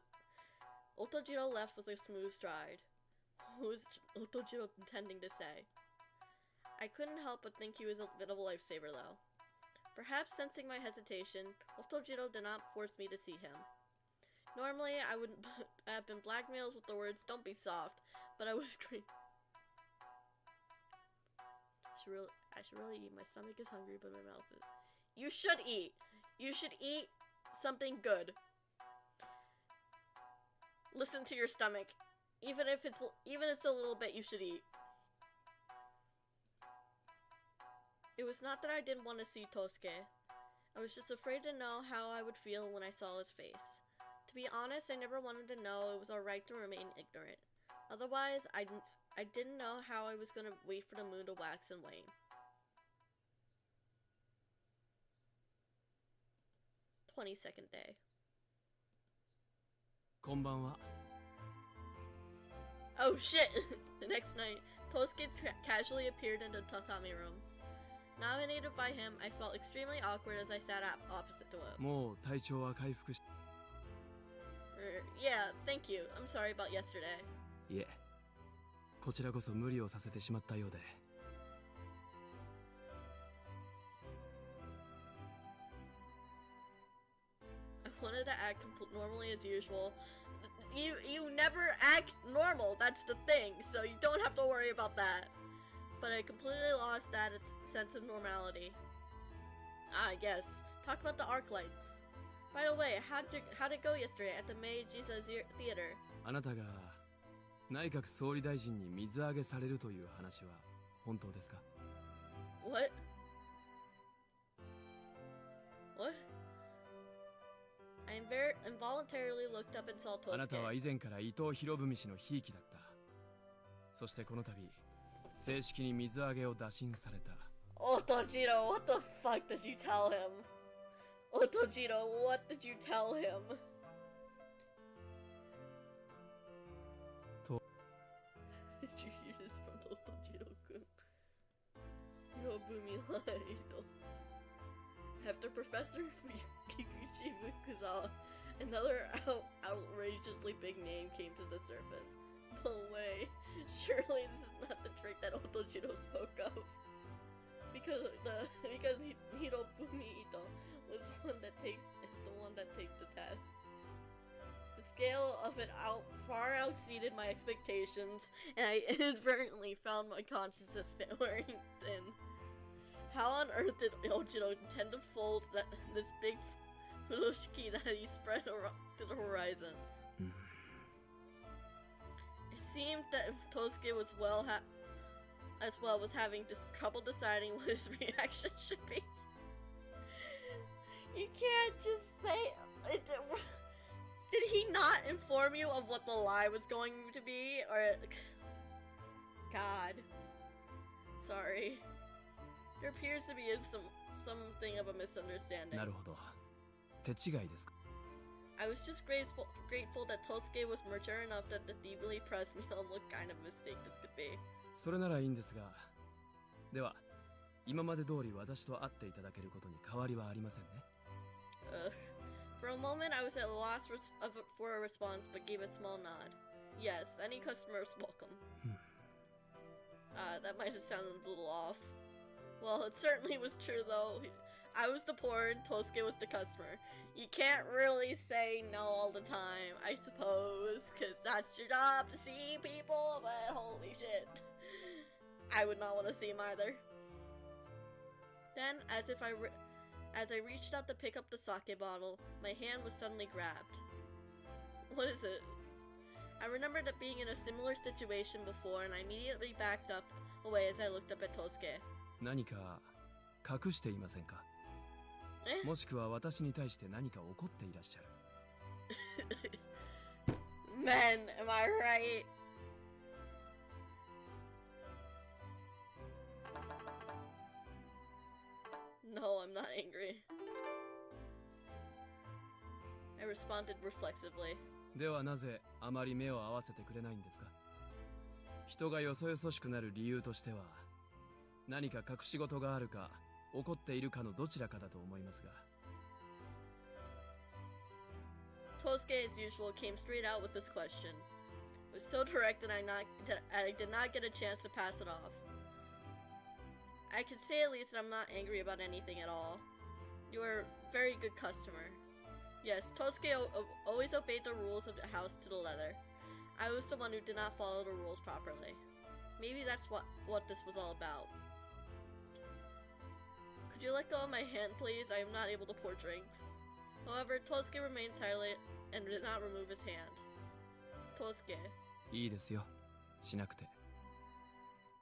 Otojiro left with a smooth stride. What was Otojiro intending to say? I couldn't help but think he was a bit of a lifesaver, though. Perhaps sensing my hesitation, Otojiro did not force me to see him. Normally, I would have been blackmailed with the words, "Don't be soft," but I was great. I should really eat. My stomach is hungry, but my mouth is... You should eat! You should eat something good. Listen to your stomach. Even if it's a little bit, you should eat. It was not that I didn't want to see Tosuke. I was just afraid to know how I would feel when I saw his face. To be honest, I never wanted to know it was alright to remain ignorant. Otherwise, I didn't know how I was going to wait for the moon to wax and wane. 22nd day. こんばんは。 Oh shit! The next night, Tosuke casually appeared in the tatami room. Nominated by him, I felt extremely awkward as I sat opposite to him. もう体調は回復し Yeah, thank you. I'm sorry about yesterday. いえ、こちらこそ無理をさせてしまったようで。I wanted to act normally as usual. You never act normal, that's the thing, so you don't have to worry about that. But I completely lost that sense of normality. Ah, yes. Talk about the arc lights. By the way, how'd it go yesterday at the Meiji Theater? あなたが内閣総理大臣に水揚げされるという話は本当ですか？ What? What? I involuntarily looked up and saw Tosuke. あなたは以前から伊藤博文氏のひいきだった。そしてこの度正式に水揚げを打診された。Otojiro, what the fuck did you tell him? Otojiro, what did you tell him? Did you hear this from Otojiro-kun? Yorobumi lied. After Professor Kikuchi Fukuzawa, another outrageously big name came to the surface. No way. Surely this is not the trick that Otojiro spoke of. Because Hirobumi Ito is the one that takes the test. The scale of it far exceeded my expectations, and I inadvertently found my consciousness wearing thin. How on earth did Ojiro intend to fold this big furoshiki that he spread to the horizon? It seemed that Tosuke was was having trouble deciding what his reaction should be. You can't just say it. Did he not inform you of what the lie was going to be, or? God, sorry. There appears to be something of a misunderstanding. I was just grateful that Tosuke was mature enough that the deeply pressed me on what kind of mistake this could be. それならいいんですが、では今まで通り私と会っていただけることに変わりはありませんね。For a moment, I was at a loss for a response, but gave a small nod. Yes, any customer is welcome. That might have sounded a little off. Well, it certainly was true, though. I was the poor and Tosuke was the customer. You can't really say no all the time, I suppose, because that's your job to see people, but holy shit. I would not want to see him either. Then, as I reached out to pick up the sake bottle, my hand was suddenly grabbed. What is it? I remembered it being in a similar situation before, and I immediately backed away as I looked up at Tosuke. 何か隠していませんか？もしくは私に対して何か怒っていらっしゃる。Men, am I right? No, I'm not angry. I responded reflexively. ではなぜあまり目を合わせてくれないんですか？人がよそよそしくなる理由としては、何か隠し事があるか、怒っているかのどちらかだと思いますが。Tosuke, as usual, came straight out with this question. It was so direct that I did not get a chance to pass it off. I could say at least that I'm not angry about anything at all. You are a very good customer. Yes, Tosuke always obeyed the rules of the house to the letter. I was the one who did not follow the rules properly. Maybe that's what this was all about. Could you let go of my hand, please? I am not able to pour drinks. However, Tosuke remained silent and did not remove his hand. Tosuke. いいですよ。しなくて。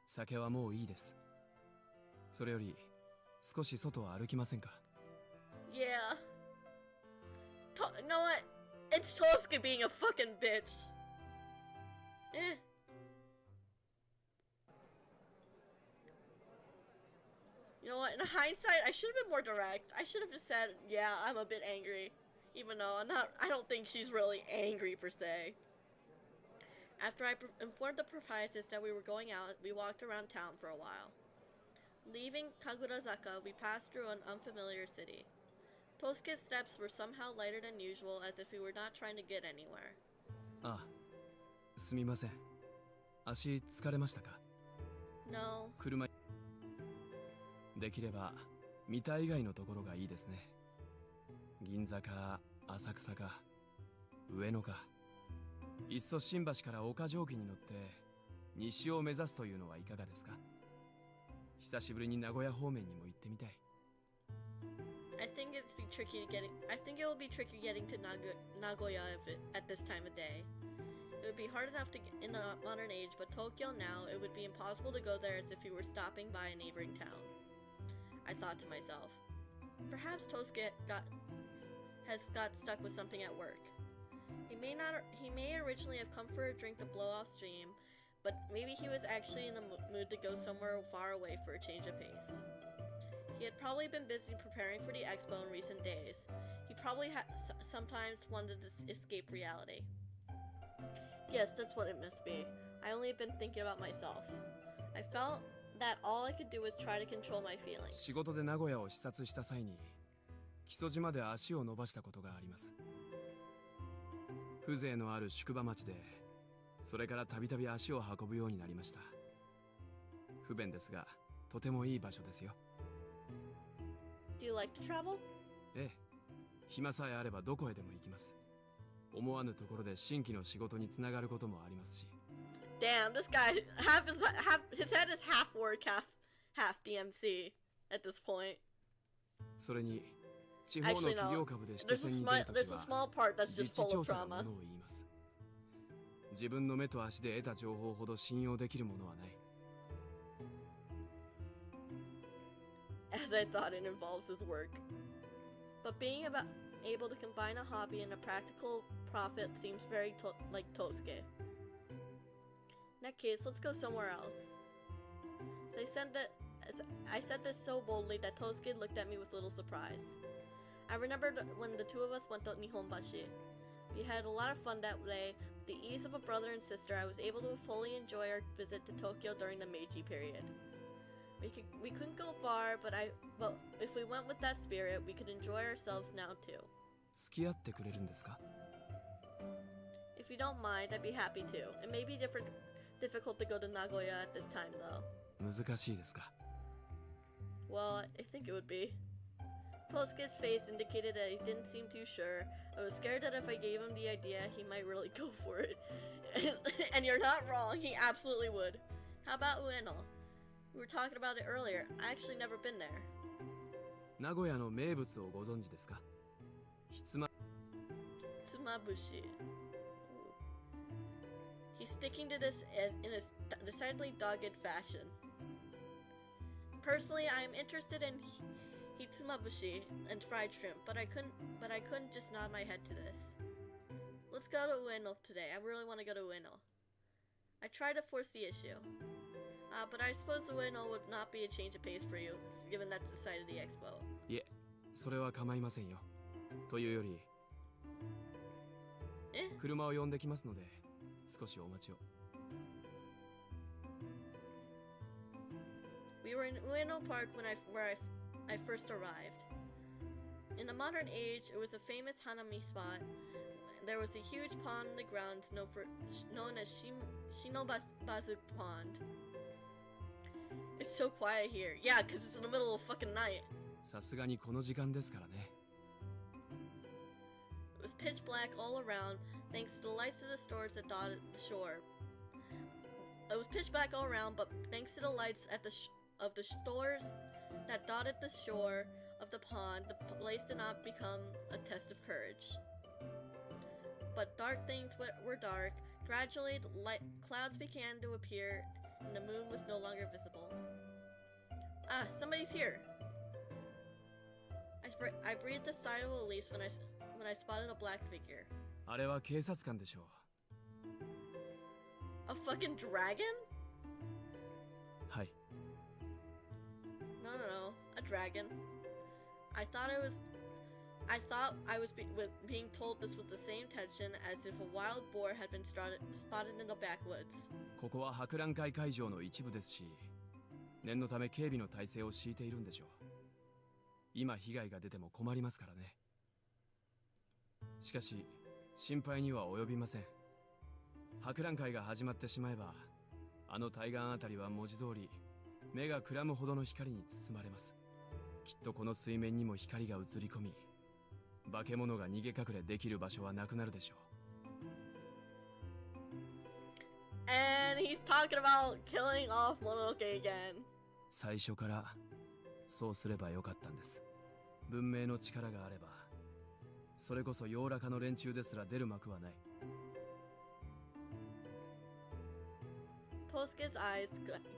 酒はもういいです。それより少し外を歩きませんか？ Yeah. You know what? It's Tosuke being a fucking bitch. You know what? In hindsight, I should have been more direct. I should have just said, "Yeah, I'm a bit angry," even though I don't think she's really angry per se. After I informed the proprietress that we were going out, we walked around town for a while. Leaving Kagurazaka, we passed through an unfamiliar city. Tosuke's steps were somehow lighter than usual, as if he were not trying to get anywhere. あ、すみません。足疲れましたか？ No. 車できれば三田以外のところがいいですね。銀座か浅草か上野か。いっそ新橋から岡城機に乗って西を目指すというのはいかがですか？久しぶりに名古屋方面にも行ってみたい。I think it will be tricky getting to Nagoya at this time of day. It would be hard enough to get in the modern age, but Tokyo now, it would be impossible to go there as if you were stopping by a neighboring town. I thought to myself. Perhaps Tosuke has got stuck with something at work. He may originally have come for a drink to blow off steam, but maybe he was actually in a mood to go somewhere far away for a change of pace. He had probably been busy preparing for the expo in recent days. He probably sometimes wanted to escape reality. Yes, that's what it must be. I only have been thinking about myself. I felt that all I could do was try to control my feelings. 仕事で名古屋を視察した際に木曽島で足を伸ばしたことがあります。風情のある宿場町で、それからたびたび足を運ぶようになりました。不便ですが、とてもいい場所ですよ。Do you like to travel? ええ、暇さえあればどこへでも行きます。思わぬところで新規の仕事につながることもありますし。Damn, this guy his head is half work, half DMC. at this point. それに地方の Actually, 企 no. 業株で指 There's 定 a, に出ると there's き a は small part that's 実 just 地 full 調 of 査が trauma. ものを言います。自分の目と足で得た情報ほど信用できるものはない。 As I thought, it involves his work. But being able to combine a hobby and a practical profit seems very like Tosuke. In that case, let's go somewhere else. So I said this so boldly that Tosuke looked at me with little surprise. I remembered when the two of us went to Nihonbashi. We had a lot of fun that day. With the ease of a brother and sister, I was able to fully enjoy our visit to Tokyo during the Meiji period. We couldn't go far, but if we went with that spirit, we could enjoy ourselves now too. 付き合ってくれるんですか? If you don't mind, I'd be happy to. It may be difficult to go to Nagoya at this time, though. 難しいですか? Well, I think it would be. Tosuke's face indicated that he didn't seem too sure. I was scared that if I gave him the idea, he might really go for it. And you're not wrong, he absolutely would. How about Ueno? We were talking about it earlier. I actually never been there. 名古屋の名物をご存知ですか? ひつま Tsumabushi. He's sticking to this in a decidedly dogged fashion. Personally, I am interested in hitsumabushi and fried shrimp, but I couldn't just nod my head to this. Let's go to Ueno today. I really want to go to Ueno. I tried to force the issue. But I suppose Ueno would not be a change of pace for you, given that's the site of the expo. いえ、それは構いませんよ。というより、車を呼んできますので、少しお待ちを。We were in Ueno Park where I first arrived. In the modern age, it was a famous hanami spot. There was a huge pond in the grounds known as Shinobazu Pond. It's so quiet here. Yeah, because it's in the middle of fucking night. さすがにこの時間ですからね。It was pitch black all around, thanks to the lights of the stores that dotted the shore. It was pitch black all around, but thanks to the lights of the stores that dotted the shore of the pond, the place did not become a test of courage. But dark things were dark. Gradually, clouds began to appear, and the moon was no longer visible. Ah, somebody's here! I breathed a sigh of release when I spotted a black figure. あれは警察官でしょう。A fucking dragon? はい。No, a dragon. I thought I was being told this was the same tension as if a wild boar had been spotted in the backwoods. ここは博覧会会場の一部ですし、念のため警備の体制を敷いているんでしょう。今被害が出ても困りますからね。しかし心配には及びません。博覧会が始まってしまえば、あの対岸あたりは文字通り目がくらむほどの光に包まれます。きっとこの水面にも光が映り込み、化け物が逃げ隠れできる場所はなくなるでしょう。And he's talking about killing off Mononoke again. 最初からそうすればよかったんです。文明の力があれば、それこそヨーラカの連中ですら出る幕はない。Tosuke's eyes,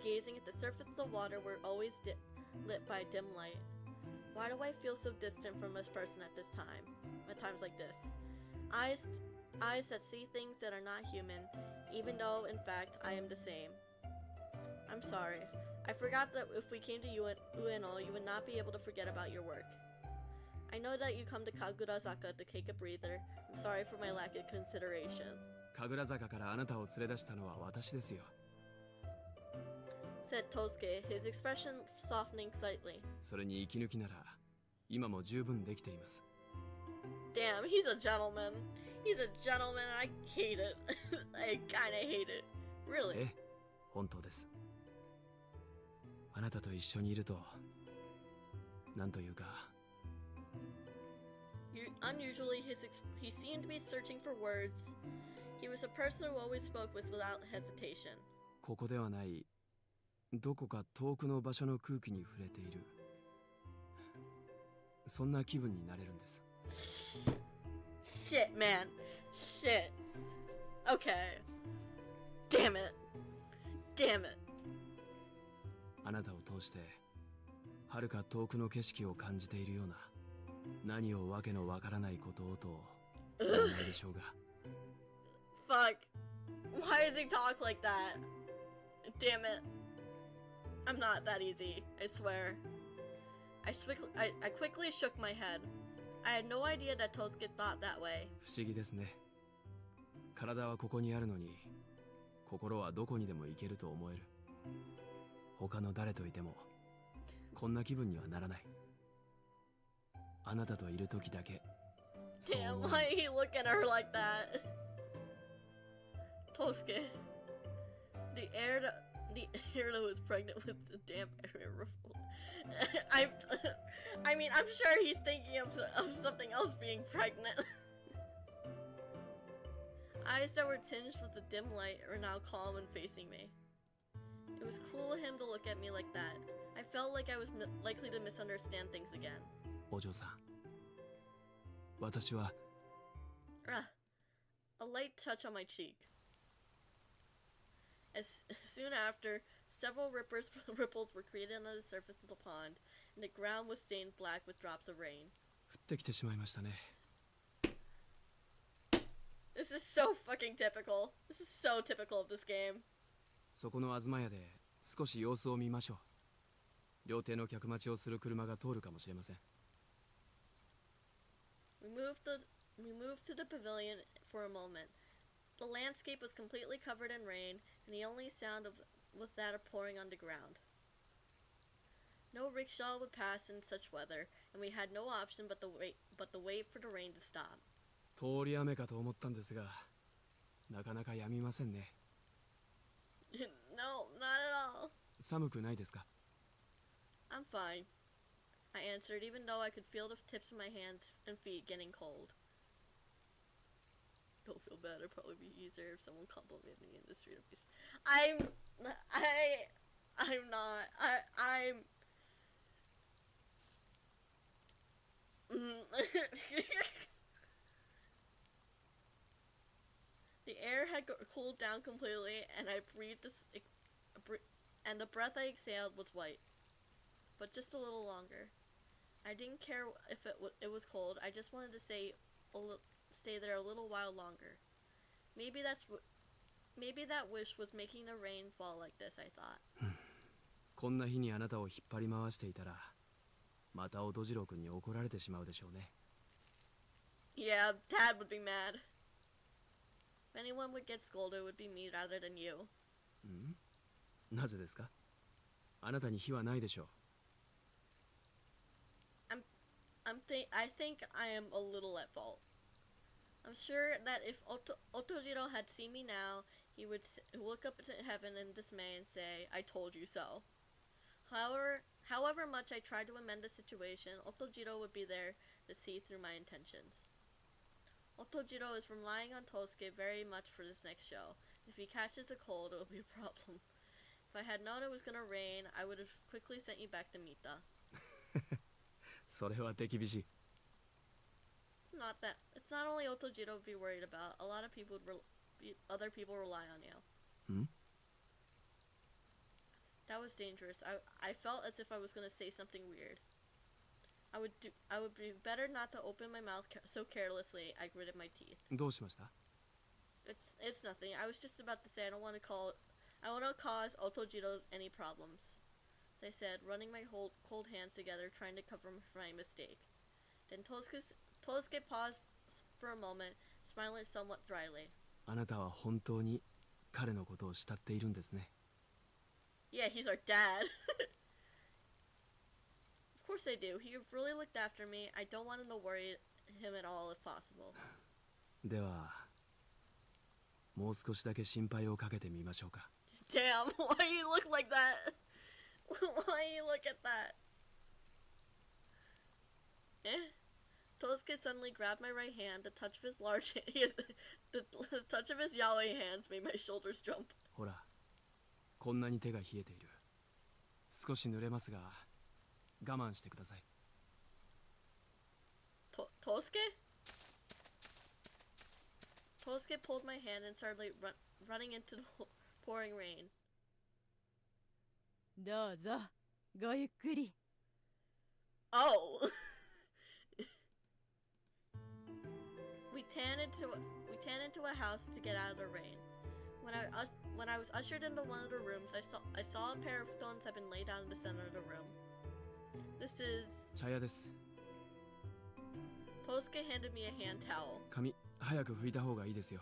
gazing at the surface of the water, were always lit by dim light. Why do I feel so distant from this person at this time? At times like this. Eyes that see things that are not human, even though, in fact, I am the same. I'm sorry. I forgot that if we came to Ueno, you would not be able to forget about your work. I know that you come to Kagurazaka to take a breather. I'm sorry for my lack of consideration. 神楽坂からあなたを連れ出したのは私ですよ。Said Tosuke, his expression softening slightly. それに息抜きなら今も十分できています。Damn, he's a gentleman. He's a gentleman and I hate it. I kinda hate it. Really? ええ、本当です。あなたと一緒にいると、なんというか。Unusually, he seemed to be searching for words. He was a person who always spoke without hesitation. ここではない、どこか遠くの場所の空気に触れている。そんな気分になれるんです。 Shit, man. Shit. Okay. Damn it. Damn it. あなたを通してはるか遠くの景色を感じているような、何をわけのわからないことをとお考えでしょうが。Fuck. Why does he talk like that? Damn it. I'm not that easy, I swear. I quickly shook my head. I had no idea that Tosuke thought that way. 不思議ですね。体はここにあるのに、心はどこにでも行けると思える。他の誰といてもこんな気分にはならない。あなたといる時だけ。 Damn, why he look at her like that? Tosuke. The heir that was pregnant with the damn air. I mean, I'm sure he's thinking of something else being pregnant. Eyes that were tinged with a dim light are now calm and facing me. It was cruel of him to look at me like that. I felt like I was likely to misunderstand things again. お嬢さん、私は A light touch on my cheek. As soon after, several ripples were created on the surface of the pond, and the ground was stained black with drops of rain. 降ってきてしまいましたね。 This is so fucking typical. This is so typical of this game. そこの東屋で少し様子を見ましょう。料亭の客待ちをする車が通るかもしれません。 We moved to the pavilion for a moment. The landscape was completely covered in rain, and the only sound was that of pouring on the ground. No rickshaw would pass in such weather, and we had no option but to wait for the rain to stop. 通り雨かと思ったんですが、なかなか止みませんね。No, not at all. 寒くないですか？ I'm fine, I answered, even though I could feel the tips of my hands and feet getting cold. Don't feel bad, it'd probably be easier if someone complimented me in the street. I'm The air had cooled down completely, and I breathed and the breath I exhaled was white, but just a little longer. I didn't care if it was cold. I just wanted to stay there a little while longer. Maybe that wish was making the rain fall like this, I thought. こんな日にあなたを引っ張り回していたら、また音次郎くんに怒られてしまうでしょうね。 Yeah, Dad would be mad. If anyone would get scolded, it would be me rather than you. ん？なぜですか？あなたに非はないでしょう。I think I am a little at fault. I'm sure that if Otojiro had seen me now, he would look up to heaven in dismay and say, "I told you so." However much I tried to amend the situation, Otojiro would be there to see through my intentions. Otojiro is relying on Tosuke very much for this next show. If he catches a cold, it will be a problem. If I had known it was gonna rain, I would have quickly sent you back to Mita. それは手厳しい。 It's not only Otojiro would be worried about. A lot of people other people rely on you. ん？ That was dangerous. I felt as if I was gonna say something weird. I would be better not to open my mouth so carelessly. I gritted my teeth. どうしました？ It's nothing. I was just about to say I don't want to cause Otojiro any problems. As I said, running my cold hands together, trying to cover my mistake. Then Tosuke paused for a moment, smiling somewhat dryly. あなたは本当に彼のことを慕っているんですね。 Yeah, he's our dad. Of course I do. He really looked after me. I don't want him to worry him at all if possible. では、もう少しだけ心配をかけてみましょうか。 Damn, why you look like that? Why you look at that? Tosuke suddenly grabbed my right hand. The touch of his the touch of his yaoi hands made my shoulders jump. ほら、こんなに手が冷えている。少し濡れますが、我慢してください。Tosuke? Tosuke pulled my hand and started like running into the pouring rain. どうぞごゆっくり Oh! we tan into a house to get out of the rain. When I was ushered into one of the rooms, I saw a pair of stones have been laid out in the center of the room. This is 茶屋です。 Tosuke handed me a hand towel. 髪早く拭いた方がいいですよ。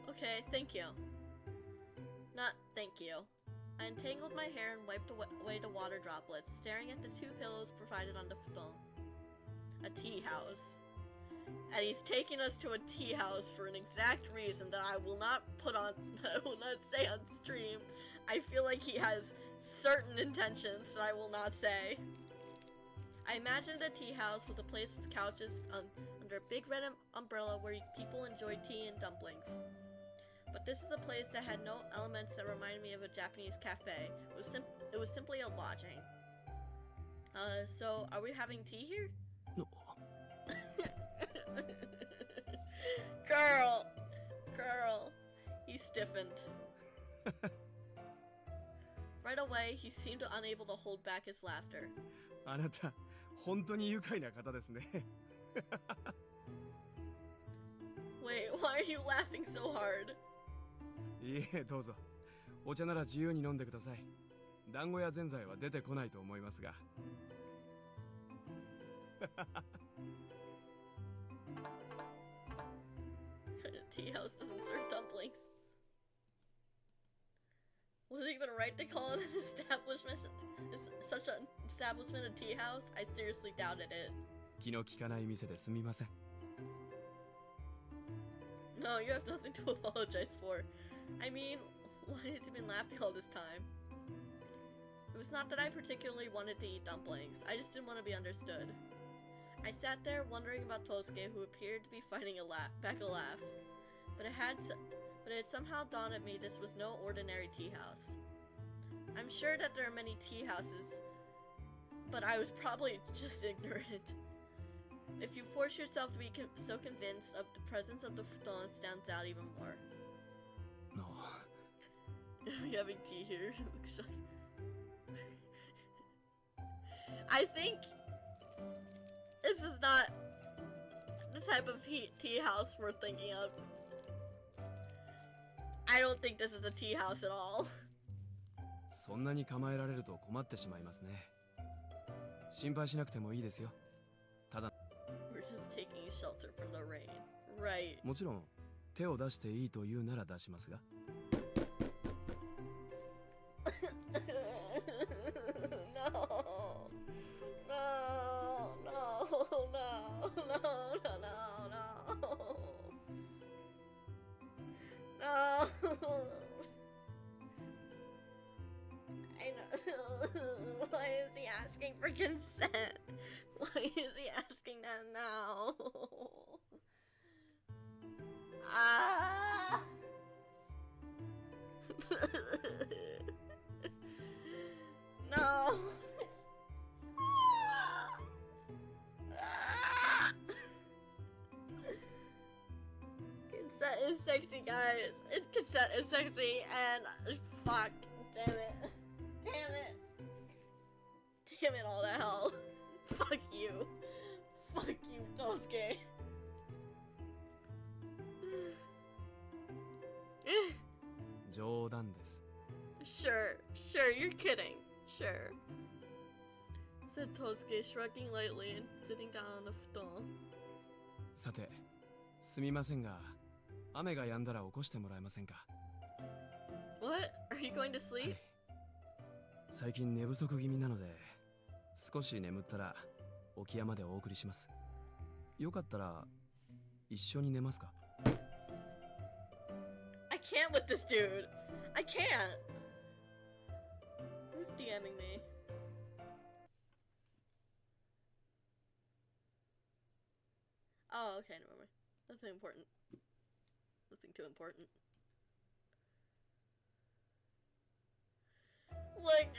Okay, thank you. Not thank you. I untangled my hair and wiped away the water droplets, staring at the 2 pillows provided on the futon. A tea house. And he's taking us to a tea house for an exact reason that I will not say on stream. I feel like he has certain intentions that I will not say. I imagined a tea house with a place with couches under a big red umbrella where people enjoy tea and dumplings. But this is a place that had no elements that reminded me of a Japanese cafe. It was simply a lodging. So are we having tea here? No. Girl. He stiffened. Right away, he seemed unable to hold back his laughter. あなた本当に愉快な方ですね。 Wait, why are you laughing so hard? いいえ、どうぞ。お茶なら自由に飲んでください。団子やぜんざいは出てこないと思いますが。Tea house doesn't serve dumplings. Was it even right to call it an establishment? Is such an establishment a tea house? I seriously doubted it. 気の利かない店ですみません。 No, you have nothing to apologize for. I mean, why has he been laughing all this time? It was not that I particularly wanted to eat dumplings. I just didn't want to be understood. I sat there wondering about Tosuke, who appeared to be fighting back a laugh. But it had somehow dawned at me this was no ordinary tea house. I'm sure that there are many tea houses, but I was probably just ignorant. If you force yourself to be so convinced of the presence of the futon, it stands out even more. No. Are we having tea here? Looks like... I think this is not the type of tea house we're thinking of. I don't think this is a tea house at all. そんなに構えられると困ってしまいますね。心配しなくてもいいですよ。ただ We're just taking shelter from the rain. Right. もちろん手を出していいと言うなら出しますが。I know. Why is he asking for consent? Why is he asking that now? Ah! No. Consent is sexy, guys. Consent is sexy, and fuck, damn it. Damn it. Damn it all to hell. Fuck you. Fuck you, Tosuke. Sure, you're kidding. Sure. Said Tosuke, shrugging lightly and sitting down on the futon. さて、すみませんが、雨が止んだら起こしてもらえませんか。 What? Are you going to sleep? 最近寝不足気味なので、少し眠ったら沖山でお送りします。よかったら一緒に寝ますか。 I can't with this dude. I can't. Who's DMing me? Oh, okay, never mind. Nothing important. Nothing too important. Look.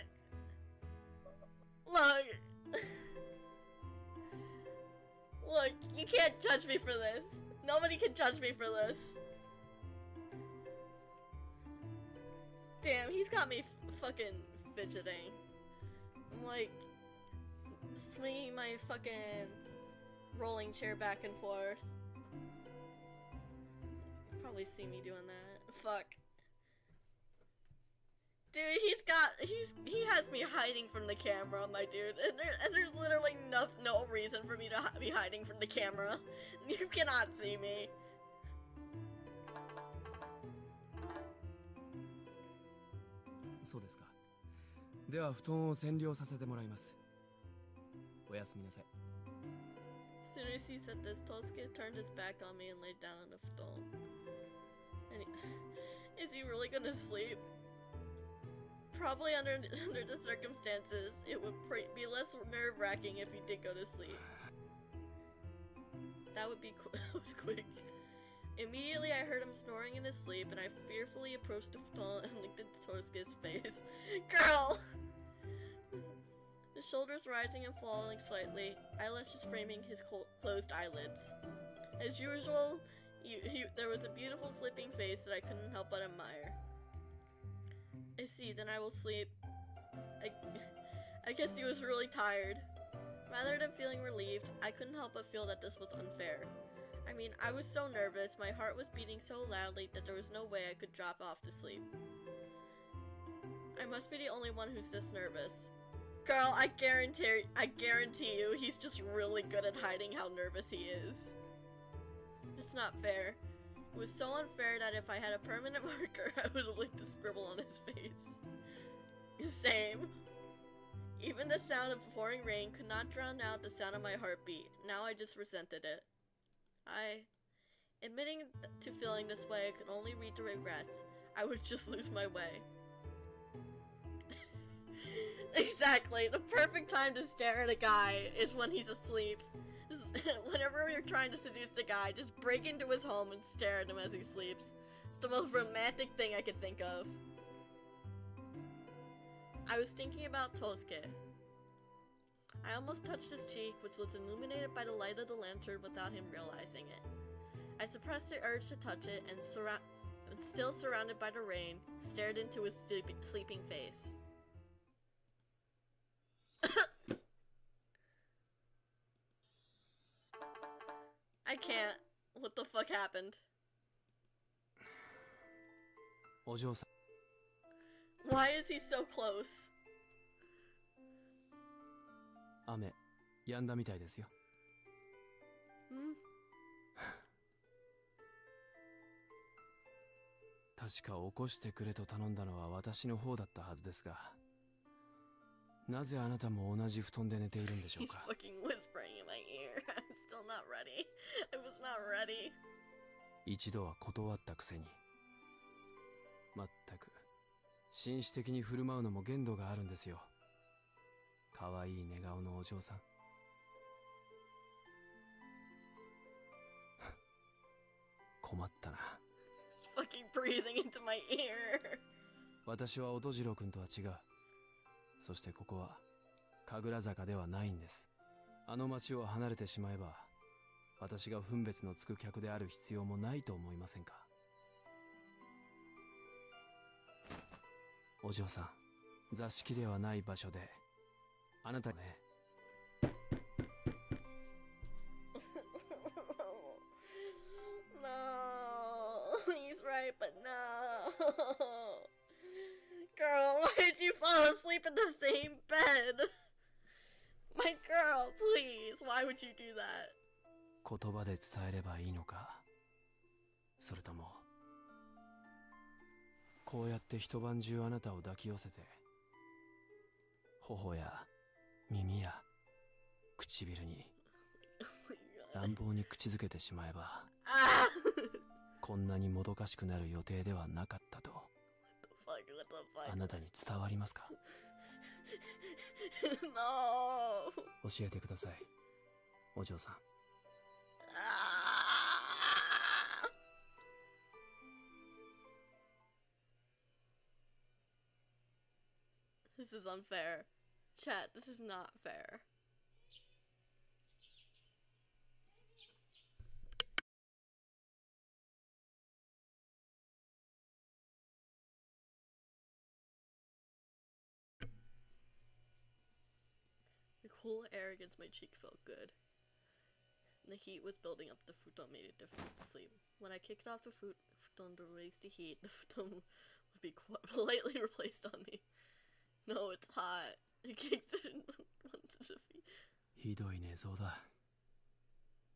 can't judge me for this. Nobody can judge me for this. Damn, he's got me fucking fidgeting. I'm like swinging my fucking rolling chair back and forth. You probably see me doing that. Fuck. Dude, he has me hiding from the camera, my dude, and there's literally no reason for me to be hiding from the camera. You cannot see me. So ですか。では布団を占領させてもらいます。おやすみなさい。 As soon as he said this, Tosuke turned his back on me and laid down on the futon. And is he really gonna sleep? Probably under the circumstances, it would be less nerve-wracking if he did go to sleep. That would be that was quick. Immediately, I heard him snoring in his sleep, and I fearfully approached the futon and looked into Tosuke's face. Girl! His shoulders rising and falling slightly, eyelashes framing his closed eyelids. As usual, there was a beautiful sleeping face that I couldn't help but admire. I see, then I will sleep. I guess he was really tired. Rather than feeling relieved, I couldn't help but feel that this was unfair. I mean, I was so nervous, my heart was beating so loudly that there was no way I could drop off to sleep. I must be the only one who's this nervous. Girl, I guarantee you, he's just really good at hiding how nervous he is. It's not fair. It was so unfair that if I had a permanent marker, I would have liked to scribble on his face. Same. Even the sound of pouring rain could not drown out the sound of my heartbeat. Now I just resented it. Admitting to feeling this way could only lead to regrets. I would just lose my way. Exactly. The perfect time to stare at a guy is when he's asleep. Whenever you're trying to seduce a guy, just break into his home and stare at him as he sleeps. It's the most romantic thing I could think of. I was thinking about Tosuke. I almost touched his cheek, which was illuminated by the light of the lantern without him realizing it. I suppressed the urge to touch it and still surrounded by the rain, stared into his sleeping face. I can't. What the fuck happened? Why is he so close? 雨、止んだみたいですよ。確か起こしてくれと頼んだのは私の方だったはずですが、なぜあなたも同じ布団で寝ているんでしょうか。He's fucking whispering in my ear. I'm still not ready. I was not ready. 一度は断ったくせに。まったく、紳士的に振る舞うのも限度があるんですよ。かわいい寝顔のお嬢さん。困ったな。Fucking breathing into my ear. 私は音次郎君とは違う。そしてここは神楽坂ではないんです。あの町を離れてしまえば、私が分別のつく客である必要もないと思いませんか。お嬢さん、座敷ではない場所で、あなたね。No, he's right, but no. Girl, why did you fall asleep in the same bed? My girl, please, why would you do that? 言葉で伝えればいいのか、それともこうやって一晩中あなたを抱き寄せて、頬や耳や唇に乱暴に口づけてしまえば、こんなにもどかしくなる予定ではなかったとあなたに伝わりますか。No. 教えてください、お嬢さん。This is unfair. Chat, this is not fair. cool air against my cheek felt good. And the heat was building up. The futon made it difficult to sleep. When I kicked off the futon to release the heat, the futon would be politely replaced on me. No, it's hot. It kicks it in once to feet. ひどい寝相だ。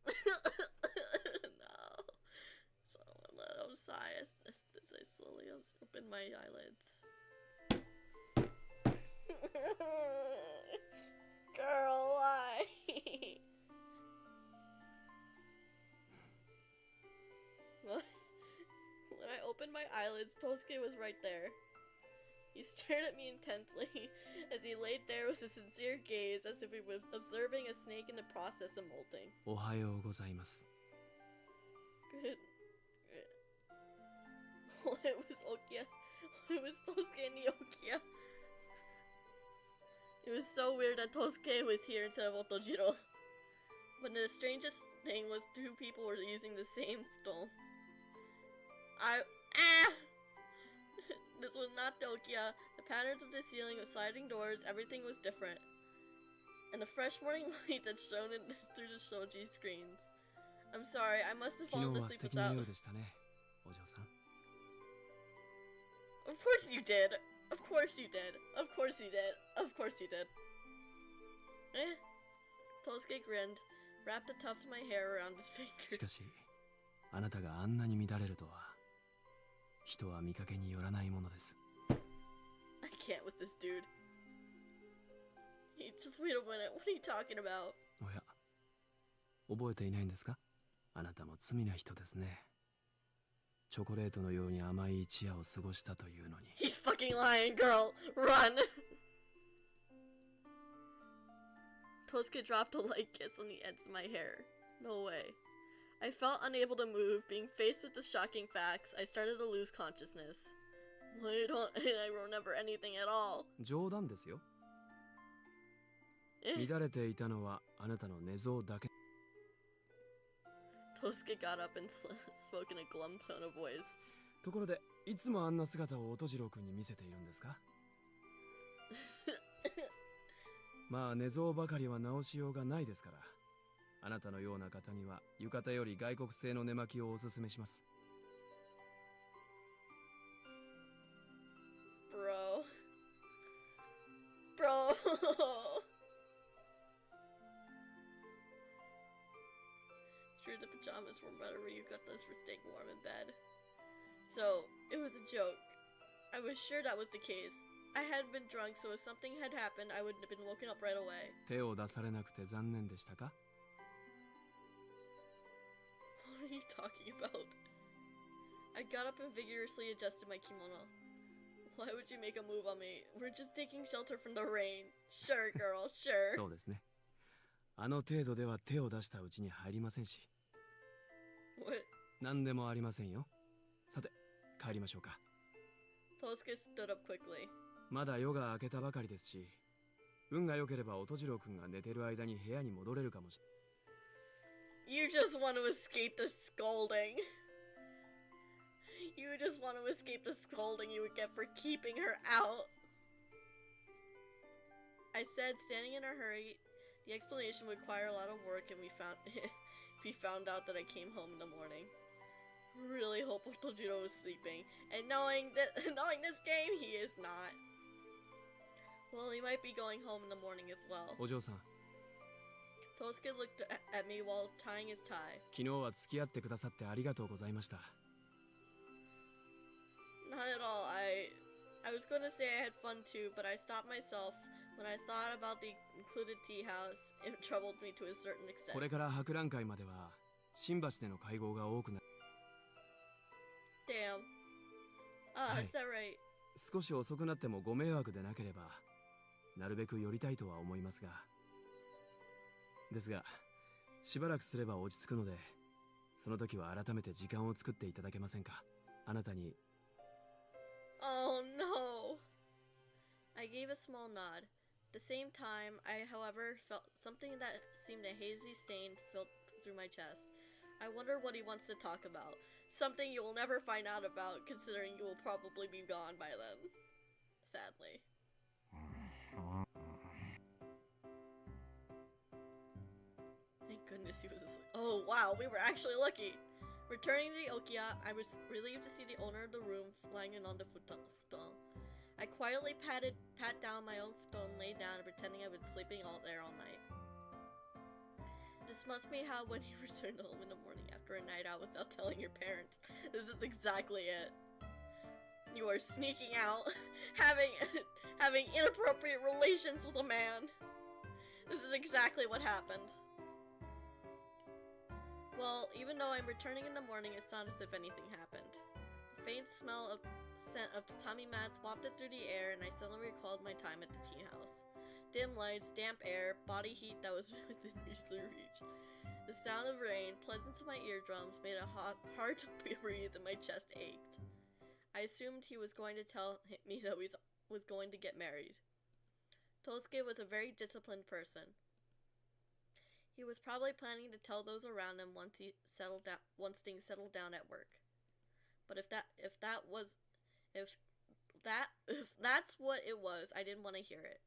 No. So I let out a sigh as I slowly opened my eyelids. Girl, why? When I opened my eyelids, Tosuke was right there. He stared at me intently as he laid there with a sincere gaze as if he was observing a snake in the process of molting. おはようございます。 Good. Oh, it was Okia. It was Tosuke and Okia. It was so weird that Tosuke was here instead of Otojiro. But the strangest thing was two people were using the same stone. This was not Okia. The patterns of the ceiling with sliding doors, everything was different. And the fresh morning light that shone through the shoji screens. I'm sorry, I must have 昨 fallen 日は asleep 素敵な without. ようでしたね、お嬢さん。 Of course you did. Of course you did. Of course you did. Of course you did. Tosuke grinned, wrapped a tuft of my hair around his し finger. かし、あなたがあんなに乱れるとは、人は見かけによらないものです。 I can't with this dude. Just wait a minute. What are you talking about? おや、覚えていないんですか？あなたも罪な人ですね。チョコレートのように甘い一夜を過ごしたというのに。 He's fucking lying, girl. Run. Tosuke dropped a light kiss on the ends of my hair. No way. I felt unable to move. Being faced with the shocking facts, I started to lose consciousness. I remember anything at all. 冗談ですよ。乱れていたのはあなたの寝相だけ。 Tosuke got up and spoke in a glum tone of voice. ところで、いつもあんな姿を音次郎くんに見せているんですか？まあ寝相ばかりは直しようがないですから、あなたのような方には浴衣より外国製の寝巻きをおすすめします。 Bro. True, the pajamas were better when you got those for staying warm in bed. So, it was a joke. I was sure that was the case. I hadn't been drunk, so if something had happened, I would have been woken up right away. 手を出されなくて残念でしたか？ What are you talking about? I got up and vigorously adjusted my kimono. Why would you make a move on me? We're just taking shelter from the rain. Sure, girl, sure. そうですね。あの程度では手を出したうちに入りませんし。 What? 何でもありませんよ。さて、帰りましょうか。 Tosuke stood up quickly. まだ夜が明けたばかりですし、運が良ければ音次郎くんが寝てる間に部屋に戻れるかもしれ。 You just want to escape the scolding. You just want to escape the scolding you would get for keeping her out. I said, standing in a hurry. The explanation would require a lot of work, and if he found out that I came home in the morning. Really hope Otojiro was sleeping, and knowing this game, he is not. Well, he might be going home in the morning as well. お嬢さん、 Tosuke looked at me while tying his tie. 昨日は付き合ってくださってありがとうございました。 Not at all. I was going to say I had fun too, but I stopped myself when I thought about the included tea house. It troubled me to a certain extent. これから博覧会までは新橋での会合が多くなる。 Damn. Is that right? 少し遅くなってもご迷惑でなければ、なるべく寄りたいとは思いますが。ですが、しばらくすれば落ち着くので、その時は改めて時間を作っていただけませんか？あなたに。 Oh no. I gave a small nod. At the same time, I, however, felt something that seemed a hazy stain filled through my chest. I wonder what he wants to talk about. Something you will never find out about, considering you will probably be gone by then. Sadly. ARISU was asleep. Oh wow, we were actually lucky. Returning to the Okia, I was relieved to see the owner of the room lying on the futon. I quietly pat down my own futon, lay down, pretending I've been sleeping all night. This must be how when you return home in the morning after a night out without telling your parents. This is exactly it. You are sneaking out, having inappropriate relations with a man. This is exactly what happened. Well, even though I'm returning in the morning, it's not as if anything happened. The faint scent of tatami mats wafted through the air, and I suddenly recalled my time at the tea house. Dim lights, damp air, body heat that was within reach. The sound of rain, pleasant to my eardrums, made it hard to breathe and my chest ached. I assumed he was going to tell me that he was going to get married. Tosuke was a very disciplined person. He was probably planning to tell those around him once things settled down at work. But if that's what it was, I didn't want to hear it.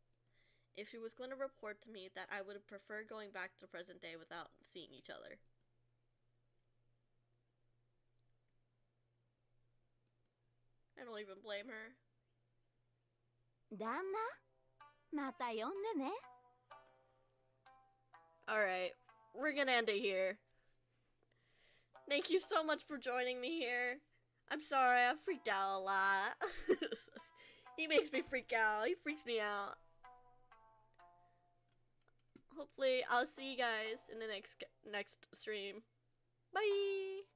If he was going to report to me that, I would have preferred going back to present day without seeing each other. I don't even blame her. 旦那、また呼んでね。 Alright, we're gonna end it here. Thank you so much for joining me here. I'm sorry, I freaked out a lot. He makes me freak out. He freaks me out. Hopefully, I'll see you guys in the next stream. Bye!